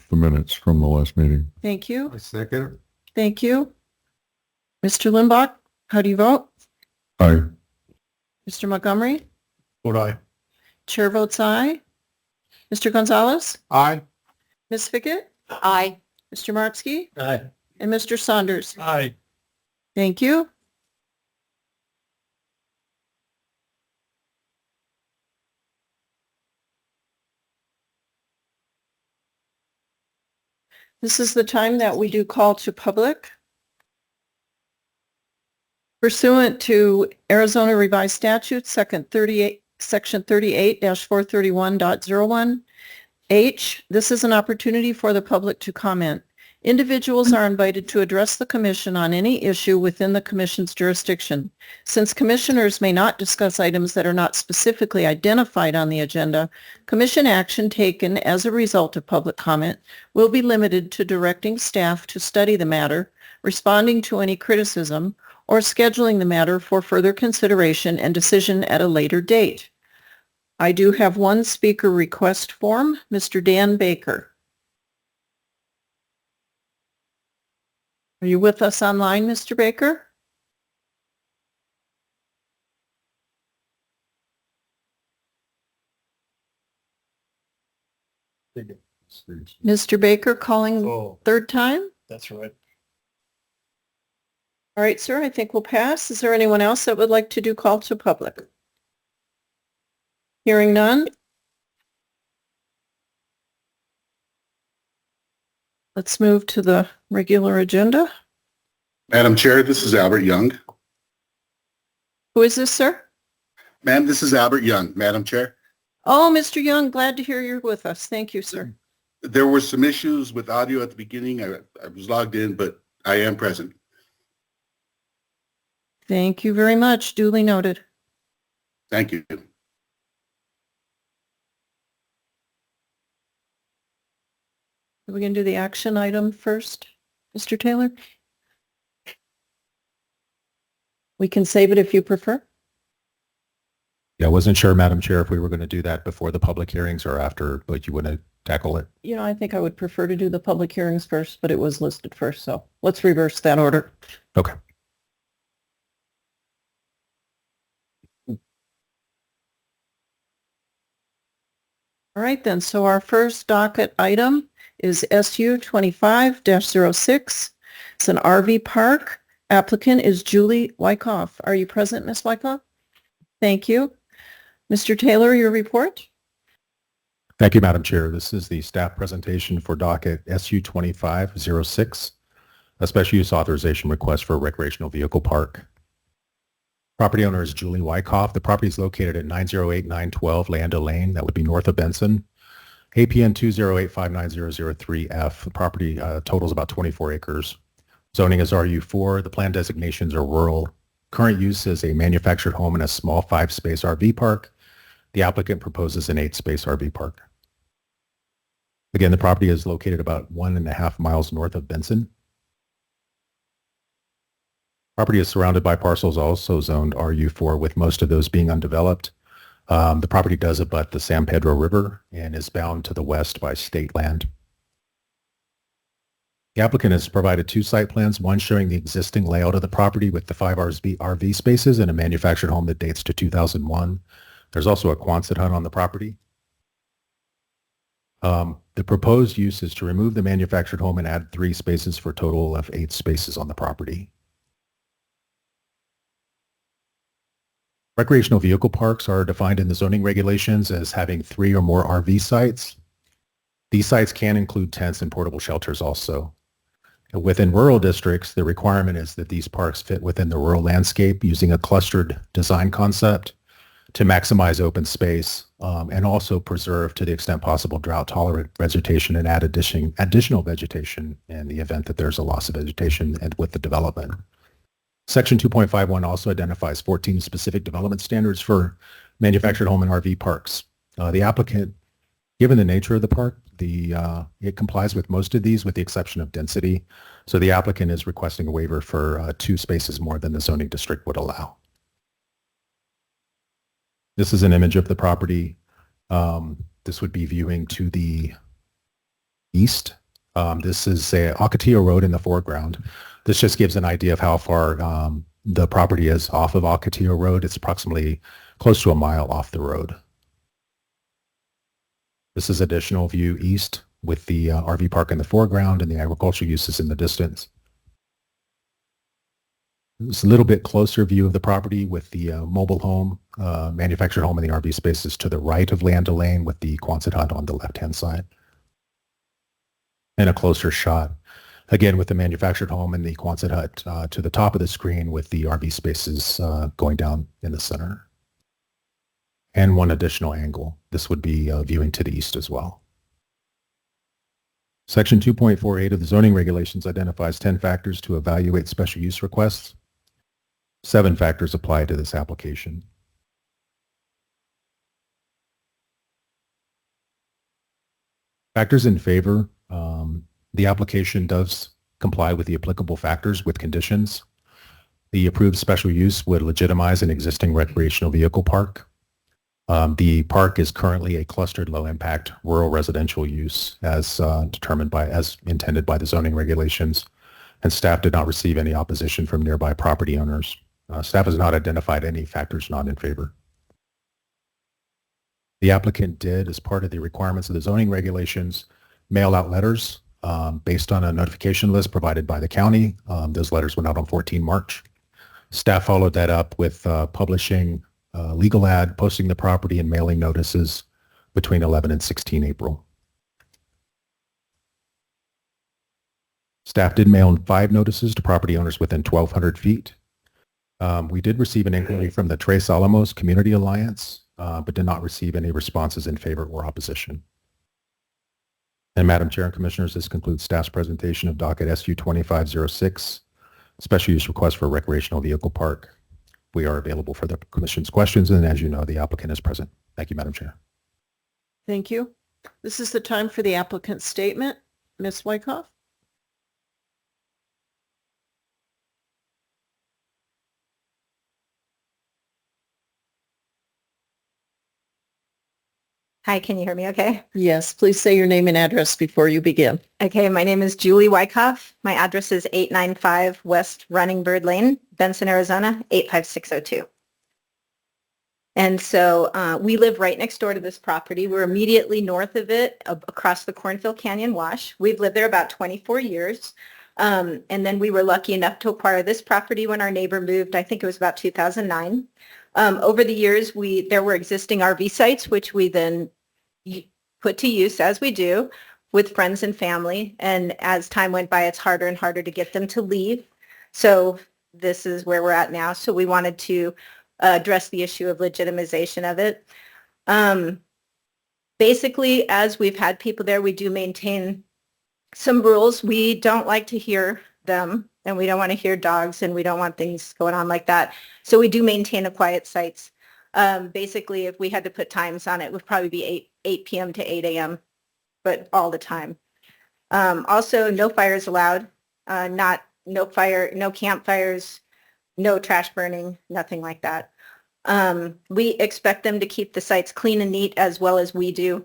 the minutes from the last meeting. Thank you. I second it. Thank you. Mr. Limbach, how do you vote? Aye. Mr. Montgomery? Vote aye. Chair votes aye. Mr. Gonzalez? Aye. Ms. Fickett? Aye. Mr. Markski? Aye. And Mr. Saunders? Aye. Thank you. This is the time that we do call to public. Pursuant to Arizona Revised Statute, Section 38-431.01H, this is an opportunity for the public to comment. Individuals are invited to address the commission on any issue within the commission's jurisdiction. Since commissioners may not discuss items that are not specifically identified on the agenda, commission action taken as a result of public comment will be limited to directing staff to study the matter, responding to any criticism, or scheduling the matter for further consideration and decision at a later date. I do have one speaker request form, Mr. Dan Baker. Are you with us online, Mr. Baker? Mr. Baker calling Oh, third time? that's right. All right, sir, I think we'll pass. Is there anyone else that would like to do call to public? Hearing none. Let's move to the regular agenda. Madam Chair, this is Albert Young. Who is this, sir? Ma'am, this is Albert Young, Madam Chair. Oh, Mr. Young, glad to hear you're with us. Thank you, sir. There were some issues with audio at the beginning. I was logged in, but I am present. Thank you very much. Duly noted. Thank you. Are we going to do the action item first, Mr. Taylor? We can save it if you prefer. Yeah, I wasn't sure, Madam Chair, if we were going to do that before the public hearings or after, but you want to tackle it. You know, I think I would prefer to do the public hearings first, but it was listed first, so let's reverse that order. Okay. All right, then. So our first docket item is SU 25-06. It's an RV park. Applicant is Julie Wyckoff. Are you present, Ms. Wyckoff? Thank you. Mr. Taylor, your report? Thank you, Madam Chair. This is the staff presentation for docket SU 25-06, a special use authorization request for a recreational vehicle park. Property owner is Julie Wyckoff. The property is located at 908-912 Landa Lane. That would be north of Benson. APN 208-59003F. The property totals about 24 acres. Zoning is RU4. The plan designations are rural. Current use is a manufactured home and a small 5-space RV park. The applicant proposes an 8-space RV park. Again, the property is located about 1.5 miles north of Benson. Property is surrounded by parcels also zoned RU4, with most of those being undeveloped. The property does abut the San Pedro River and is bound to the west by state land. The applicant has provided 2 site plans, one showing the existing layout of the property with the 5 RV spaces and a manufactured home that dates to 2001. There's also a Quonset hut on the property. The proposed use is to remove the manufactured home and add 3 spaces for a total of 8 spaces on the property. Recreational vehicle parks are defined in the zoning regulations as having 3 or more RV sites. These sites can include tents and portable shelters also. Within rural districts, the requirement is that these parks fit within the rural landscape using a clustered design concept to maximize open space and also preserve, to the extent possible, drought-tolerant vegetation and add additional vegetation in the event that there's a loss of vegetation and with the development. Section 2.51 also identifies 14 specific development standards for manufactured home and RV parks. The applicant, given the nature of the park, it complies with most of these with the exception of density. So the applicant is requesting a waiver for 2 spaces more than the zoning district would allow. This is an image of the property. This would be viewing to the east. This is a Ocotillo Road in the foreground. This just gives an idea of how far the property is off of Ocotillo Road. It's approximately close to a mile off the road. This is additional view east with the RV park in the foreground and the agricultural uses in the distance. It's a little bit closer view of the property with the mobile home, manufactured home, and the RV spaces to the right of Land Lane with the Quonset hut on the left-hand side. And a closer shot, again, with the manufactured home and the Quonset hut to the top of the screen with the RV spaces going down in the center. And one additional angle. This would be viewing to the east as well. Section 2.48 of the zoning regulations identifies 10 factors to evaluate special use requests. 7 factors apply to this application. Factors in favor. The application does comply with the applicable factors with conditions. The approved special use would legitimize an existing recreational vehicle park. The park is currently a clustered low-impact rural residential use as intended by the zoning regulations, and staff did not receive any opposition from nearby property owners. Staff has not identified any factors not in favor. The applicant did, as part of the requirements of the zoning regulations, mail out letters based on a notification list provided by the county. Those letters went out on 14 March. Staff followed that up with publishing legal ad, posting the property, and mailing notices between 11 and 16 April. Staff did mail 5 notices to property owners within 1,200 feet. We did receive an inquiry from the Tres Alamos Community Alliance, but did not receive any responses in favor or opposition. And Madam Chair and Commissioners, this concludes staff's presentation of docket SU 2506, special use request for a recreational vehicle park. We are available for the Commission's questions, and as you know, the applicant is present. Thank you, Madam Chair. Thank you. This is the time for the applicant's statement. Ms. Wyckoff? Hi, can you hear me okay? Yes, please say your name and address before you begin. Okay, my name is Julie Wyckoff. My address is 895 West Running Bird Lane, Benson, Arizona, 85602. And so we live right next door to this property. We're immediately north of it, across the Cornfield Canyon Wash. We've lived there about 24 years. And then we were lucky enough to acquire this property when our neighbor moved. I think it was about 2009. Over the years, there were existing RV sites, which we then put to use, as we do, with friends and family. And as time went by, it's harder and harder to get them to leave. So this is where we're at now. So we wanted to address the issue of legitimization of it. Basically, as we've had people there, we do maintain some rules. We don't like to hear them, and we don't want to hear dogs, and we don't want things going on like that. So we do maintain a quiet sites. Basically, if we had to put times on it, it would probably be 8 p.m. to 8 a.m., but all the time. Also, no fires allowed, no campfires, no trash burning, nothing like that. We expect them to keep the sites clean and neat, as well as we do,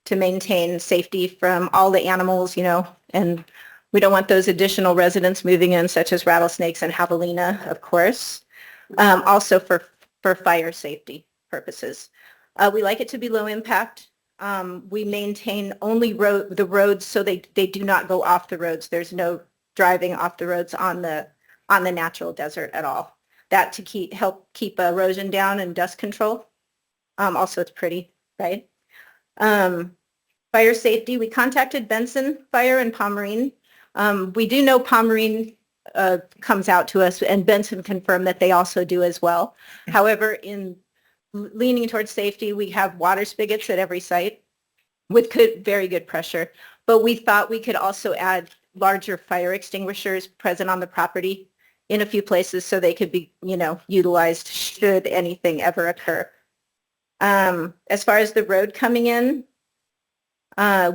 to maintain safety from all the animals, and we don't want those additional residents moving in, such as rattlesnakes and javelina, of course. Also for fire safety purposes. We like it to be low impact. We maintain only the roads so they do not go off the roads. There's no driving off the roads on the natural desert at all. That to help keep erosion down and dust control. Also, it's pretty, right? Fire safety, we contacted Benson Fire and Pomerene. We do know Pomerene comes out to us, and Benson confirmed that they also do as well. However, in leaning towards safety, we have water spigots at every site with very good pressure, but we thought we could also add larger fire extinguishers present on the property in a few places so they could be, utilized should anything ever occur. As far as the road coming in,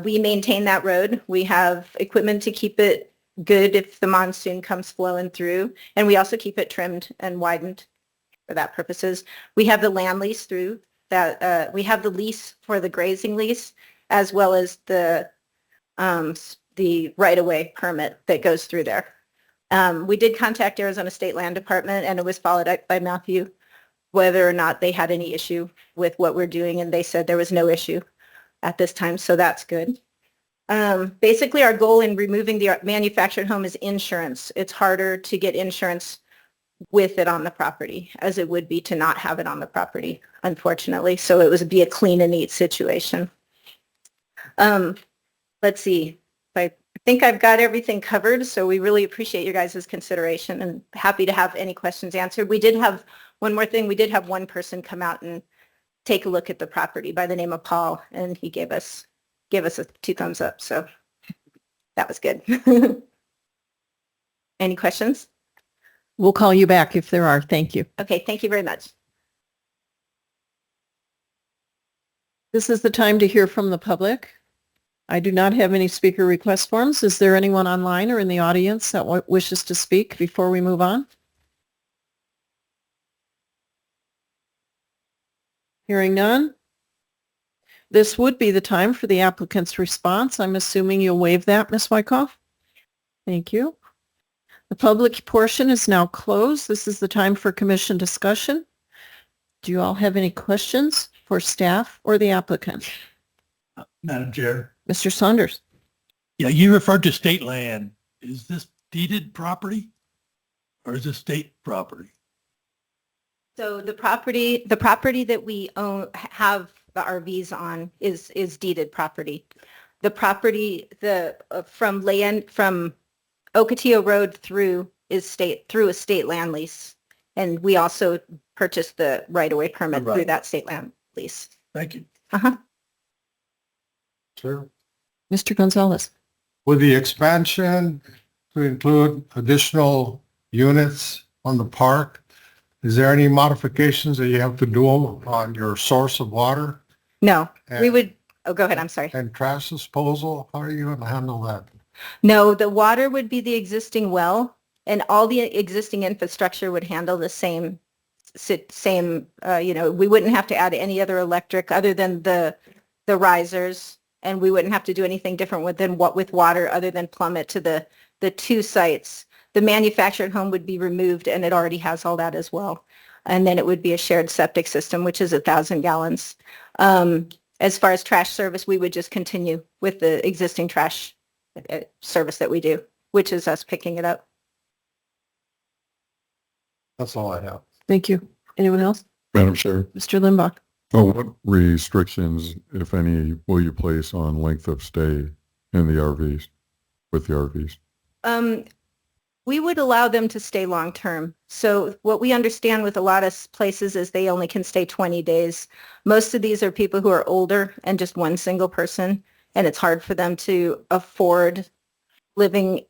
we maintain that road. We have equipment to keep it good if the monsoon comes flowing through, and we also keep it trimmed and widened for that purposes. We have the land lease through that. We have the lease for the grazing lease, as well as the the right-of-way permit that goes through there. We did contact Arizona State Land Department, and it was followed up by Matthew, whether or not they had any issue with what we're doing, and they said there was no issue at this time, so that's good. Basically, our goal in removing the manufactured home is insurance. It's harder to get insurance with it on the property as it would be to not have it on the property, unfortunately. So it would be a clean and neat situation. Let's see. I think I've got everything covered, so we really appreciate your guys' consideration and happy to have any questions answered. We did have one more thing. We did have one person come out and take a look at the property by the name of Paul, and he gave us a 2 thumbs up. So that was good. Any questions? We'll call you back if there are. Thank you. Okay, thank you very much. This is the time to hear from the public. I do not have any speaker request forms. Is there anyone online or in the audience that wishes to speak before we move on? Hearing none. This would be the time for the applicant's response. I'm assuming you'll waive that, Ms. Wyckoff. Thank you. The public portion is now closed. This is the time for commission discussion. Do you all have any questions for staff or the applicant? Madam Chair. Mr. Saunders. Yeah, you referred to state land. Is this deeded property or is this state property? So the property that we own, have the RVs on is deeded property. The property, from Ocotillo Road through a state land lease. And we also purchased the right-of-way permit through that state land lease. Thank you. Uh-huh. Sure. Mr. Gonzalez. With the expansion to include additional units on the park, is there any modifications that you have to do on your source of water No, we And- would, oh, go ahead, I'm sorry. and trash disposal? How are you going to handle that? No, the water would be the existing well, and all the existing infrastructure would handle the same, we wouldn't have to add any other electric other than the risers, and we wouldn't have to do anything different with water other than plumb it to the 2 sites. The manufactured home would be removed, and it already has all that as well. And then it would be a shared septic system, which is 1,000 gallons. As far as trash service, we would just continue with the existing trash service that we do, which is us picking it up. That's all I have. Thank you. Anyone else? Madam Chair, Mr. Limbach. what restrictions, if any, will you place on length of stay in the RVs, with the RVs? We would allow them to stay long-term. So what we understand with a lot of places is they only can stay 20 days. Most of these are people who are older and just one single person, and it's hard for them to afford living,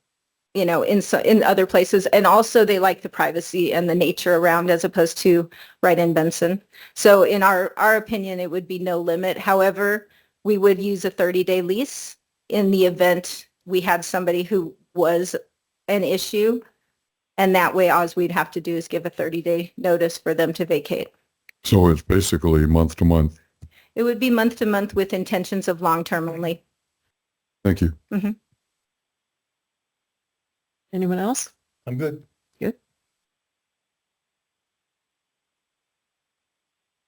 in other places. And also they like the privacy and the nature around as opposed to right in Benson. So in our opinion, it would be no limit. However, we would use a 30-day lease in the event we had somebody who was an issue, and that way all we'd have to do is give a 30-day notice for them to vacate. So it's basically month to month. It would be month to month with intentions of long-term only. Thank you. Anyone else? I'm good.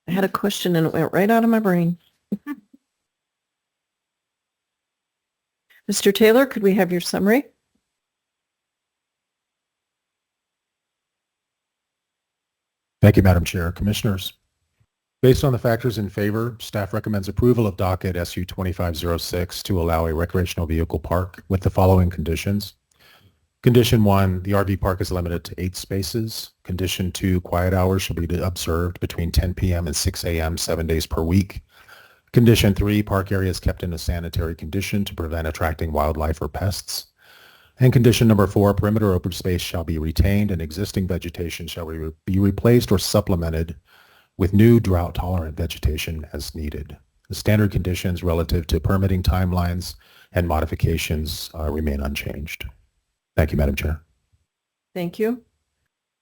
I had a question and it went right out of my brain. Mr. Taylor, could we have your summary? Thank you, Madam Chair. Commissioners, based on the factors in favor, staff recommends approval of docket SU 2506 to allow a recreational vehicle park with the following conditions. Condition 1, the RV park is limited to 8 spaces. Condition 2, quiet hours shall be observed between 10 p.m. and 6 a.m. 7 days per week. Condition 3, park area is kept in a sanitary condition to prevent attracting wildlife or pests. And condition number 4, perimeter open space shall be retained and existing vegetation shall be replaced or supplemented with new drought-tolerant vegetation as needed. The standard conditions relative to permitting timelines and modifications remain unchanged. Thank you, Madam Chair. Thank you.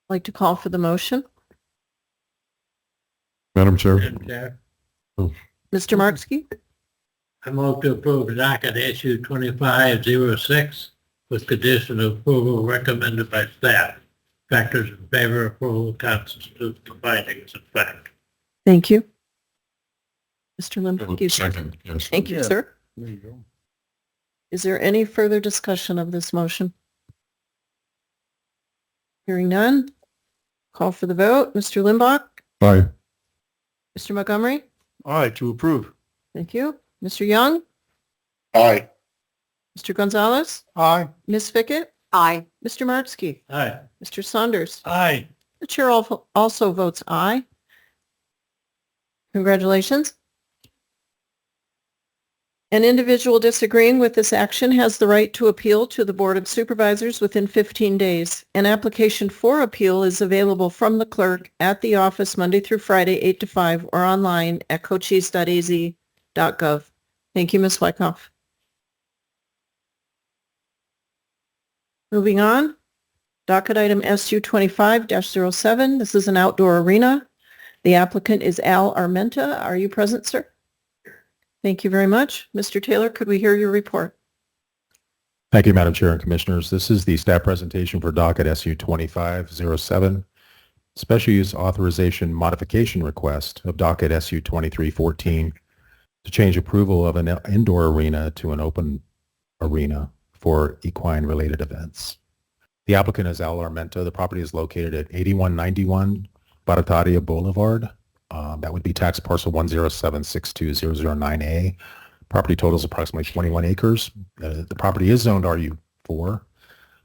I'd like to call for the motion. Madam Chair, Yeah. Mr. Markski? I move to approve docket issue 2506 with condition of approval recommended by staff. Factors in favor of approval constitute the findings of fact. Thank you. Mr. Limbaugh, you Second, yes. Thank you, Yeah. sir. There you go. Is there any further discussion of this motion? Hearing none. Call for the vote. Mr. Limbaugh, Aye. Mr. Montgomery. Aye, to approve. Thank you. Mr. Young, Aye. Mr. Gonzalez, Aye. Ms. Fickett, Aye. Mr. Martsky, Aye. Mr. Saunders. Aye. The chair also votes aye. Congratulations. An individual disagreeing with this action has the right to appeal to the Board of Supervisors within 15 days. An application for appeal is available from the clerk at the office Monday through Friday, 8 to 5, or online at cochise.az.gov. Thank you, Ms. Wyckoff. Moving on, docket item SU 25-07. This is an outdoor arena. The applicant is Al Armenta. Are you present, sir? Thank you very much. Mr. Taylor, could we hear your report? Thank you, Madam Chair and Commissioners. This is the staff presentation for docket SU 2507, special use authorization modification request of docket SU 2314 to change approval of an indoor arena to an open arena for equine-related events. The applicant is Al Armenta. The property is located at 8191 Barataria Boulevard. That would be tax parcel 107620009A. Property totals approximately 21 acres. The property is zoned RU4.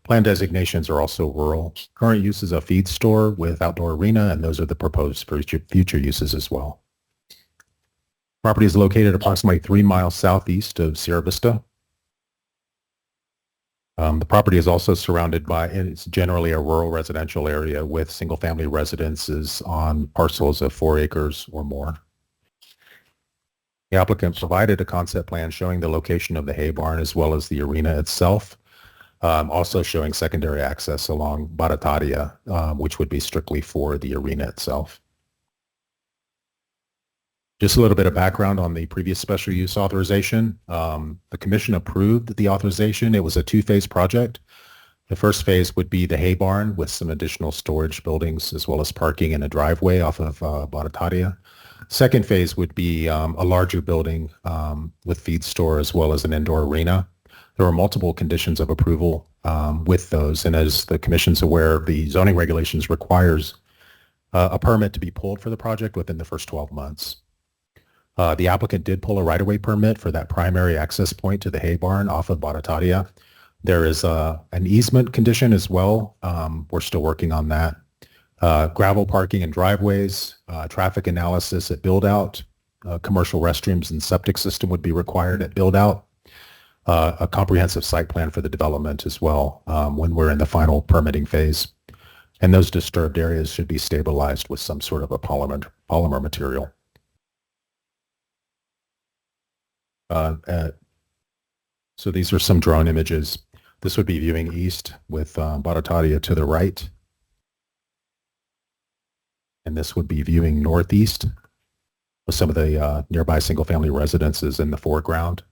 Plan designations are also rural. Current use is a feed store with outdoor arena, and those are the proposed future uses as well. Property is located approximately 3 miles southeast of Sierra Vista. The property is also surrounded by, and it's generally a rural residential area with single-family residences on parcels of 4 acres or more. The applicant provided a concept plan showing the location of the hay barn as well as the arena itself, also showing secondary access along Barataria, which would be strictly for the arena itself. Just a little bit of background on the previous special use authorization. The commission approved the authorization. It was a 2-phase project. The first phase would be the hay barn with some additional storage buildings as well as parking and a driveway off of Barataria. Second phase would be a larger building with feed store as well as an indoor arena. There were multiple conditions of approval with those, and as the commission's aware, the zoning regulations requires a permit to be pulled for the project within the first 12 months. The applicant did pull a right-of-way permit for that primary access point to the hay barn off of Barataria. There is an easement condition as well. We're still working on that. Gravel parking and driveways, traffic analysis at build-out, commercial restrooms and septic system would be required at build-out, a comprehensive site plan for the development as well when we're in the final permitting phase. And those disturbed areas should be stabilized with some sort of a polymer material. So these are some drone images. This would be viewing east with Barataria to the right. And this would be viewing northeast with some of the nearby single-family residences in the foreground.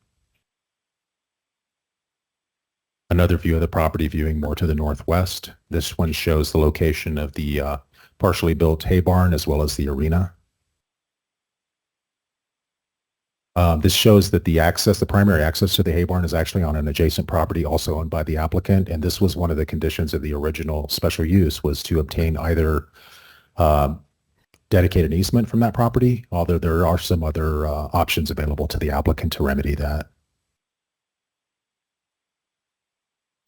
Another view of the property viewing more to the northwest. This one shows the location of the partially built hay barn as well as the arena. This shows that the primary access to the hay barn is actually on an adjacent property also owned by the applicant, and this was one of the conditions of the original special use, was to obtain either dedicated easement from that property, although there are some other options available to the applicant to remedy that.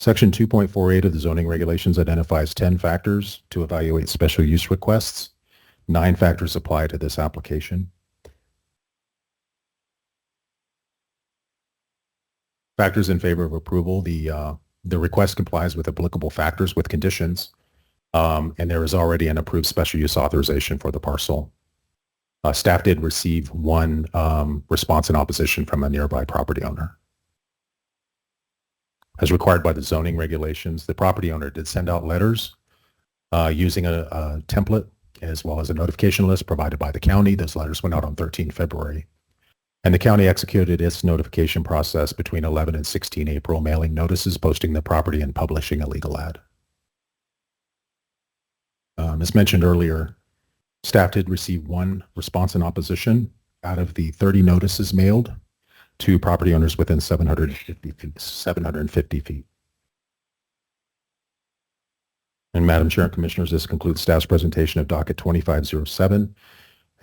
Section 2.48 of the zoning regulations identifies 10 factors to evaluate special use requests. 9 factors apply to this application. Factors in favor of approval, the request complies with applicable factors with conditions, and there is already an approved special use authorization for the parcel. Staff did receive one response in opposition from a nearby property owner. As required by the zoning regulations, the property owner did send out letters using a template as well as a notification list provided by the county. Those letters went out on 13 February. And the county executed its notification process between 11 and 16 April, mailing notices, posting the property, and publishing a legal ad. As mentioned earlier, staff did receive one response in opposition out of the 30 notices mailed to property owners within 750 feet. And Madam Chair and Commissioners, this concludes staff's presentation of docket 2507,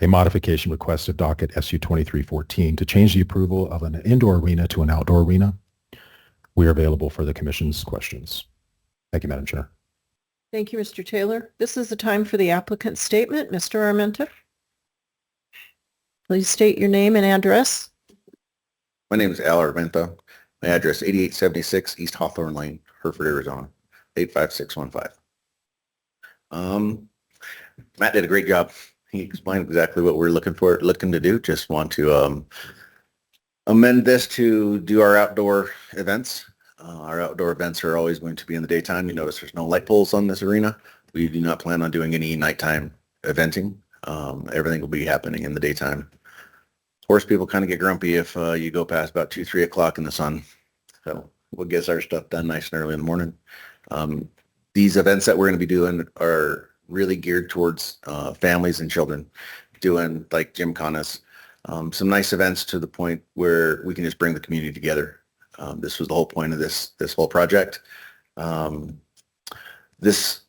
a modification request of docket SU 2314 to change the approval of an indoor arena to an outdoor arena. We are available for the Commission's questions. Thank you, Madam Chair. Thank you, Mr. Taylor. This is the time for the applicant's statement. Mr. Armenta, please state your name and address. My name is Al Armenta. My address 8876 East Hawthorne Lane, Hereford, Arizona, 85615. Matt did a great job. He explained exactly what we're looking to do. Just want to amend this to do our outdoor events. Our outdoor events are always going to be in the daytime. You notice there's no light poles on this arena. We do not plan on doing any nighttime eventing. Everything will be happening in the daytime. Of course, people kind of get grumpy if you go past about 2, 3 o'clock in the sun. So we'll get our stuff done nice and early in the morning. These events that we're going to be doing are really geared towards families and children, doing like gymkhana, some nice events to the point where we can just bring the community together. This was the whole point of this whole project. This,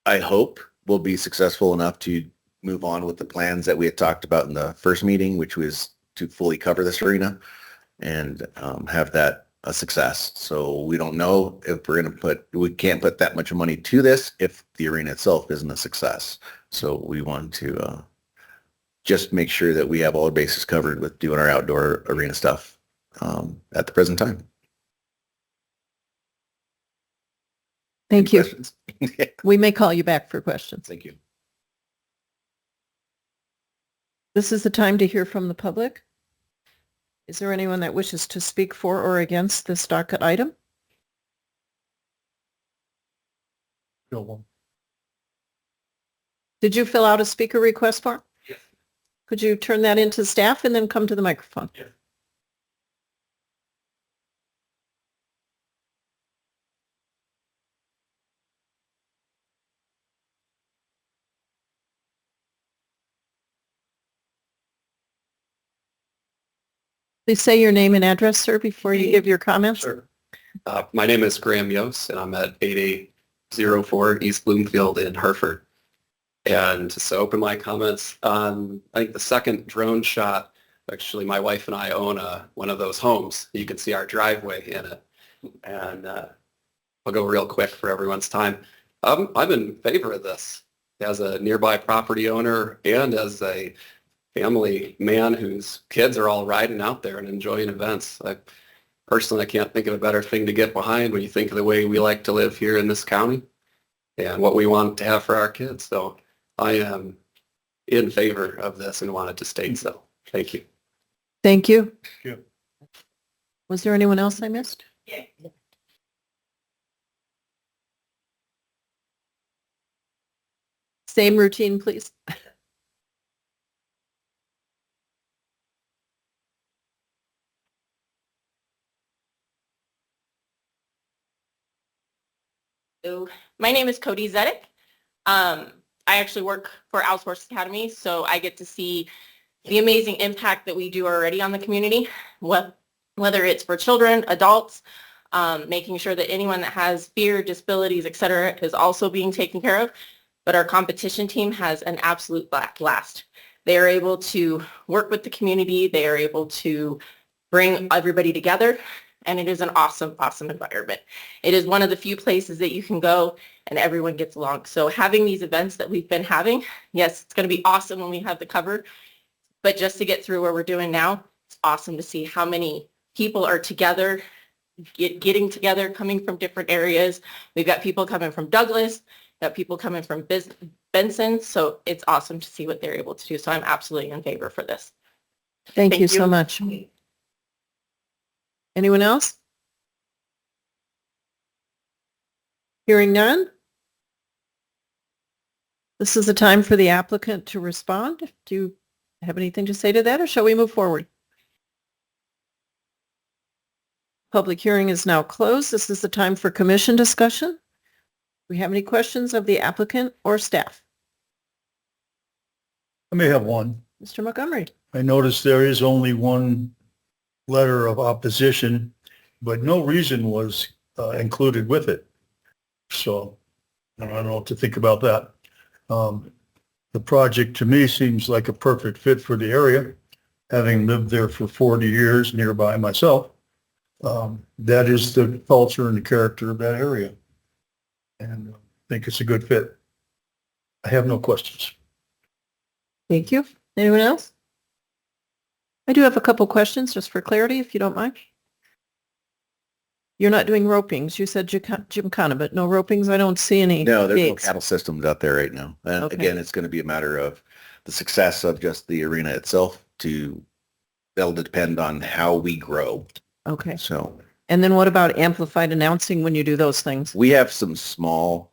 I hope, will be successful enough to move on with the plans that we had talked about in the first meeting, which was to fully cover this arena and have that a success. So we don't know if we can't put that much money to this if the arena itself isn't a success. So we want to just make sure that we have all our bases covered with doing our outdoor arena stuff at the present time. Thank you. Questions? We may call you back for questions. Thank you. This is the time to hear from the public. Is there anyone that wishes to speak for or against this docket item? Did you fill out a speaker request form? Yes. Could you turn that into staff and then come to the microphone? Yes. Please say your name and address, sir, before you give your comments. Sure. My name is Graham Yost, and I'm at 8804 East Bloomfield in Hereford. And to open my comments on, I think the second drone shot, actually my wife and I own one of those homes. You can see our driveway in it. And I'll go real quick for everyone's time. I'm in favor of this as a nearby property owner and as a family man whose kids are all riding out there and enjoying events. Personally, I can't think of a better thing to get behind when you think of the way we like to live here in this county and what we want to have for our kids. So I am in favor of this and wanted to state so. Thank you. Thank you. Thank you. Was there anyone else I missed? Yeah. Same routine, please. So my name is Cody Zedek. I actually work for Outsource Academy, so I get to see the amazing impact that we do already on the community, whether it's for children, adults, making sure that anyone that has fear, disabilities, etc., is also being taken care of. But our competition team has an absolute blast. They are able to work with the community. They are able to bring everybody together. And it is an awesome, awesome environment. It is one of the few places that you can go and everyone gets along. So having these events that we've been having, yes, it's going to be awesome when we have the cover. But just to get through what we're doing now, it's awesome to see how many people are together, getting together, coming from different areas. We've got people coming from Douglas, got people coming from Benson. So it's awesome to see what they're able to do. So I'm absolutely in favor for this. Thank you so much. Anyone else? Hearing none? This is the time for the applicant to respond. Do you have anything to say to that, or shall we move forward? Public hearing is now closed. This is the time for commission discussion. Do we have any questions of the applicant or staff? I may have one. Mr. Montgomery? I noticed there is only one letter of opposition, but no reason was included with it. So I don't know what to think about that. The project to me seems like a perfect fit for the area, having lived there for 40 years nearby myself. That is the culture and the character of that area. And I think it's a good fit. I have no questions. Thank you. Anyone else? I do have a couple questions just for clarity, if you don't mind. You're not doing ropings. You said gymkhana, but no ropings. I don't see any No, there's no gates. cattle systems out there right now. And Okay. again, it's going to be a matter of the success of just the arena itself that'll depend on how we grow. Okay. So And then what about amplified announcing when you do those things? we have some small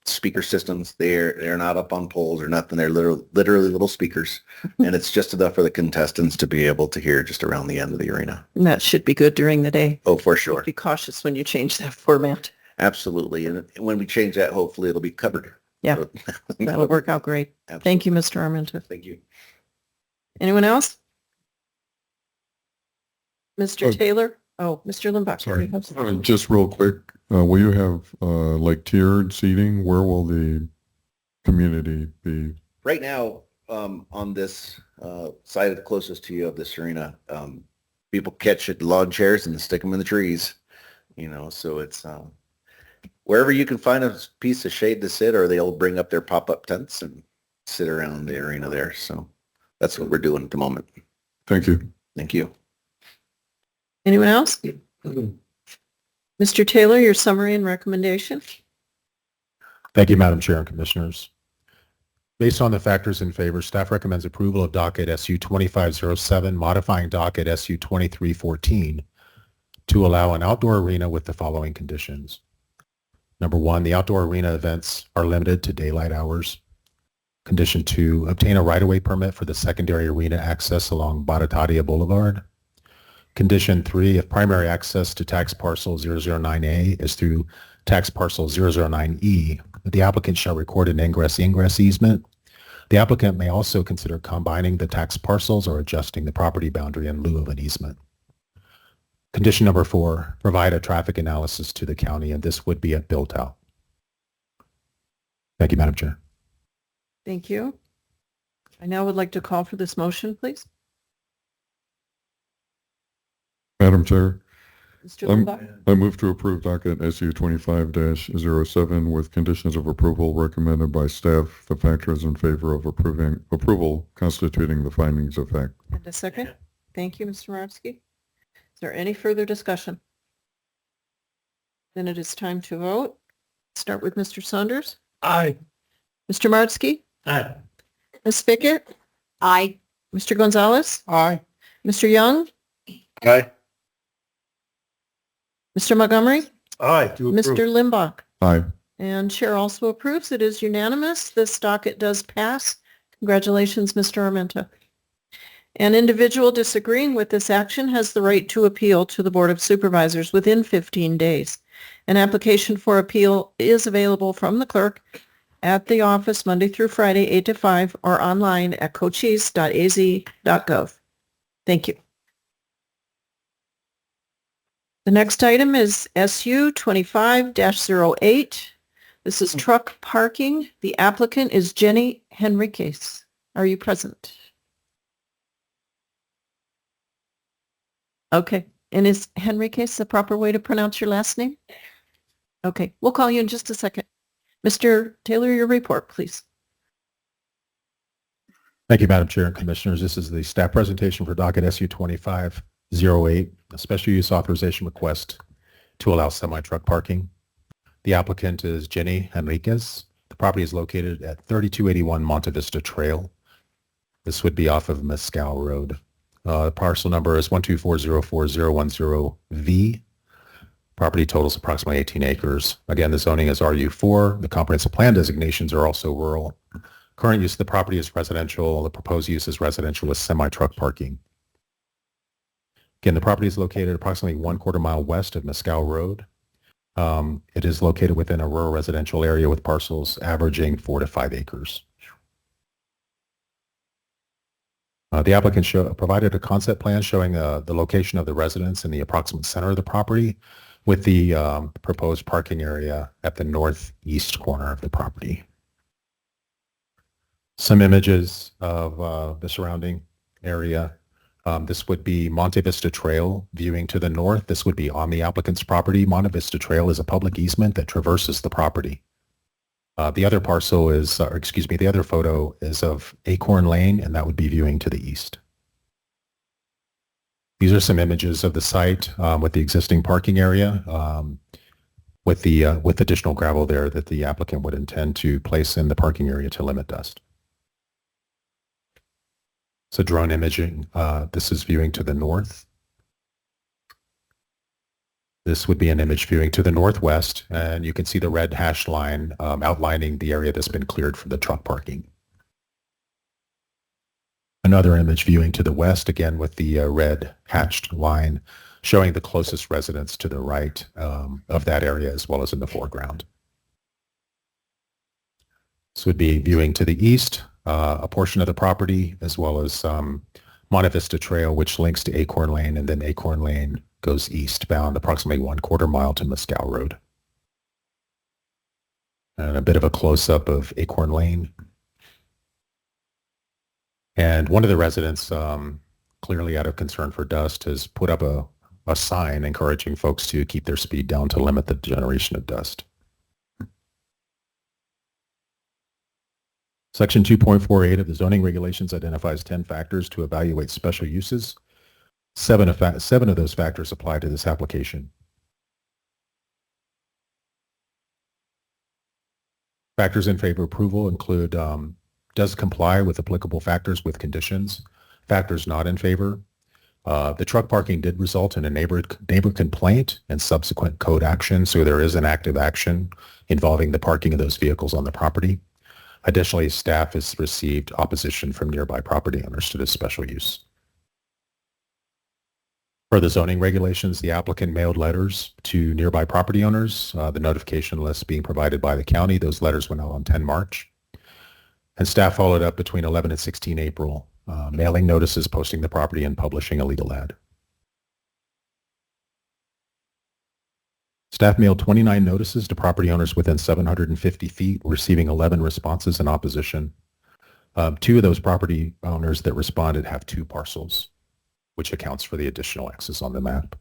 speaker systems. They're not up on poles or nothing. They're literally little speakers. And it's just enough for the contestants to be able to hear just around the end of the arena. And that should be good during the day. Oh, for sure. Be cautious when you change that format. Absolutely. And when we change that, hopefully it'll be covered. Yeah. So- That'll work out great. Thank you, Mr. Armenta. Thank you. Anyone else? Mr. Oh. Taylor? Oh, Mr. Limbach. Sorry. you have something? Just real quick, will you have like tiered seating? Where will the community be? Right now, on this side closest to you of this arena, people catch at lawn chairs and stick them in the trees. So it's wherever you can find a piece of shade to sit, or they'll bring up their pop-up tents and sit around the arena there. So that's what we're doing at the moment. Thank you. Thank you. Anyone else? Mr. Taylor, your summary and recommendation? Thank you, Madam Chair and Commissioners. Based on the factors in favor, staff recommends approval of docket SU 2507, modifying docket SU 2314 to allow an outdoor arena with the following conditions. Number 1, the outdoor arena events are limited to daylight hours. Condition 2, obtain a right-of-way permit for the secondary arena access along Barataria Boulevard. Condition 3, if primary access to tax parcel 009A is through tax parcel 009E, the applicant shall record an ingress-egress easement. The applicant may also consider combining the tax parcels or adjusting the property boundary in lieu of an easement. Condition number 4, provide a traffic analysis to the county, and this would be at built out. Thank you, Madam Chair. Thank you. I now would like to call for this motion, please. Madam Chair, Mr. Limbach? I move to approve docket SU 25-07 with conditions of approval recommended by staff. The factors in favor of approval constituting the findings of fact. And a second? Thank you, Mr. Marevsky. Is there any further discussion? Then it is time to vote. Start with Mr. Saunders. Aye. Mr. Marevsky? Aye. Ms. Pickett? Aye. Mr. Gonzalez? Aye. Mr. Young? Aye. Mr. Montgomery? Aye. To approve. Mr. Limbach? Aye. And Chair also approves. It is unanimous. This docket does pass. Congratulations, Mr. Armenta. An individual disagreeing with this action has the right to appeal to the Board of Supervisors within 15 days. An application for appeal is available from the clerk at the office Monday through Friday, 8 to 5, or online at cochise.az.gov. Thank you. The next item is SU 25-08. This is truck parking. The applicant is Jenny Henriquez. Are you present? Okay. And is Henriquez the proper way to pronounce your last name? Okay. We'll call you in just a second. Mr. Taylor, your report, please. Thank you, Madam Chair and Commissioners. This is the staff presentation for docket SU 2508, a special use authorization request to allow semi-truck parking. The applicant is Jenny Henriquez. The property is located at 3281 Monte Vista Trail. This would be off of Mescal Road. Parcel number is 1240410V. Property totals approximately 18 acres. Again, the zoning is RU4. The comprehensive plan designations are also rural. Current use of the property is residential. The proposed use is residential with semi-truck parking. Again, the property is located approximately 1/4 mile west of Mescal Road. It is located within a rural residential area with parcels averaging 4 to 5 acres. The applicant provided a concept plan showing the location of the residence in the approximate center of the property with the proposed parking area at the northeast corner of the property. Some images of the surrounding area. This would be Monte Vista Trail viewing to the north. This would be on the applicant's property. Monte Vista Trail is a public easement that traverses the property. The other parcel is, the other photo is of Acorn Lane, and that would be viewing to the east. These are some images of the site with the existing parking area, with additional gravel there that the applicant would intend to place in the parking area to limit dust. So drone imaging, this is viewing to the north. This would be an image viewing to the northwest, and you can see the red hashed line outlining the area that's been cleared for the truck parking. Another image viewing to the west, again with the red hatched line, showing the closest residence to the right of that area as well as in the foreground. This would be viewing to the east, a portion of the property, as well as Monte Vista Trail, which links to Acorn Lane, and then Acorn Lane goes eastbound approximately 1/4 mile to Mescal Road. And a bit of a close-up of Acorn Lane. And one of the residents, clearly out of concern for dust, has put up a sign encouraging folks to keep their speed down to limit the generation of dust. Section 2.48 of the zoning regulations identifies 10 factors to evaluate special uses. Seven of those factors apply to this application. Factors in favor of approval include does comply with applicable factors with conditions. Factors not in favor. The truck parking did result in a neighbor complaint and subsequent code action, so there is an active action involving the parking of those vehicles on the property. Additionally, staff has received opposition from nearby property owners to this special use. Per the zoning regulations, the applicant mailed letters to nearby property owners, the notification list being provided by the county. Those letters went out on 10 March. And staff followed up between 11 and 16 April, mailing notices, posting the property, and publishing a legal ad. Staff mailed 29 notices to property owners within 750 feet, receiving 11 responses in opposition. 2 of those property owners that responded have 2 parcels, which accounts for the additional X's on the map.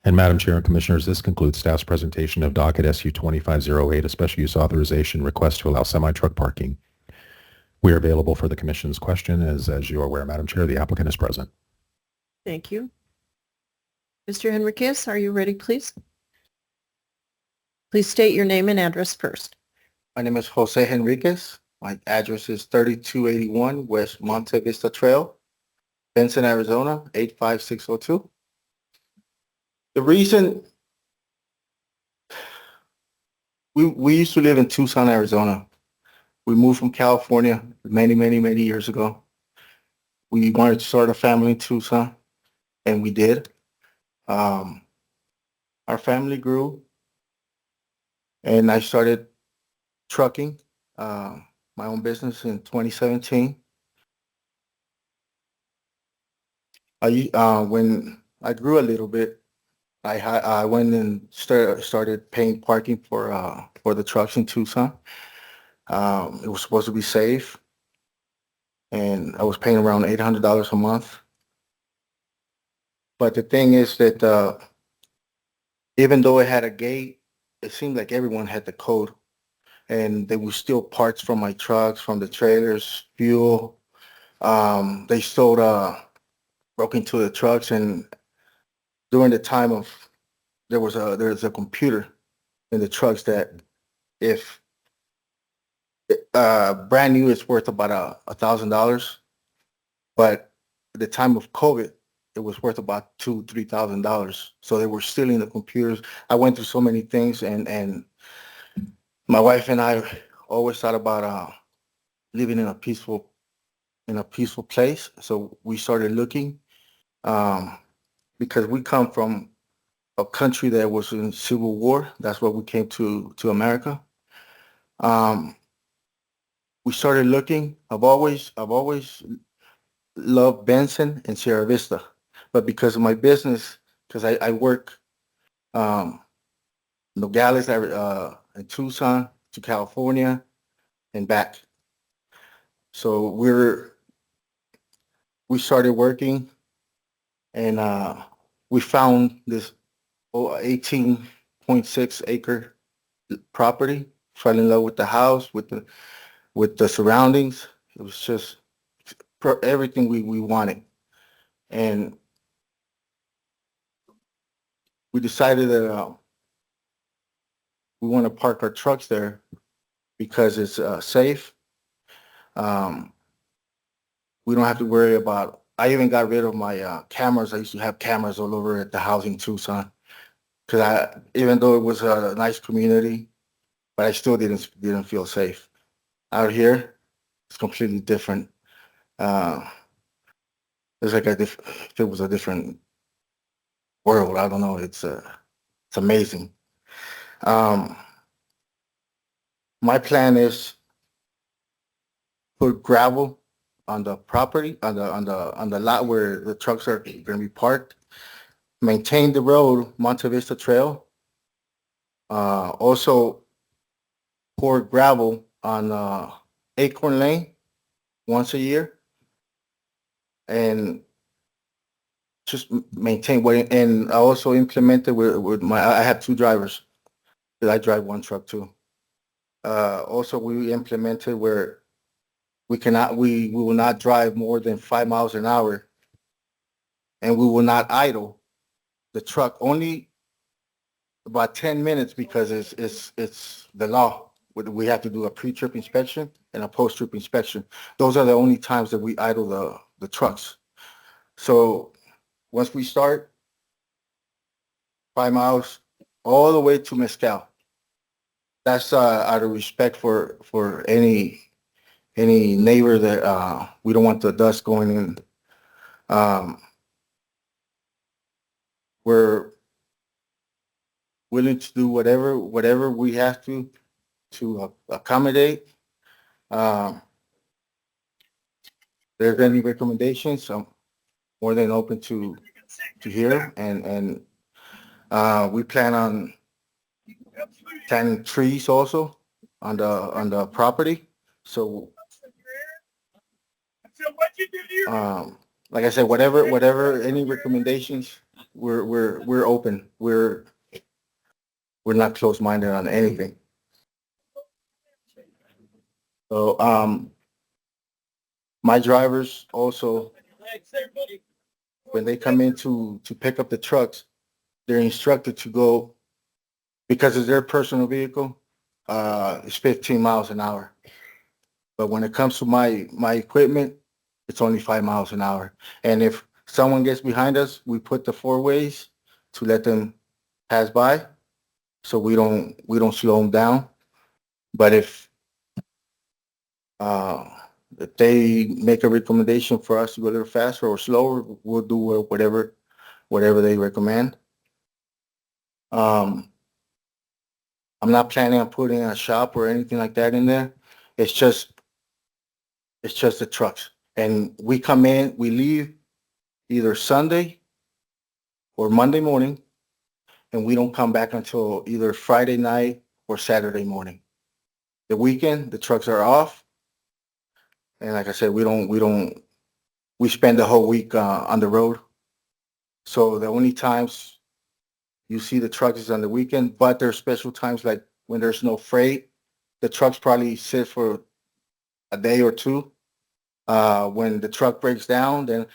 And Madam Chair and Commissioners, this concludes staff's presentation of docket SU 2508, a special use authorization request to allow semi-truck parking. We are available for the Commission's question. As you are aware, Madam Chair, the applicant is present. Thank you. Mr. Henriquez, are you ready, please? Please state your name and address first. My name is Jose Henriquez. My address is 3281 West Monte Vista Trail, Benson, Arizona, 85602. The reason we used to live in Tucson, Arizona. We moved from California many years ago. We wanted to start a family in Tucson, and we did. Our family grew, and I started trucking my own business in 2017. When I grew a little bit, I went and started paying parking for the trucks in Tucson. It was supposed to be safe, and I was paying around $800 a month. But the thing is that even though it had a gate, it seemed like everyone had the code, and they would steal parts from my trucks, from the trailers, fuel. They stole, broke into the trucks, and during the time of there's a computer in the trucks that if brand new, it's worth about $1,000, but at the time of COVID, it was worth about $2,000-3,000. So they were stealing the computers. I went through so many things, and my wife and I always thought about living in a peaceful in a peaceful place. So we started looking, because we come from a country that was in civil war. That's why we came to America. We started looking. I've always loved Benson and Sierra Vista, but because of my business, because I work Nogales, in Tucson to California and back. So we started working, and we found this 18.6 acre property. Fell in love with the house, with the surroundings. It was just everything we wanted, and we decided that we want to park our trucks there because it's safe. We don't have to worry about. I even got rid of my cameras. I used to have cameras all over at the house in Tucson, because even though it was a nice community, but I still didn't feel safe. Out here, it's completely different. It's like if it was a different world. I don't know. It's amazing. My plan is put gravel on the property, on the lot where the trucks are going to be parked. Maintain the road, Monte Vista Trail. Also pour gravel on Acorn Lane once a year, and just maintain what. And I also implemented with I have two drivers, because I drive one truck too. Also, we implemented where we will not drive more than 5 miles an hour, and we will not idle the truck only about 10 minutes, because it's the law. We have to do a pre-trip inspection and a post-trip inspection. Those are the only times that we idle the trucks. So once we start, 5 miles all the way to Mezcal. That's out of respect for any neighbor that we don't want the dust going in. We're willing to do whatever we have to accommodate. There's any recommendations, I'm more than open to hear. And we plan on planting trees also on the property. So like I said, whatever any recommendations, we're open. We're not closed-minded on anything. So my drivers also, when they come in to pick up the trucks, they're instructed to go, because it's their personal vehicle, it's 15 miles an hour. But when it comes to my equipment, it's only 5 miles an hour. And if someone gets behind us, we put the four ways to let them pass by, so we don't slow them down. But if they make a recommendation for us to go a little faster or slower, we'll do whatever they recommend. I'm not planning on putting a shop or anything like that in there. It's just the trucks. And we come in, we leave either Sunday or Monday morning, and we don't come back until either Friday night or Saturday morning. The weekend, the trucks are off. And like I said, we spend the whole week on the road. So the only times you see the trucks is on the weekend, but there's special times like when there's no freight, the trucks probably sit for a day or two. When the truck breaks down, then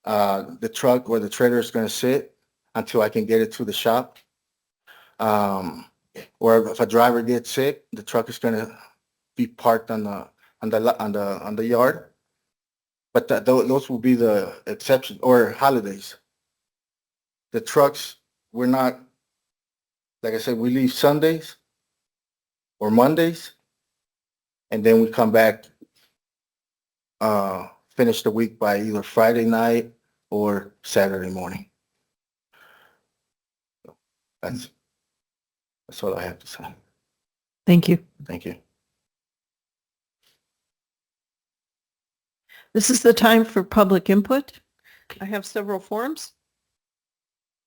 the truck or the trailer is going to sit until I can get it to the shop. Or if a driver gets sick, the truck is going to be parked on the yard. But those will be the exceptions, or holidays. The trucks, we're not, like I said, we leave Sundays or Mondays, and then we come back finish the week by either Friday night or Saturday morning. That's all I have to say. Thank you. Thank you. This is the time for public input. I have several forms.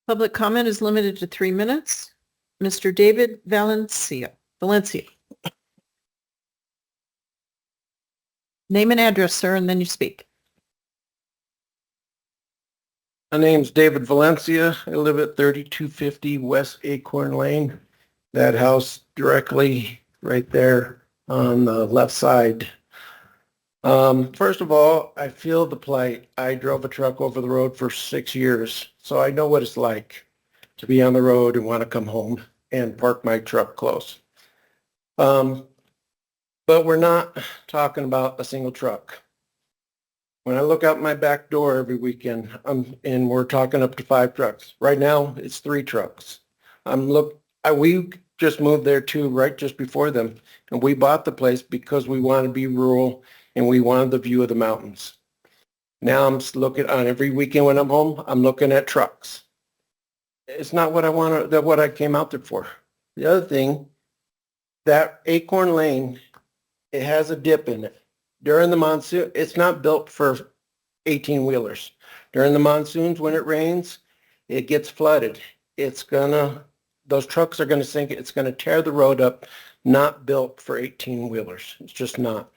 Public comment is limited to 3 minutes. Mr. David Valencia. Name and address, sir, and then you speak. My name's David Valencia. I live at 3250 West Acorn Lane. That house directly right there on the left side. First of all, I feel the plight. I drove a truck over the road for 6 years, so I know what it's like to be on the road and want to come home and park my truck close. But we're not talking about a single truck. When I look out my back door every weekend, and we're talking up to 5 trucks. Right now, it's 3 trucks. We just moved there too, right just before them, and we bought the place because we want to be rural and we wanted the view of the mountains. Now I'm looking on every weekend when I'm home, I'm looking at trucks. It's not what I want, what I came out there for. The other thing, that Acorn Lane, it has a dip in it. During the monsoon, it's not built for 18-wheelers. During the monsoons, when it rains, it gets flooded. Those trucks are gonna sink it. It's gonna tear the road up, not built for 18-wheelers. It's just not.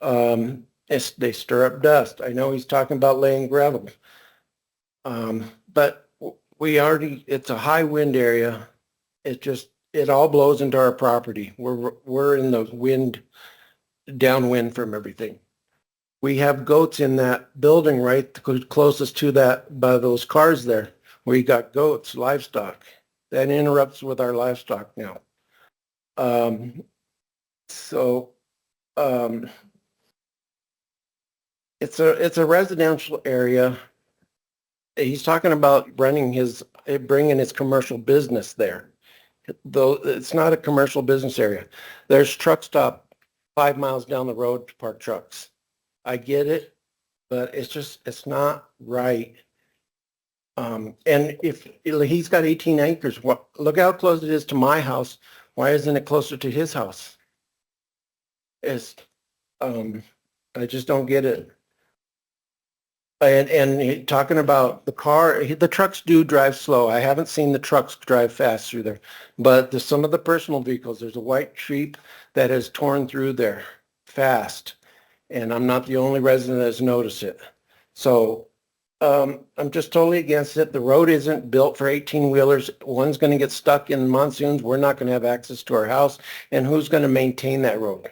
They stir up dust. I know he's talking about laying gravel. But it's a high wind area. It all blows into our property. We're in the wind, downwind from everything. We have goats in that building right closest to that, by those cars there, where you got goats, livestock. That interrupts with our livestock now. It's a residential area. He's talking about bringing his commercial business there. Though it's not a commercial business area. There's truck stop 5 miles down the road to park trucks. I get it, but it's not right. And if he's got 18 acres, look how close it is to my house. Why isn't it closer to his house? I just don't get it. And talking about the trucks do drive slow. I haven't seen the trucks drive fast through there, but some of the personal vehicles, there's a white Jeep that has torn through there fast, and I'm not the only resident that's noticed it. So I'm just totally against it. The road isn't built for 18-wheelers. One's going to get stuck in monsoons. We're not going to have access to our house, and who's going to maintain that road?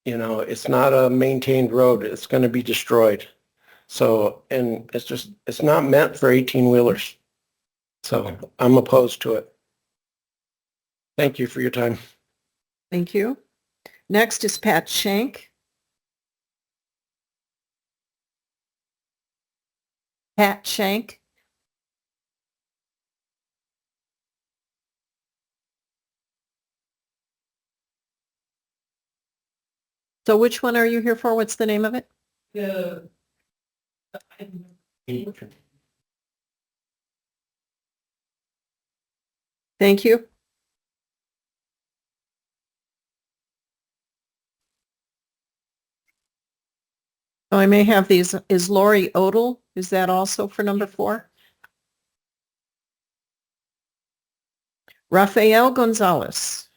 You know, it's not a maintained road. It's going to be destroyed. So, and it's not meant for 18-wheelers. So I'm opposed to it. Thank you for your time. Thank you. Next is Pat Shank. Pat Shank. So which one are you here for? What's the name of it? Thank you. Oh, I may have these. Is Lori Odell? Is that also for number 4? Rafael Gonzalez.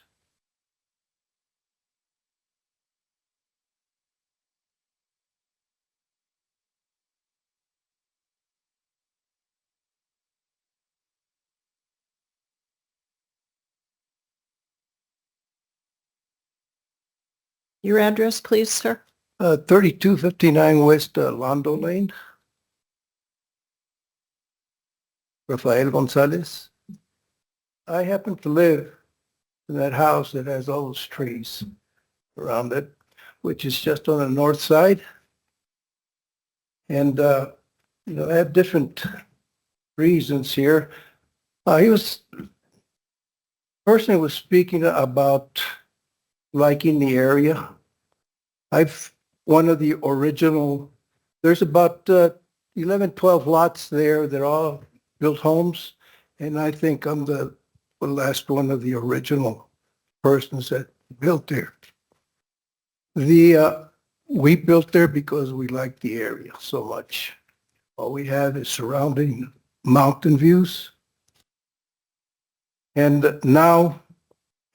Your address, please, sir. 3259 West Londo Lane. Rafael Gonzalez. I happen to live in that house that has all those trees around it, which is just on the north side. And, I have different reasons here. Person was speaking about liking the area. I've one of the original, there's about 11, 12 lots there. They're all built homes. And I think I'm the last one of the original persons that built there. We built there because we like the area so much. All we have is surrounding mountain views. And now,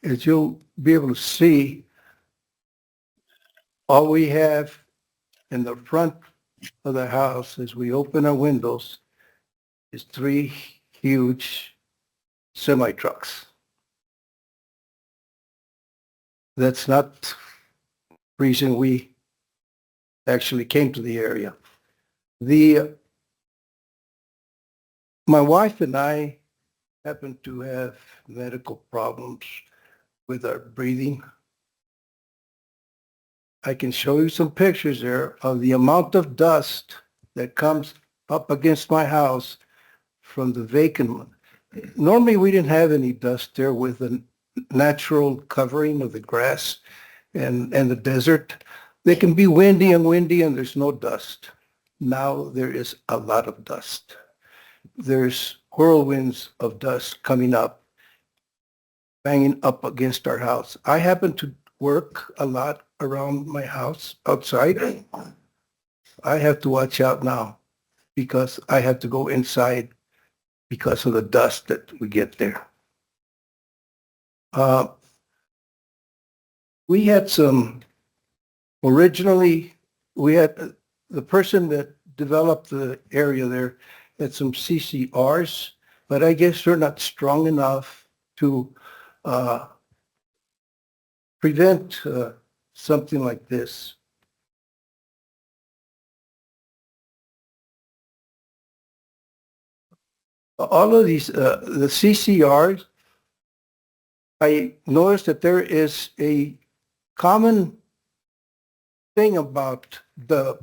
as you'll be able to see, all we have in the front of the house as we open our windows is 3 huge semi-trucks. That's not the reason we actually came to the area. My wife and I happen to have medical problems with our breathing. I can show you some pictures there of the amount of dust that comes up against my house from the vacant one. Normally, we didn't have any dust there with a natural covering of the grass and the desert. They can be windy and there's no dust. Now there is a lot of dust. There's whirlwinds of dust coming up, banging up against our house. I happen to work a lot around my house outside. I have to watch out now because I have to go inside because of the dust that we get there. We had originally, we had the person that developed the area there had some CCRs, but I guess they're not strong enough to prevent something like this. All of these, the CCRs, I noticed that there is a common thing about the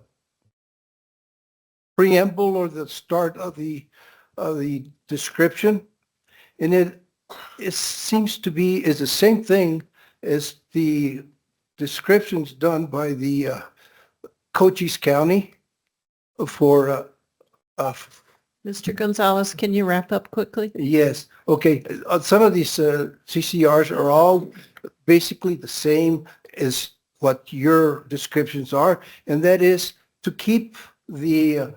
preamble or the start of the description, and it seems to be is the same thing as the descriptions done by the Cochise County for Mr. Gonzalez, can you wrap up quickly? yes. Okay. Some of these CCRs are all basically the same as what your descriptions are, and that is to keep the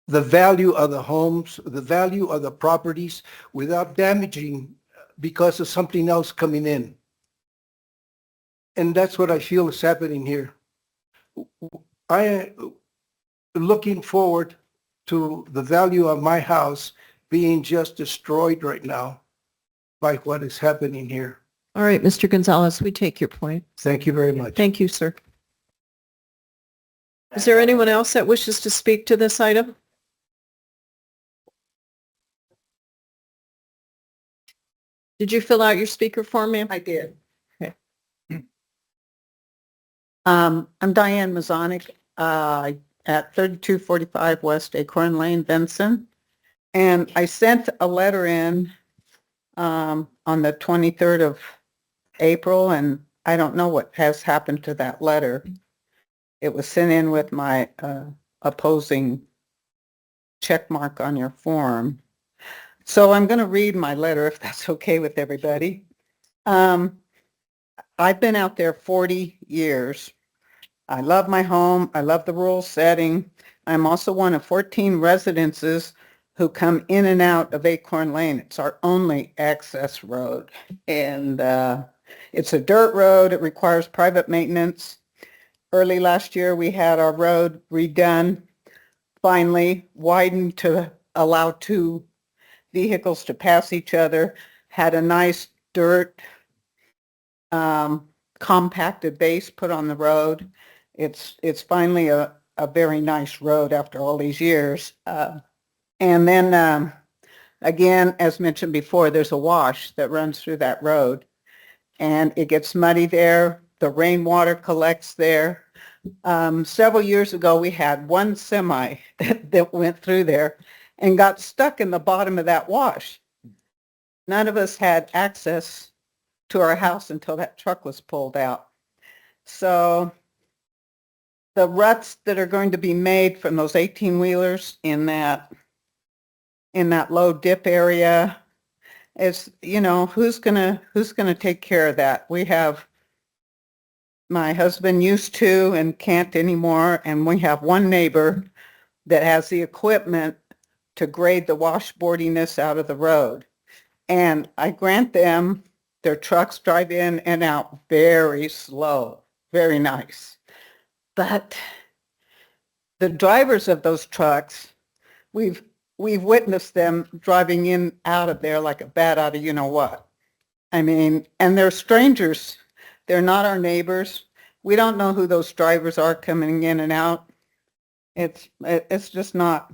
value of the homes, the value of the properties without damaging because of something else coming in. And that's what I feel is happening here. I am looking forward to the value of my house being just destroyed right now by what is happening here. All right, Mr. Gonzalez, we take your point. Thank you very much. Thank you, sir. Is there anyone else that wishes to speak to this item? Did you fill out your speaker form, ma'am? I did. Okay. I'm Diane Mazonik, at 3245 West Acorn Lane, Benson. And I sent a letter in on the 23rd of April, and I don't know what has happened to that letter. It was sent in with my opposing check mark on your form. So I'm going to read my letter if that's okay with everybody. I've been out there 40 years. I love my home. I love the rural setting. I'm also one of 14 residences who come in and out of Acorn Lane. It's our only access road. And it's a dirt road. It requires private maintenance. Early last year, we had our road redone, finally widened to allow 2 vehicles to pass each other, had a nice dirt compacted base put on the road. It's finally a very nice road after all these years. And then again, as mentioned before, there's a wash that runs through that road and it gets muddy there. The rainwater collects there. Several years ago, we had one semi that went through there and got stuck in the bottom of that wash. None of us had access to our house until that truck was pulled out. So the ruts that are going to be made from those 18-wheelers in that low dip area is, who's gonna take care of that? We have, my husband used to and can't anymore, and we have one neighbor that has the equipment to grade the washboardiness out of the road. And I grant them, their trucks drive in and out very slow, very nice. But the drivers of those trucks, we've witnessed them driving in out of there like a bat out of you-know-what. I mean, and they're strangers. They're not our neighbors. We don't know who those drivers are coming in and out. It's just not,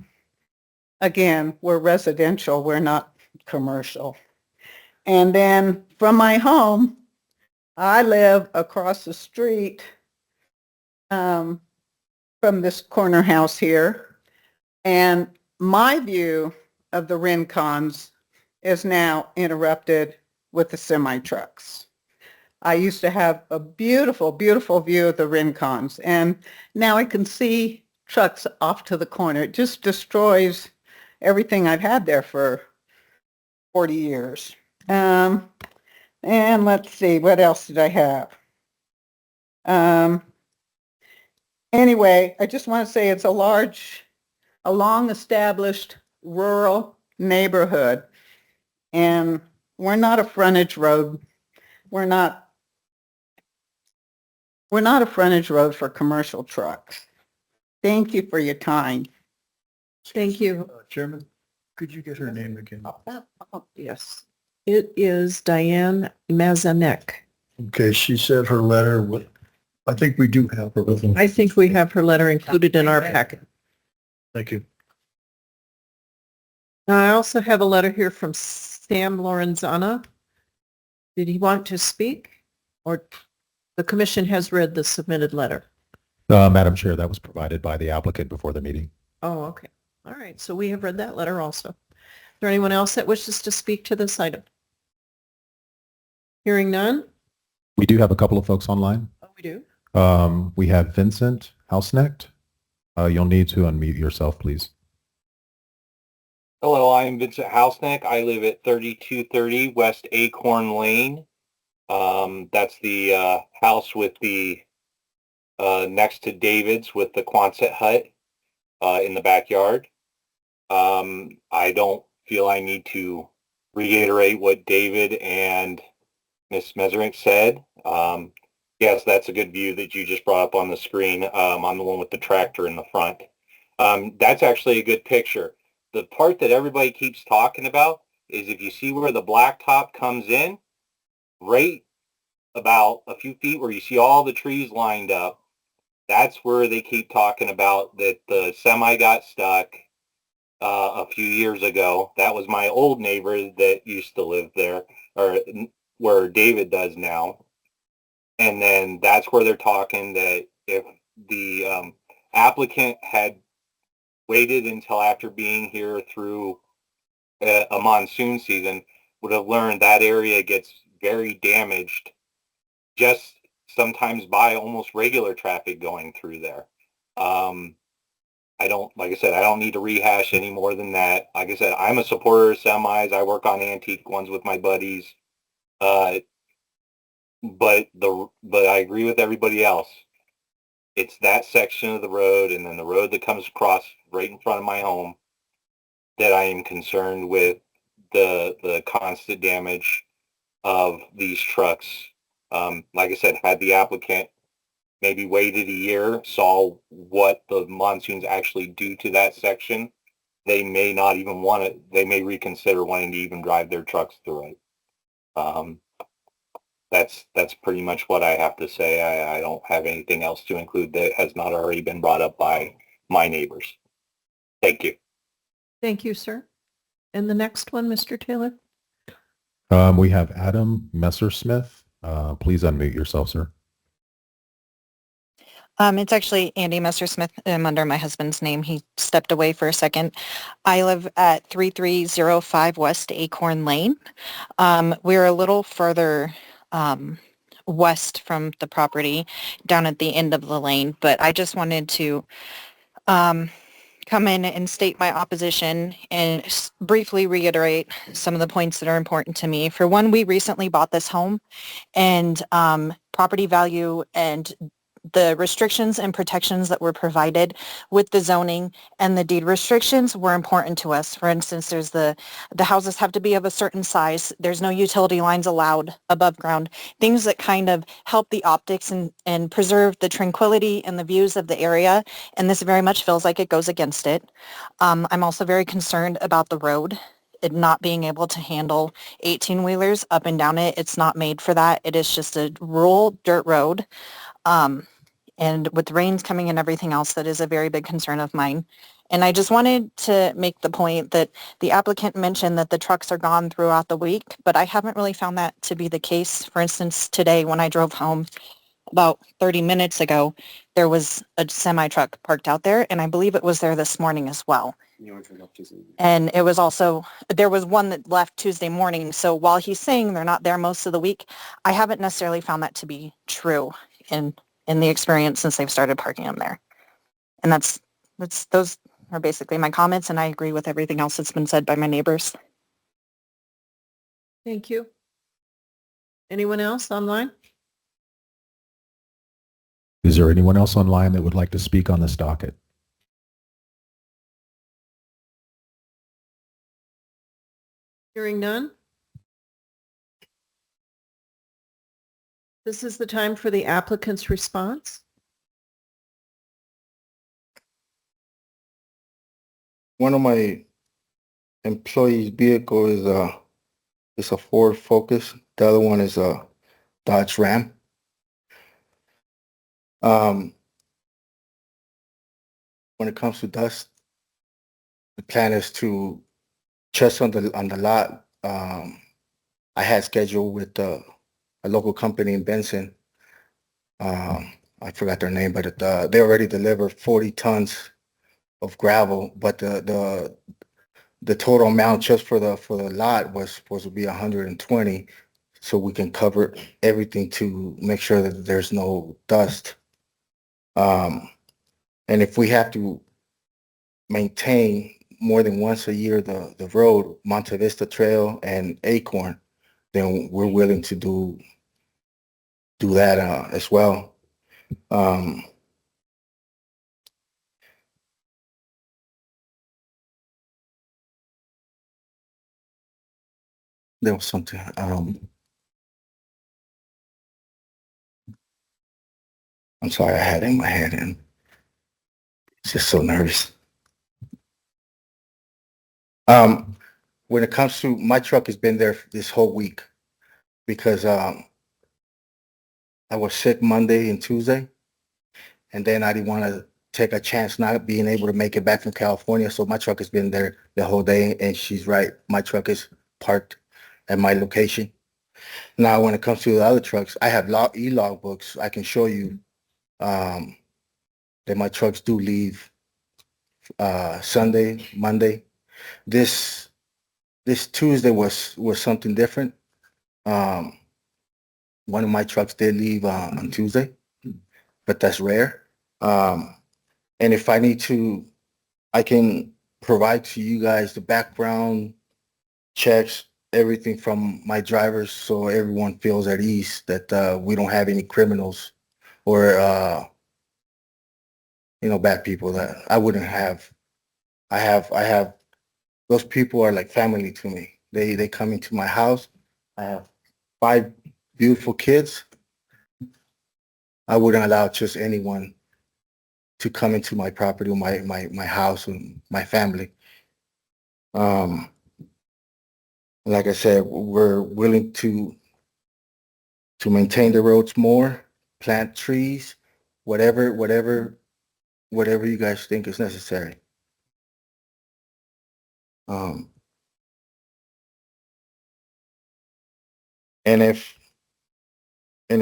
again, we're residential, we're not commercial. And then from my home, I live across the street from this corner house here, and my view of the Rincons is now interrupted with the semi trucks. I used to have a beautiful, beautiful view of the Rincons, and now I can see trucks off to the corner. It just destroys everything I've had there for 40 years. And let's see, what else did I have? Anyway, I just want to say it's a long-established rural neighborhood, and we're not a frontage road. We're not a frontage road for commercial trucks. Thank you for your time. Thank you. Chairman, could you get her name again? Yes. It is Diane Mazanek. Okay, she said her letter, I think we do have her. I think we have her letter included in our packet. Thank you. Now, I also have a letter here from Sam Lorenzana. Did he want to speak? Or the commission has read the submitted letter? Madam Chair, that was provided by the applicant before the meeting. Oh, okay. All right. So we have read that letter also. Is there anyone else that wishes to speak to this item? Hearing none? We do have a couple of folks online. Oh, we do? We have Vincent Hausnecht. You'll need to unmute yourself, please. Hello, I'm Vincent Hausneck. I live at 3230 West Acorn Lane. That's the house with the next to David's with the Quonset hut in the backyard. I don't feel I need to reiterate what David and Ms. Meserink said. Yes, that's a good view that you just brought up on the screen, on the one with the tractor in the front. That's actually a good picture. The part that everybody keeps talking about is if you see where the blacktop comes in, right about a few feet where you see all the trees lined up, that's where they keep talking about that the semi got stuck a few years ago. That was my old neighbor that used to live there, or where David does now. And then that's where they're talking that if the applicant had waited until after being here through a monsoon season, would have learned that area gets very damaged just sometimes by almost regular traffic going through there. Like I said, I don't need to rehash any more than that. Like I said, I'm a supporter of semis. I work on antique ones with my buddies. But I agree with everybody else. It's that section of the road and then the road that comes across right in front of my home that I am concerned with the constant damage of these trucks. Like I said, had the applicant maybe waited a year, saw what the monsoons actually do to that section, they may not even want it. They may reconsider wanting to even drive their trucks through it. That's pretty much what I have to say. I don't have anything else to include that has not already been brought up by my neighbors. Thank you. Thank you, sir. And the next one, Mr. Taylor? We have Adam Messersmith. Please unmute yourself, sir. It's actually Andy Messersmith. I'm under my husband's name. He stepped away for a second. I live at 3305 West Acorn Lane. We're a little further west from the property down at the end of the lane. But I just wanted to come in and state my opposition and briefly reiterate some of the points that are important to me. For one, we recently bought this home, and property value and the restrictions and protections that were provided with the zoning and the deed restrictions were important to us. For instance, there's the houses have to be of a certain size. There's no utility lines allowed above ground, things that kind of help the optics and preserve the tranquility and the views of the area. And this very much feels like it goes against it. I'm also very concerned about the road. It not being able to handle 18-wheelers up and down it. It's not made for that. It is just a rural dirt road. And with rains coming and everything else, that is a very big concern of mine. And I just wanted to make the point that the applicant mentioned that the trucks are gone throughout the week, but I haven't really found that to be the case. For instance, today when I drove home about 30 minutes ago, there was a semi-truck parked out there, and I believe it was there this morning as well. And it was also, there was one that left Tuesday morning. So while he's saying they're not there most of the week, I haven't necessarily found that to be true in the experience since they've started parking them there. And those are basically my comments, and I agree with everything else that's been said by my neighbors. Thank you. Anyone else online? Is there anyone else online that would like to speak on this docket? Hearing none. This is the time for the applicant's response. One of my employees' vehicle is a Ford Focus. The other one is a Dodge Ram. When it comes to dust, the plan is to just on the lot. I had scheduled with a local company in Benson. I forgot their name, but they already delivered 40 tons of gravel, but the total amount just for the lot was supposed to be 120, so we can cover everything to make sure that there's no dust. And if we have to maintain more than once a year the road, Monte Vista Trail and Acorn, then we're willing to do that as well. There was something. I'm sorry, I had it in my head and it's just so nervous. When it comes to my truck has been there this whole week because I was sick Monday and Tuesday, and then I didn't want to take a chance not being able to make it back from California. So my truck has been there the whole day, and she's right. My truck is parked at my location. Now, when it comes to the other trucks, I have e-log books. I can show you that my trucks do leave Sunday, Monday. This Tuesday was something different. One of my trucks did leave on Tuesday, but that's rare. And if I need to, I can provide to you guys the background checks, everything from my drivers, so everyone feels at ease that we don't have any criminals or bad people that I wouldn't have. I have those people are like family to me. They come into my house. I have 5 beautiful kids. I wouldn't allow just anyone to come into my property or my house and my family. Like I said, we're willing to maintain the roads more, plant trees, whatever you guys think is necessary. And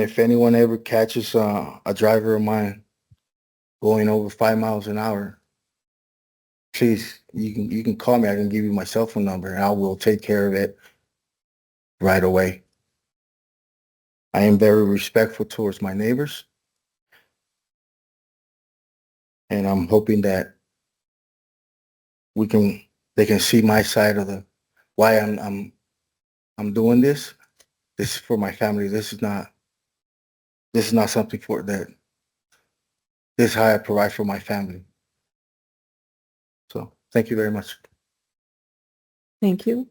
if anyone ever catches a driver of mine going over 5 miles an hour, please, you can call me. I can give you my cell phone number, and I will take care of it right away. I am very respectful towards my neighbors. And I'm hoping that they can see my side of why I'm doing this. This is for my family. This is not something this is how I provide for my family. So thank you very much. Thank you.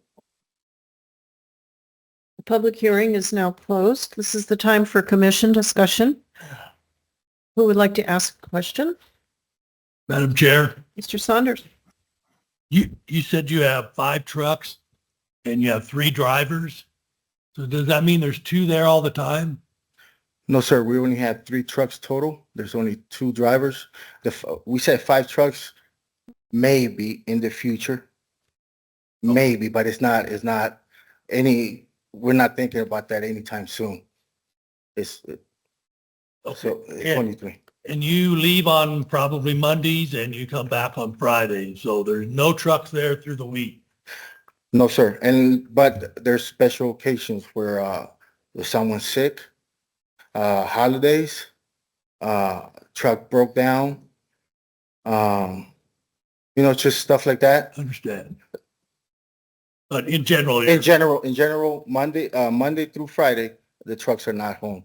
The public hearing is now closed. This is the time for commission discussion. Who would like to ask a question? Madam Chair, Mr. Saunders? you said you have 5 trucks and you have 3 drivers. So does that mean there's 2 there all the time? No, sir. We only had 3 trucks total. There's only 2 drivers. We said 5 trucks, maybe in the future, maybe, but it's not any. We're not thinking about that anytime soon. So it's 23. And you leave on probably Mondays and you come back on Fridays. So there's no trucks there through the week. No, sir. But there's special occasions where if someone's sick, holidays, truck broke down, just stuff like that. Understand. But in general, In general, Monday through Friday, the trucks are not home.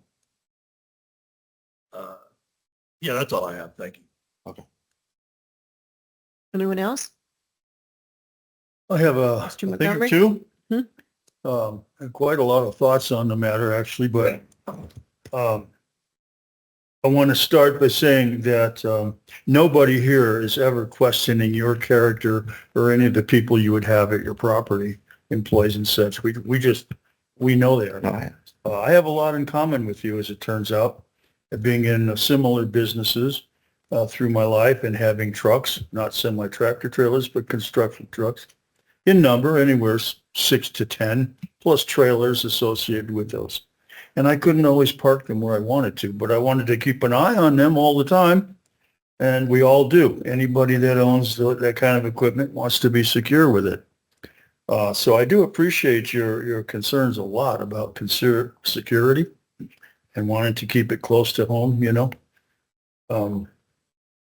yeah, that's all I have. Thank you. Okay. Anyone else? I have Mr. a thing or Montgomery? two. Hmm? And quite a lot of thoughts on the matter, actually, but I want to start by saying that nobody here is ever questioning your character or any of the people you would have at your property, employees and such. We know they are not. I have a lot in common with you, as it turns out, being in similar businesses through my life and having trucks, not semi-tractor trailers, but construction trucks, in number, anywhere 6 to 10, plus trailers associated with those. And I couldn't always park them where I wanted to, but I wanted to keep an eye on them all the time. And we all do. Anybody that owns that kind of equipment wants to be secure with it. So I do appreciate your concerns a lot about security and wanting to keep it close to home, On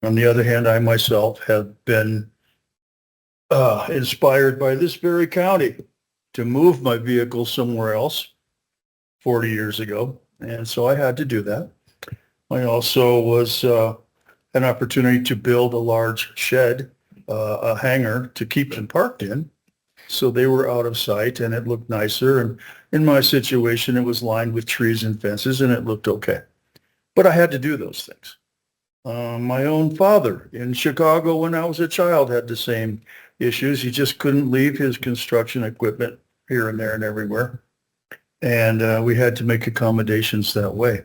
the other hand, I myself have been inspired by this very county to move my vehicle somewhere else 40 years ago. And so I had to do that. I also was an opportunity to build a large shed, a hangar to keep them parked in. So they were out of sight and it looked nicer. And in my situation, it was lined with trees and fences and it looked okay. But I had to do those things. My own father in Chicago when I was a child had the same issues. He just couldn't leave his construction equipment here and there and everywhere. And we had to make accommodations that way.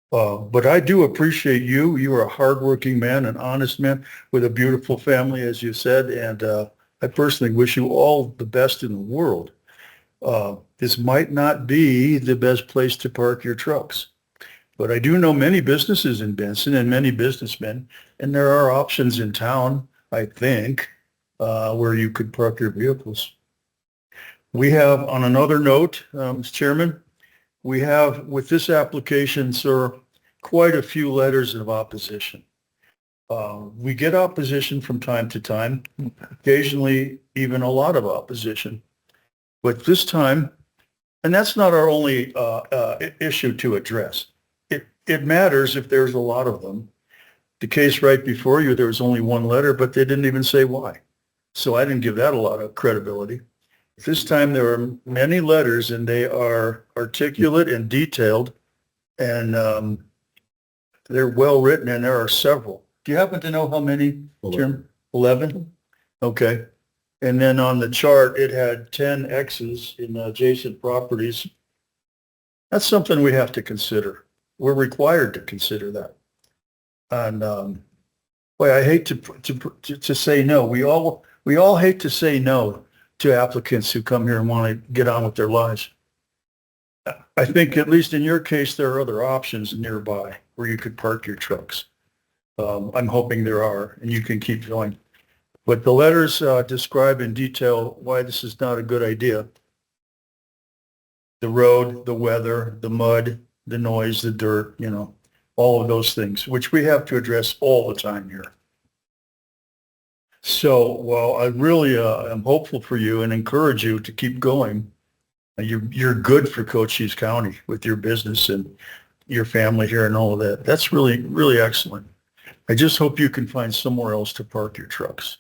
But I do appreciate you. You are a hardworking man, an honest man with a beautiful family, as you said. And I personally wish you all the best in the world. This might not be the best place to park your trucks. But I do know many businesses in Benson and many businessmen, and there are options in town, I think, where you could park your vehicles. We have, on another note, Mr. Chairman, we have with this application, sir, quite a few letters of opposition. We get opposition from time to time, occasionally even a lot of opposition. But this time, and that's not our only issue to address. It matters if there's a lot of them. The case right before you, there was only one letter, but they didn't even say why. So I didn't give that a lot of credibility. This time there are many letters and they are articulate and detailed and they're well written and there are several. Do you happen to know how many, Jim? 11? Okay. And then on the chart, it had 10 X's in adjacent properties. That's something we have to consider. We're required to consider that. And boy, I hate to say no. We all hate to say no to applicants who come here and want to get on with their lives. I think at least in your case, there are other options nearby where you could park your trucks. I'm hoping there are, and you can keep going. But the letters describe in detail why this is not a good idea. The road, the weather, the mud, the noise, the dirt, all of those things, which we have to address all the time here. So, well, I really am hopeful for you and encourage you to keep going. You're good for Cochise County with your business and your family here and all of that. That's really, really excellent. I just hope you can find somewhere else to park your trucks.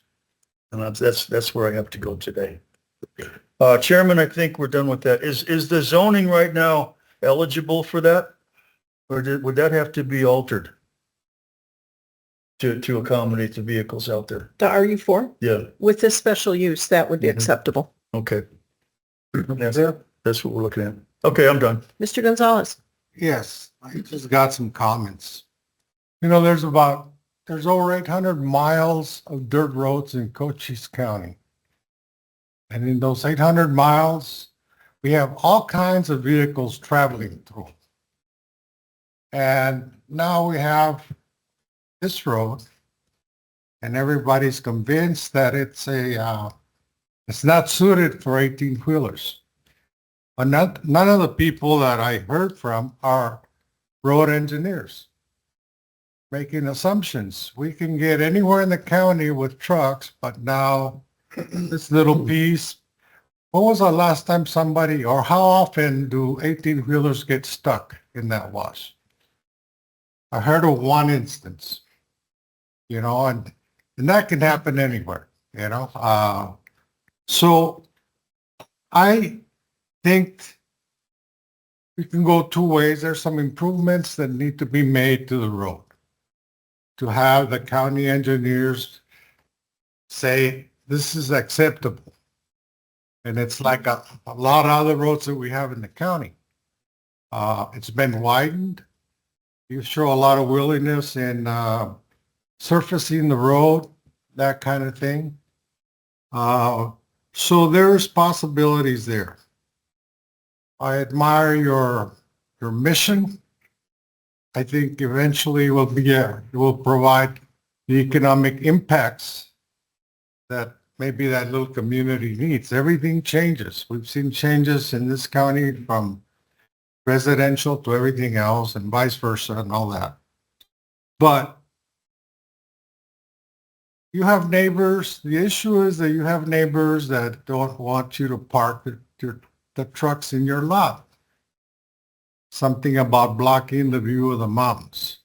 And that's where I have to go today. Chairman, I think we're done with that. Is the zoning right now eligible for that? Or would that have to be altered to accommodate the vehicles out there? The RU4? Yeah. With this special use, that would be acceptable. Okay. That's what we're looking at. Okay, I'm done. Mr. Gonzalez? Yes, I just got some comments. There's over 800 miles of dirt roads in Cochise County. And in those 800 miles, we have all kinds of vehicles traveling through. And now we have this road, and everybody's convinced that it's not suited for 18-wheelers. But none of the people that I heard from are road engineers making assumptions. We can get anywhere in the county with trucks, but now this little piece, when was the last time somebody, or how often do 18-wheelers get stuck in that wash? I heard of one instance, and that can happen anywhere, So I think we can go two ways. There's some improvements that need to be made to the road to have the county engineers say this is acceptable. And it's like a lot of other roads that we have in the county. It's been widened. You show a lot of willingness in surfacing the road, that kind of thing. So there's possibilities there. I admire your mission. I think eventually it will provide the economic impacts that maybe that little community needs. Everything changes. We've seen changes in this county from residential to everything else and vice versa and all that. But you have neighbors. The issue is that you have neighbors that don't want you to park the trucks in your lot. Something about blocking the view of the mountains.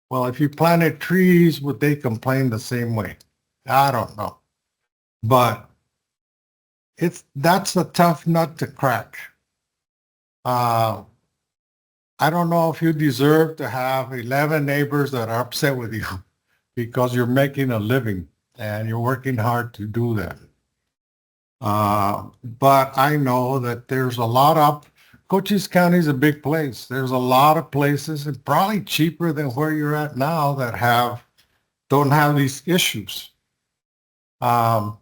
Well, if you planted trees, would they complain the same way? I don't know. But that's a tough nut to crack. I don't know if you deserve to have 11 neighbors that are upset with you because you're making a living and you're working hard to do that. But I know that there's a lot of, Cochise County is a big place. There's a lot of places, and probably cheaper than where you're at now, that don't have these issues. I,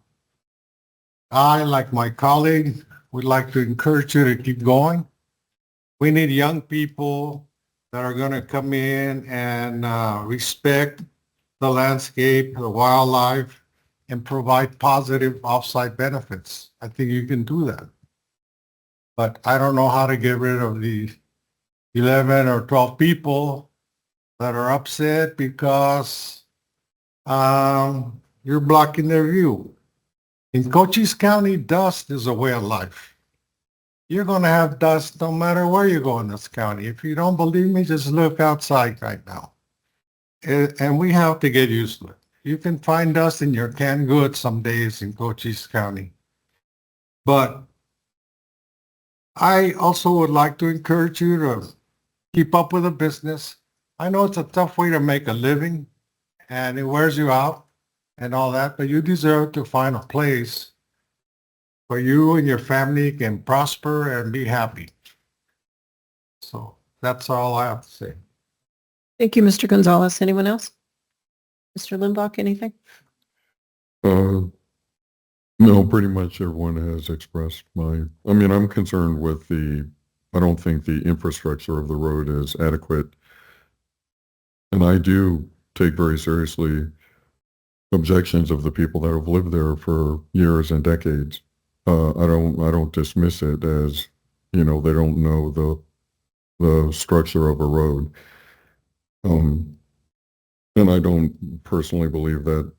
like my colleague, would like to encourage you to keep going. We need young people that are going to come in and respect the landscape, the wildlife, and provide positive offsite benefits. I think you can do that. But I don't know how to get rid of the 11 or 12 people that are upset because you're blocking their view. In Cochise County, dust is a way of life. You're going to have dust no matter where you go in this county. If you don't believe me, just look outside right now. And we have to get used to it. You can find dust in your canned goods some days in Cochise County. But I also would like to encourage you to keep up with the business. I know it's a tough way to make a living and it wears you out and all that, but you deserve to find a place where you and your family can prosper and be happy. So that's all I have to say. Thank you, Mr. Gonzalez. Anyone else? Mr. Limbach, anything? No, pretty much everyone has expressed I'm concerned with I don't think the infrastructure of the road is adequate. And I do take very seriously objections of the people that have lived there for years and decades. I don't dismiss it as, they don't know the structure of a road. And I don't personally believe that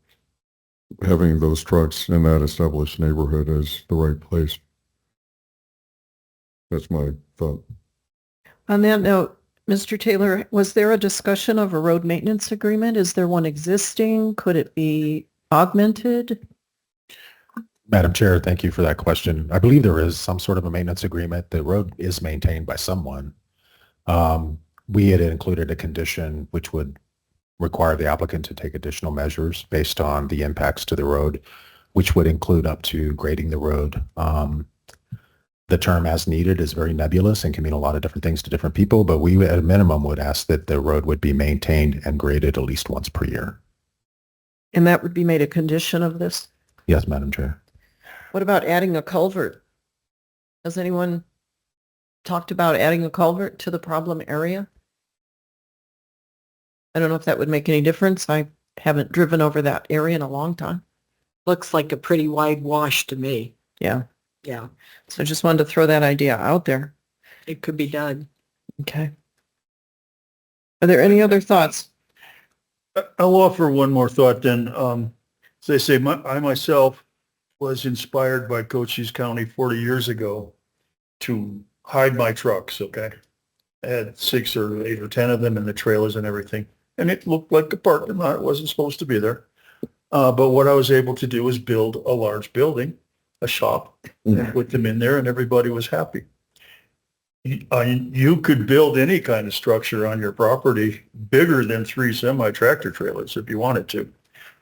having those trucks in that established neighborhood is the right place. That's my thought. On that note, Mr. Taylor, was there a discussion of a road maintenance agreement? Is there one existing? Could it be augmented? Madam Chair, thank you for that question. I believe there is some sort of a maintenance agreement. The road is maintained by someone. We had included a condition which would require the applicant to take additional measures based on the impacts to the road, which would include up to grading the road. The term as needed is very nebulous and can mean a lot of different things to different people, but we at a minimum would ask that the road would be maintained and graded at least once per year. And that would be made a condition of this? Yes, Madam Chair. What about adding a culvert? Has anyone talked about adding a culvert to the problem area? I don't know if that would make any difference. I haven't driven over that area in a long time. Looks like a pretty wide wash to me. Yeah. Yeah, So I just wanted to throw that idea out there. it could be done. Okay. Are there any other thoughts? I'll offer one more thought then. As they say, I myself was inspired by Cochise County 40 years ago to hide my trucks, okay? I had 6 or 8 or 10 of them in the trailers and everything. And it looked like a parking lot. It wasn't supposed to be there. But what I was able to do was build a large building, a shop, and put them in there, and everybody was happy. You could build any kind of structure on your property bigger than 3 semi-tractor trailers if you wanted to,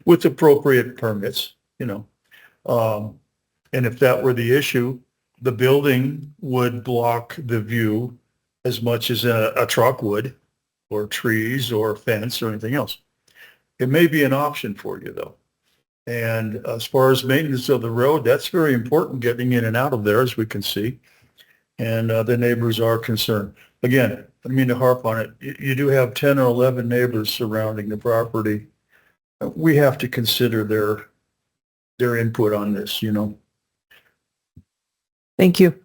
with appropriate permits, you know. And if that were the issue, the building would block the view as much as a truck would, or trees or fence or anything else. It may be an option for you though. And as far as maintenance of the road, that's very important, getting in and out of there, as we can see. And the neighbors are concerned. Again, I mean to harp on it. You do have 10 or 11 neighbors surrounding the property. We have to consider their input on this, you know. Thank you.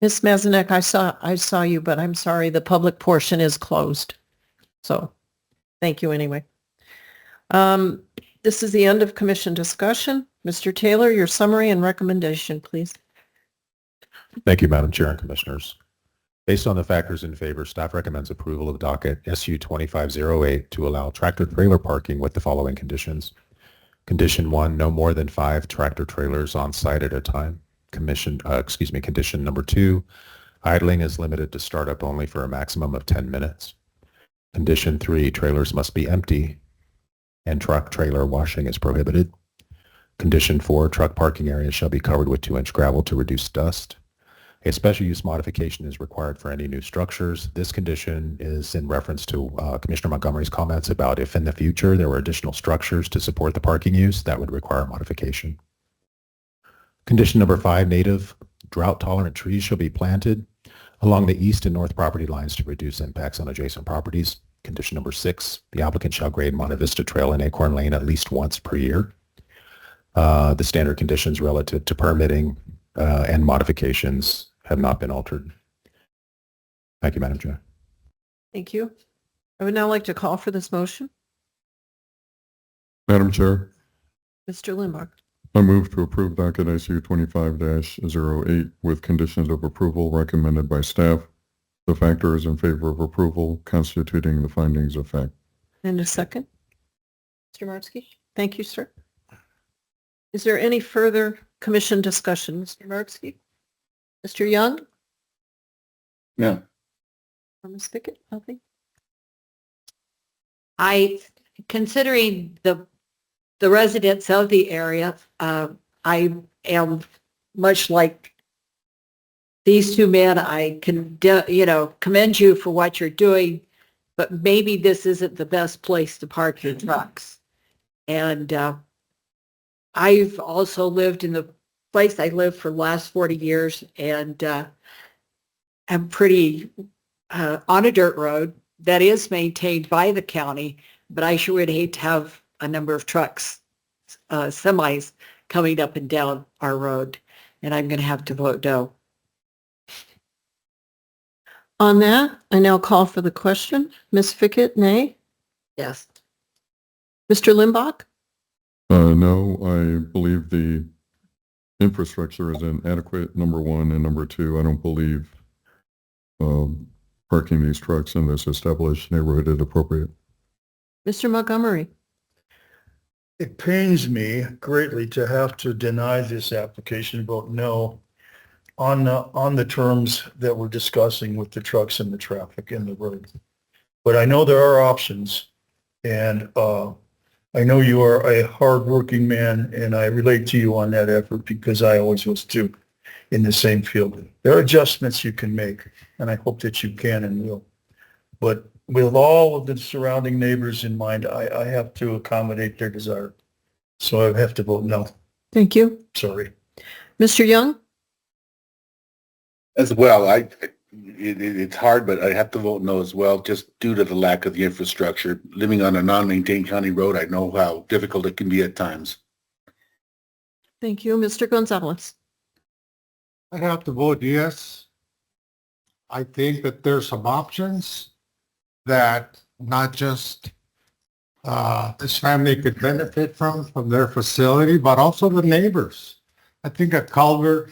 Ms. Mazinek, I saw you, but I'm sorry, the public portion is closed. So, thank you anyway. This is the end of commission discussion. Mr. Taylor, your summary and recommendation, please. Thank you, Madam Chair and Commissioners. Based on the factors in favor, staff recommends approval of docket SU 2508 to allow tractor trailer parking with the following conditions. Condition 1, no more than 5 tractor trailers on site at a time. Condition number 2, idling is limited to startup only for a maximum of 10 minutes. Condition 3, trailers must be empty and truck trailer washing is prohibited. Condition 4, truck parking areas shall be covered with 2-inch gravel to reduce dust. A special use modification is required for any new structures. This condition is in reference to Commissioner Montgomery's comments about if in the future there were additional structures to support the parking use, that would require modification. Condition number 5, native drought-tolerant trees shall be planted along the east and north property lines to reduce impacts on adjacent properties. Condition number 6, the applicant shall grade Monte Vista Trail and Acorn Lane at least once per year. The standard conditions relative to permitting and modifications have not been altered. Thank you, Madam Chair. Thank you. I would now like to call for this motion. Madam Chair, Mr. Limbach. I move to approve docket SU 25-08 with conditions of approval recommended by staff. The factors in favor of approval constituting the findings of fact. And a second. Mr. Martzke. Thank you, sir. Is there any further commission discussion, Mr. Martzke? Mr. Young? No. Or Ms. Pickett? Nothing? Considering the residents of the area, I am much like these two men. I can, commend you for what you're doing, but maybe this isn't the best place to park your trucks. And I've also lived in the place I lived for the last 40 years, and I'm pretty on a dirt road that is maintained by the county, but I sure would hate to have a number of trucks, semis coming up and down our road, and I'm going to have to vote no. On that, I now call for the question. Ms. Fickett, nay? Yes. Mr. Limbach? No, I believe the infrastructure is inadequate, number one, and number two, I don't believe parking these trucks in this established neighborhood is appropriate. Mr. Montgomery? It pains me greatly to have to deny this application, vote no, on the terms that we're discussing with the trucks and the traffic and the road. But I know there are options, and I know you are a hardworking man, and I relate to you on that effort because I always was too in the same field. There are adjustments you can make, and I hope that you can and will. But with all of the surrounding neighbors in mind, I have to accommodate their desire. So I have to vote no. Thank you. Sorry. Mr. Young? As well, it's hard, but I have to vote no as well, just due to the lack of the infrastructure. Living on a non-maintained county road, I know how difficult it can be at times. Thank you. Mr. Gonzalez? I have to vote yes. I think that there's some options that not just this family could benefit from their facility, but also the neighbors. I think a culvert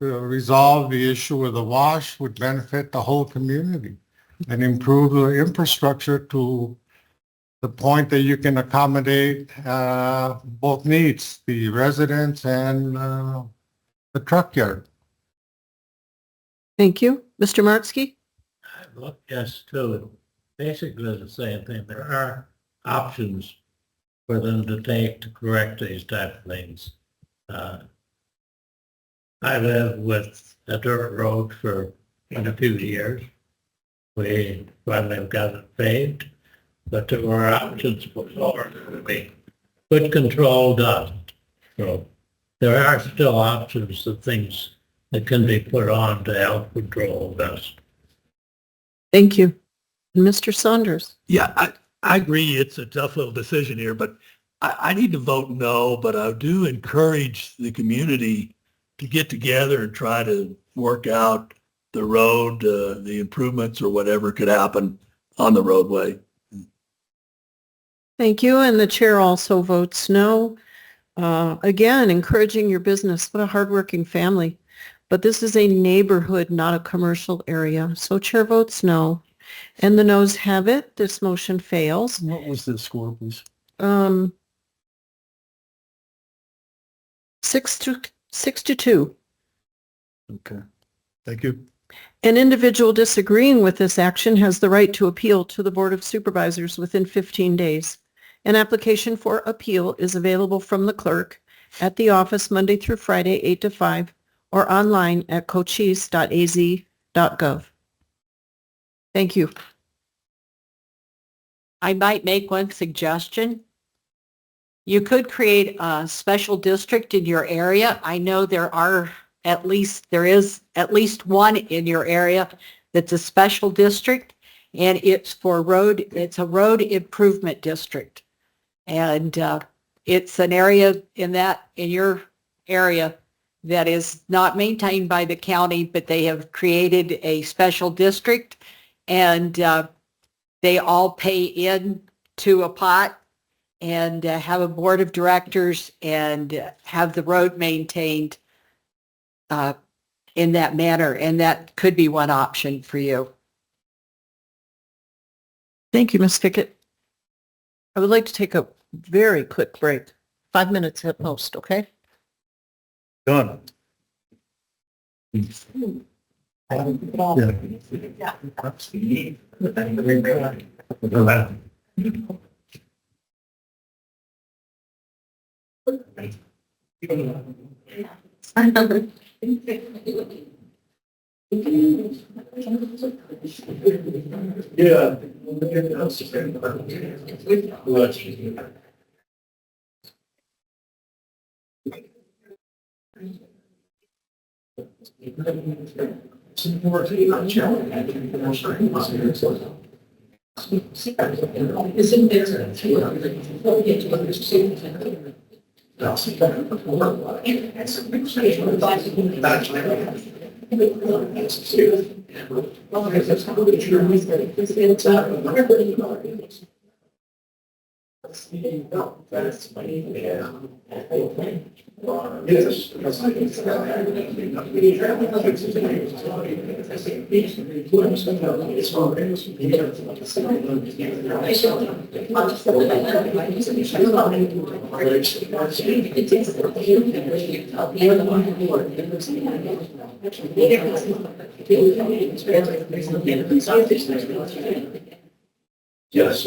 to resolve the issue with the wash would benefit the whole community and improve the infrastructure to the point that you can accommodate both needs, the residents and the truck yard. Thank you. Mr. Martsky? I vote yes too. Basically the same thing. There are options for them to take to correct these type of things. I live with a dirt road for quite a few years. We finally have got it paved, but there were options before. We could control dust. So there are still options of things that can be put on to help control dust. Thank you. Mr. Saunders? Yeah, I agree. It's a tough little decision here, but I need to vote no, but I do encourage the community to get together and try to work out the road, the improvements or whatever could happen on the roadway. Thank you. And the chair also votes no. Again, encouraging your business. What a hardworking family. But this is a neighborhood, not a commercial area. So chair votes no. And the noes have it. This motion fails. What was the score, please? 6-2. Okay. Thank you. An individual disagreeing with this action has the right to appeal to the Board of Supervisors within 15 days. An application for appeal is available from the clerk at the office Monday through Friday, 8 to 5, or online at cochise.az.gov. Thank you. I might make one suggestion. You could create a special district in your area. I know there is at least one in your area that's a special district, and it's a road improvement district. And it's an area in your area that is not maintained by the county, but they have created a special district, and they all pay in to a pot and have a board of directors and have the road maintained in that manner. And that could be one option for you. Thank you, Ms. Pickett. I would like to take a very quick break, 5 minutes at most, okay? Done. Yeah. Yes.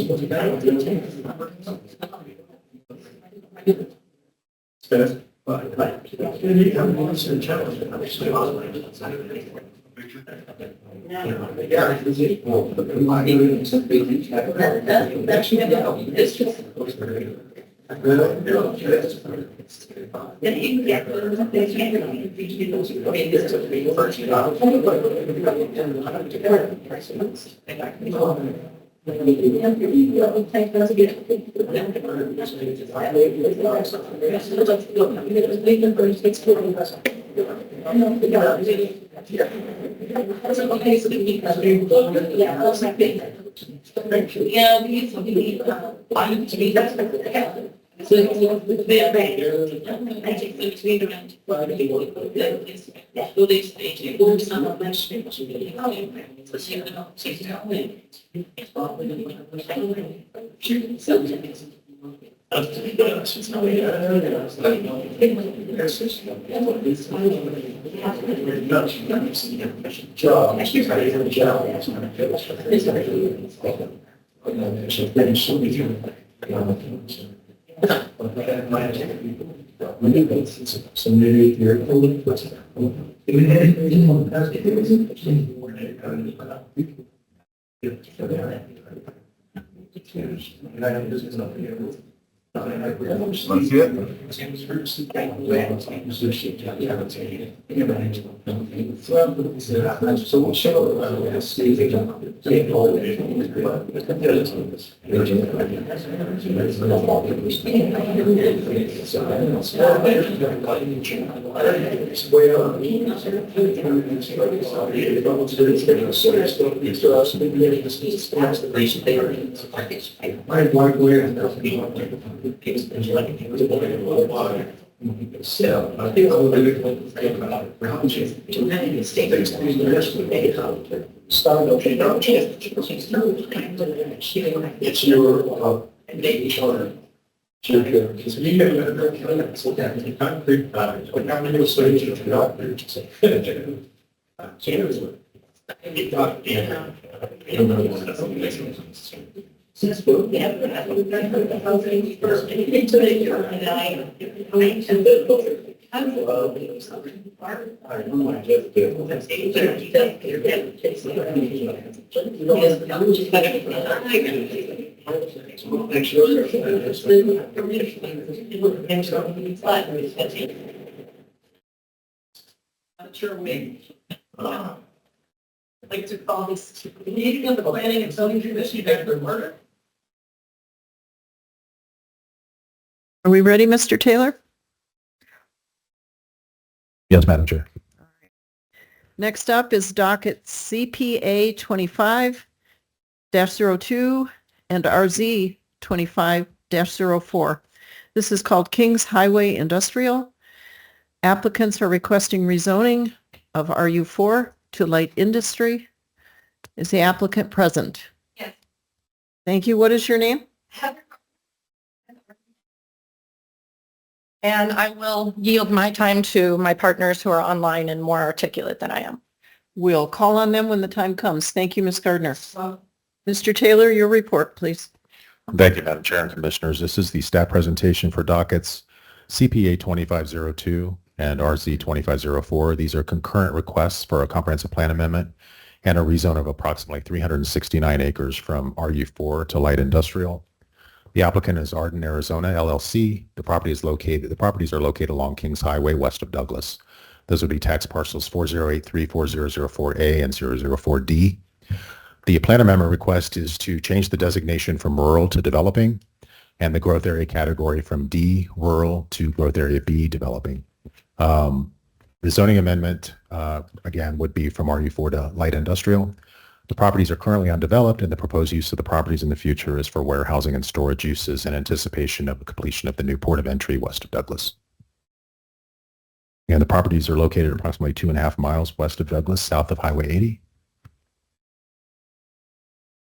It's your Like to call this meeting of the Planning and Zoning Commission back to order. Are we ready, Mr. Taylor? Yes, Madam Chair. Next up is docket CPA 25-02 and RZ 25-04. This is called Kings Highway Industrial. Applicants are requesting rezoning of RU4 to light industry. Is the applicant present? Yes. Thank you. What is your name? And I will yield my time to my partners who are online and more articulate than I am. We'll call on them when the time comes. Thank you, Ms. Gardner. Mr. Taylor, your report, please. Thank you, Madam Chair and Commissioners. This is the staff presentation for dockets CPA 2502 and RZ 2504. These are concurrent requests for a comprehensive plan amendment and a rezone of approximately 369 acres from RU4 to light industrial. The applicant is Arden, Arizona, LLC. The properties are located along Kings Highway west of Douglas. Those would be tax parcels 40834004A and 004D. The plan amendment request is to change the designation from rural to developing and the growth area category from D, rural, to growth area B, developing. The zoning amendment, again, would be from RU4 to light industrial. The properties are currently undeveloped, and the proposed use of the properties in the future is for warehousing and storage uses in anticipation of the completion of the new port of entry west of Douglas. And the properties are located approximately 2.5 miles west of Douglas, south of Highway 80.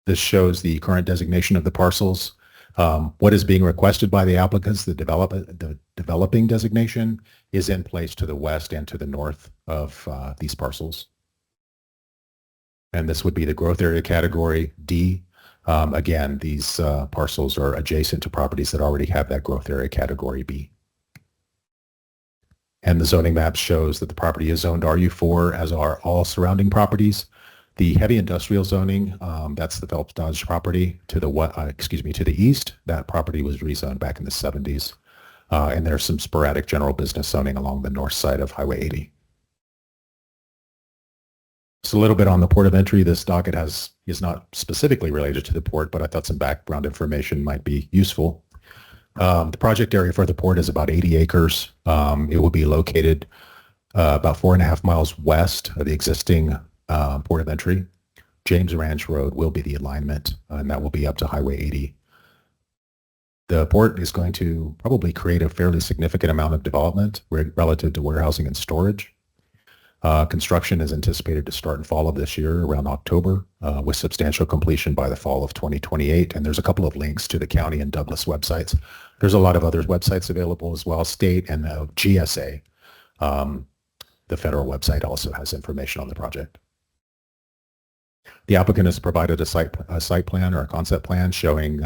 This shows the current designation of the parcels. What is being requested by the applicants, the developing designation, is in place to the west and to the north of these parcels. And this would be the growth area category D. Again, these parcels are adjacent to properties that already have that growth area category B. And the zoning map shows that the property is zoned RU4, as are all surrounding properties. The heavy industrial zoning, that's the Phelps Dodge property to the east. That property was rezoned back in the 70s. And there's some sporadic general business zoning along the north side of Highway 80. So a little bit on the port of entry. This docket is not specifically related to the port, but I thought some background information might be useful. The project area for the port is about 80 acres. It will be located about 4.5 miles west of the existing port of entry. James Ranch Road will be the alignment, and that will be up to Highway 80. The port is going to probably create a fairly significant amount of development relative to warehousing and storage. Construction is anticipated to start in fall of this year, around October, with substantial completion by the fall of 2028. And there's a couple of links to the county and Douglas websites. There's a lot of other websites available as well, state and the GSA. The federal website also has information on the project. The applicant has provided a site plan or a concept plan showing